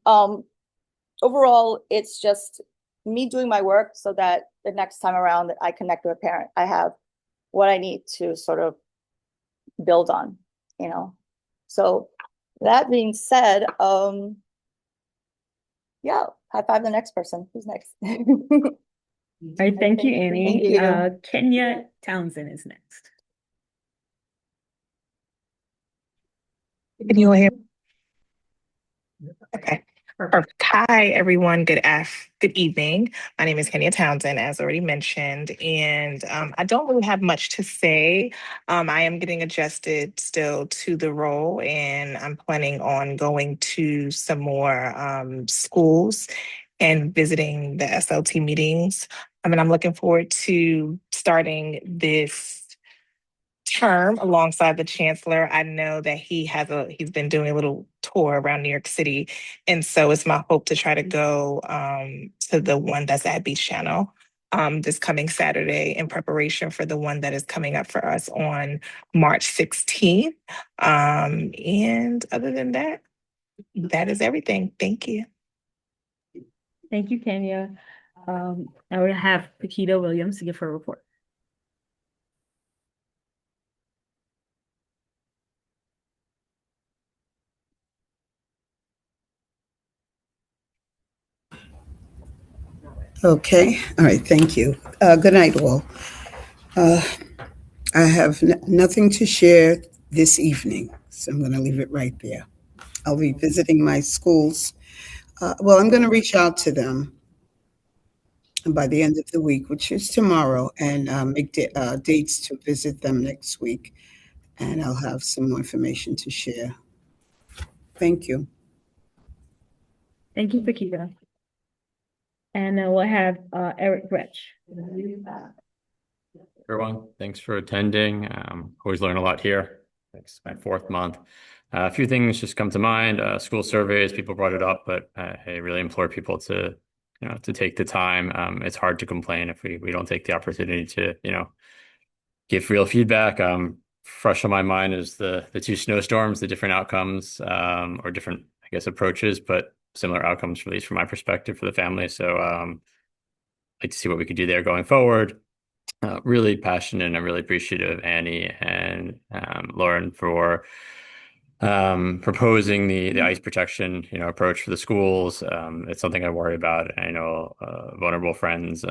overall, it's just me doing my work so that the next time around that I connect with a parent, I have what I need to sort of build on, So that being said, yeah, high five the next person. Who's next? All right, thank you, Annie. Thank you. Kenya Townsend is next. Can you all hear me? Okay. Perfect. Hi, everyone. Good evening. My name is Kenya Townsend, as already mentioned, and I don't really have much to say. I am getting adjusted still to the role, and I'm planning on going to some more schools and visiting the SLT meetings. I mean, I'm looking forward to starting this term alongside the chancellor. I know that he's been doing a little tour around New York City, and so it's my hope to try to go to the one that's at Beach Channel this coming Saturday in preparation for the one that is coming up for us on March 16th. And other than that, that is everything. Thank you. Thank you, Kenya. I will have Pakita Williams to give her report. Okay, all right, thank you. Good night, all. I have nothing to share this evening, so I'm going to leave it right there. I'll be visiting my schools. Well, I'm going to reach out to them by the end of the week, which is tomorrow, and make dates to visit them next week. And I'll have some more information to share. Thank you. Thank you, Fakira. And then we'll have Eric Gretsch. Everyone, thanks for attending. Always learn a lot here. It's my fourth month. A few things just come to mind. School surveys, people brought it up, but I really implore people to, to take the time. It's hard to complain if we don't take the opportunity to, give real feedback. Fresh on my mind is the two snowstorms, the different outcomes, or different, I guess, approaches, but similar outcomes, at least from my perspective, for the family. So I'd like to see what we could do there going forward. Really passionate, and I'm really appreciative of Annie and Lauren for proposing the ice protection, approach for the schools. It's something I worry about. I know vulnerable friends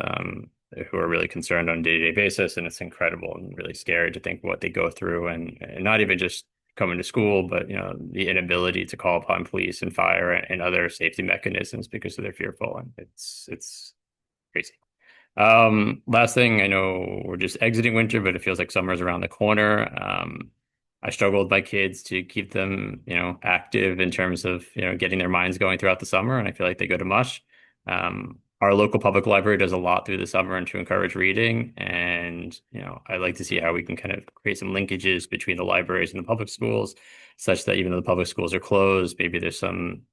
who are really concerned on a day-to-day basis, and it's incredible and really scary to think what they go through, and not even just coming to school, but the inability to call upon police and fire and other safety mechanisms because they're fearful, and it's crazy. Last thing, I know we're just exiting winter, but it feels like summer's around the corner. I struggle with my kids to keep them, active in terms of, getting their minds going throughout the summer, and I feel like they go to mush. Our local public library does a lot through the summer and to encourage reading, and I'd like to see how we can kind of create some linkages between the libraries and the public schools, such that even though the public schools are closed, maybe there's some,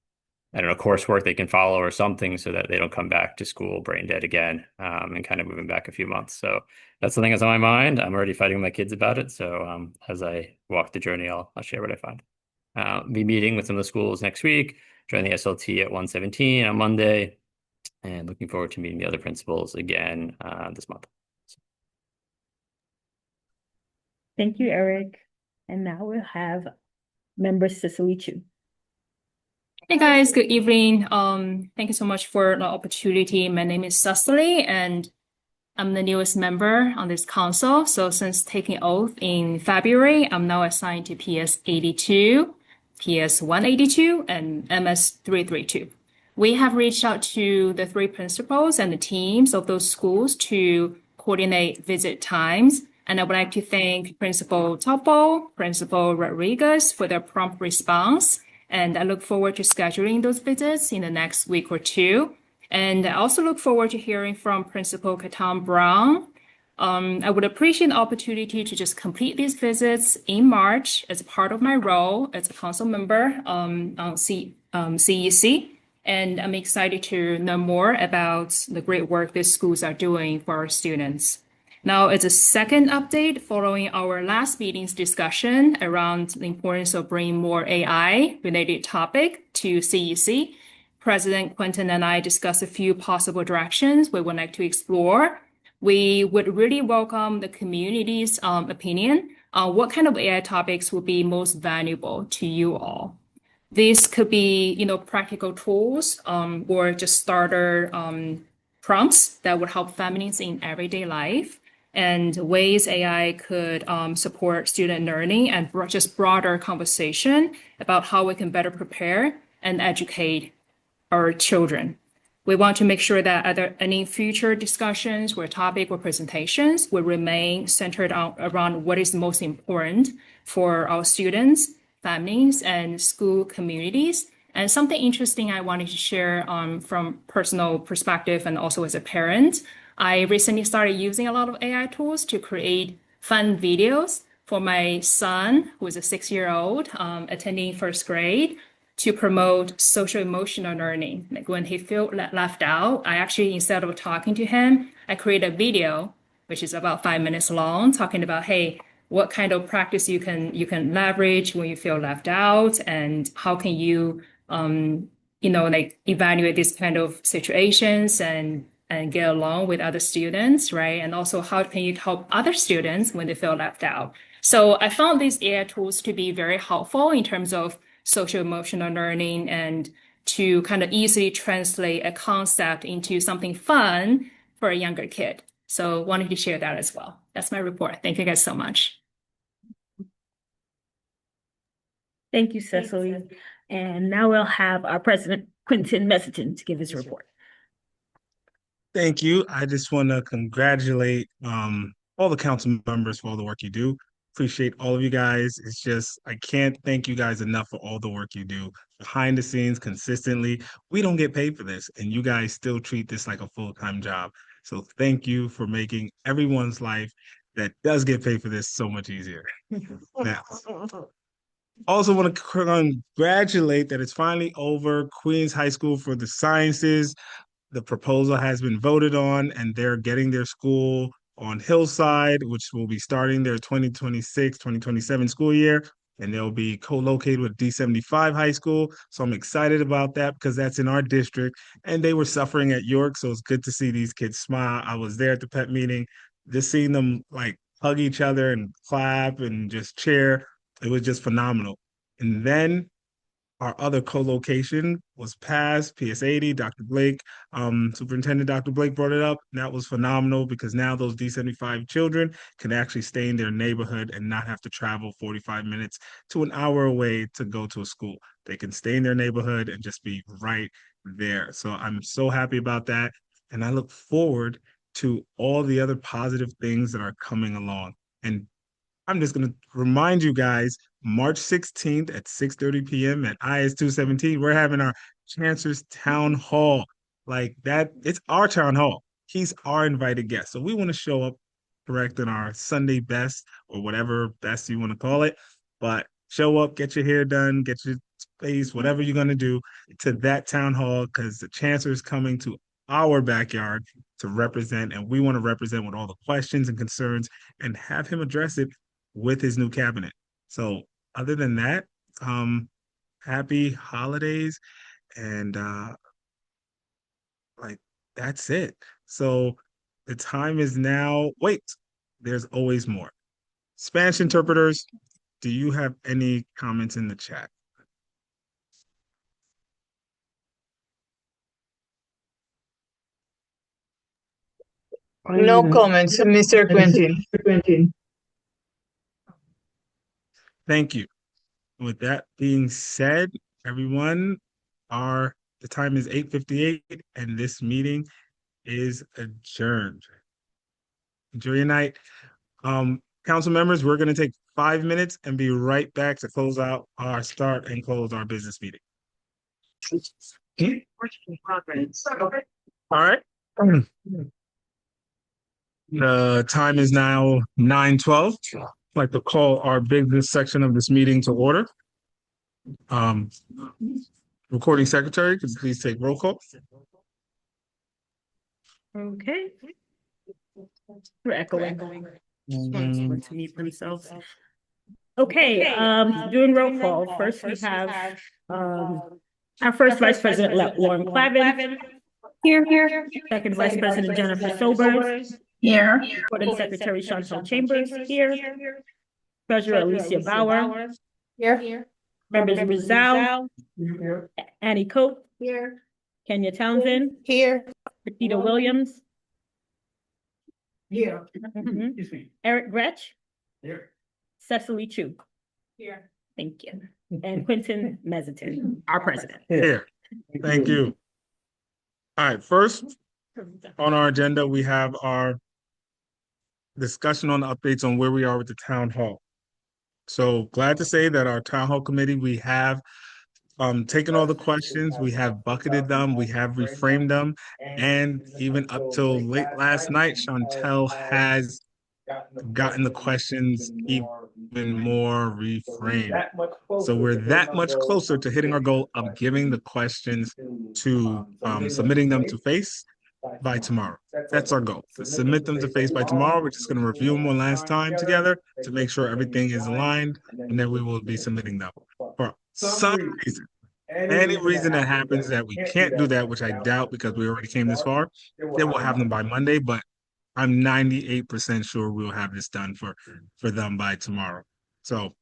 I don't know, coursework they can follow or something so that they don't come back to school brain dead again, and kind of moving back a few months. So that's something that's on my mind. I'm already fighting with my kids about it. So as I walk the journey, I'll share what I find. Be meeting with some of the schools next week, join the SLT at 1:17 on Monday, and looking forward to meeting the other principals again this month. Thank you, Eric. And now we'll have member Cicely Chu. Hey guys, good evening. Thank you so much for the opportunity. My name is Cecily, and I'm the newest member on this council. So since taking oath in February, I'm now assigned to PS 82, PS 182, and MS 332. We have reached out to the three principals and the teams of those schools to coordinate visit times. And I would like to thank Principal Topo, Principal Rodriguez for their prompt response. And I look forward to scheduling those visits in the next week or two. And I also look forward to hearing from Principal Katan Brown. I would appreciate the opportunity to just complete these visits in March as part of my role as a council member on CEC. And I'm excited to know more about the great work these schools are doing for our students. Now, as a second update, following our last meeting's discussion around the importance of bringing more AI-related topic to CEC, President Quentin and I discussed a few possible directions we would like to explore. We would really welcome the community's opinion on what kind of AI topics would be most valuable to you all. These could be, practical tools or just starter prompts that would help families in everyday life, and ways AI could support student learning, and just broader conversation about how we can better prepare and educate our children. We want to make sure that any future discussions or topic or presentations will remain centered around what is most important for our students, families, and school communities. And something interesting I wanted to share from personal perspective and also as a parent, I recently started using a lot of AI tools to create fun videos for my son, who is a 6-year-old attending first grade, to promote social emotional learning. Like when he feels left out, I actually, instead of talking to him, I create a video, which is about 5 minutes long, talking about, hey, what kind of practice you can leverage when you feel left out, and how can you evaluate these kind of situations and get along with other students, right? And also, how can you help other students when they feel left out? So I found these AI tools to be very helpful in terms of social emotional learning, and to kind of easily translate a concept into something fun for a younger kid. So wanted to share that as well. That's my report. Thank you guys so much. Thank you, Cecily. And now we'll have our president, Quentin Messeton, to give his report. Thank you. I just want to congratulate all the council members for all the work you do. Appreciate all of you guys. It's just, I can't thank you guys enough for all the work you do behind the scenes consistently. We don't get paid for this, and you guys still treat this like a full-time job. So thank you for making everyone's life that does get paid for this so much easier. Now, also want to congratulate that it's finally over. Queens High School for the Sciences, the proposal has been voted on, and they're getting their school on Hillside, which will be starting their 2026-2027 school year, and they'll be co-located with D75 High School. So I'm excited about that because that's in our district, and they were suffering at York, so it's good to see these kids smile. I was there at the pep meeting, just seeing them like hug each other and clap and just cheer. It was just phenomenal. And then our other co-location was passed, PS80, Dr. Blake, Superintendent Dr. Blake brought it up. And that was phenomenal because now those D75 children can actually stay in their neighborhood and not have to travel 45 minutes to an hour away to go to a school. They can stay in their neighborhood and just be right there. So I'm so happy about that. And I look forward to all the other positive things that are coming along. And I'm just going to remind you guys, March 16th at 6:30 p.m. at IS 217, we're having our Chancellor's Town Hall. Like that, it's our town hall. He's our invited guest. So we want to show up correct in our Sunday best or whatever best you want to call it. But show up, get your hair done, get your face, whatever you're going to do to that town hall because the Chancellor is coming to our backyard to represent, and we want to represent with all the questions and concerns and have him address it with his new cabinet. So other than that, happy holidays and like that's it. So the time is now, wait, there's always more. Spanish interpreters, do you have any comments in the chat? No comments, Mr. Quentin. Thank you. With that being said, everyone, the time is 8:58 and this meeting is adjourned. Enjoy your night. Council members, we're going to take 5 minutes and be right back to close out our start and close our business meeting. All right. The time is now 9:12. I'd like to call our business section of this meeting to order. Recording secretary, could you please take roll call? Okay. We're echoing. To mute themselves. Okay, doing roll call. First, we have our first Vice President, Lauren Clavin. Here. Second Vice President, Jennifer Sobers. Here. Recording Secretary, Chantal Chambers. Here. Treasurer, Alicia Bauer. Here. Members, Rizal. Annie Cope. Here. Kenya Townsend. Here. Rita Williams. Here. Eric Gretsch. Here. Cecily Chu. Here. Thank you. And Quentin Messeton, our president. Here. Thank you. All right, first on our agenda, we have our discussion on the updates on where we are with the town hall. So glad to say that our town hall committee, we have taken all the questions, we have bucketed them, we have reframed them, and even up till late last night, Chantel has gotten the questions even more reframed. So we're that much closer to hitting our goal of giving the questions to submitting them to FACE by tomorrow. That's our goal. To submit them to FACE by tomorrow. We're just going to review them one last time together to make sure everything is aligned, and then we will be submitting them. For some reason, any reason that happens that we can't do that, which I doubt because we already came this far, then we'll have them by Monday, but I'm 98% sure we'll have this done for them by tomorrow. So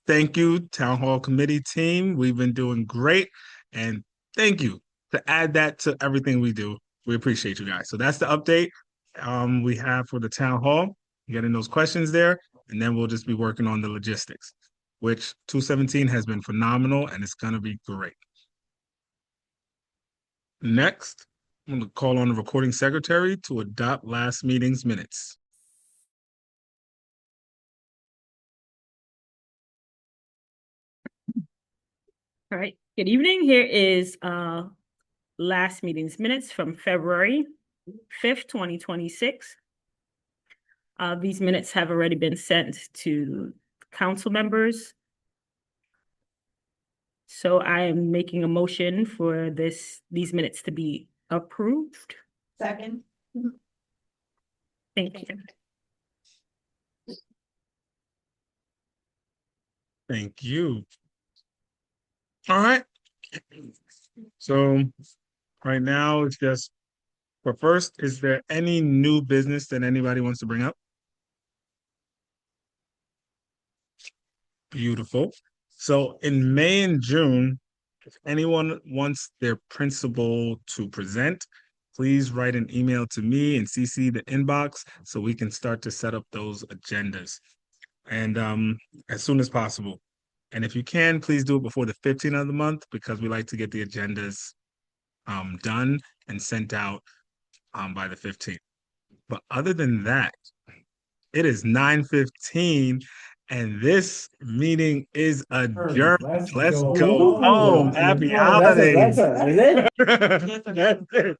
thank you, Town Hall Committee team. We've been doing great. And thank you to add that to everything we do. We appreciate you guys. So that's the update we have for the town hall, getting those questions there, and then we'll just be working on the logistics, which 217 has been phenomenal and it's going to be great. Next, I'm going to call on the recording secretary to adopt last meeting's minutes. All right, good evening. Here is last meeting's minutes from February 5th, 2026. These minutes have already been sent to council members. So I am making a motion for these minutes to be approved. Second. Thank you. Thank you. All right. So right now it's just, but first, is there any new business that anybody wants to bring up? Beautiful. So in May and June, if anyone wants their principal to present, please write an email to me and CC the inbox so we can start to set up those agendas. And as soon as possible. And if you can, please do it before the 15th of the month because we like to get the agendas done and sent out by the 15th. But other than that, it is 9:15 and this meeting is adjourned. Let's go home. Happy holidays. That's it. That's it.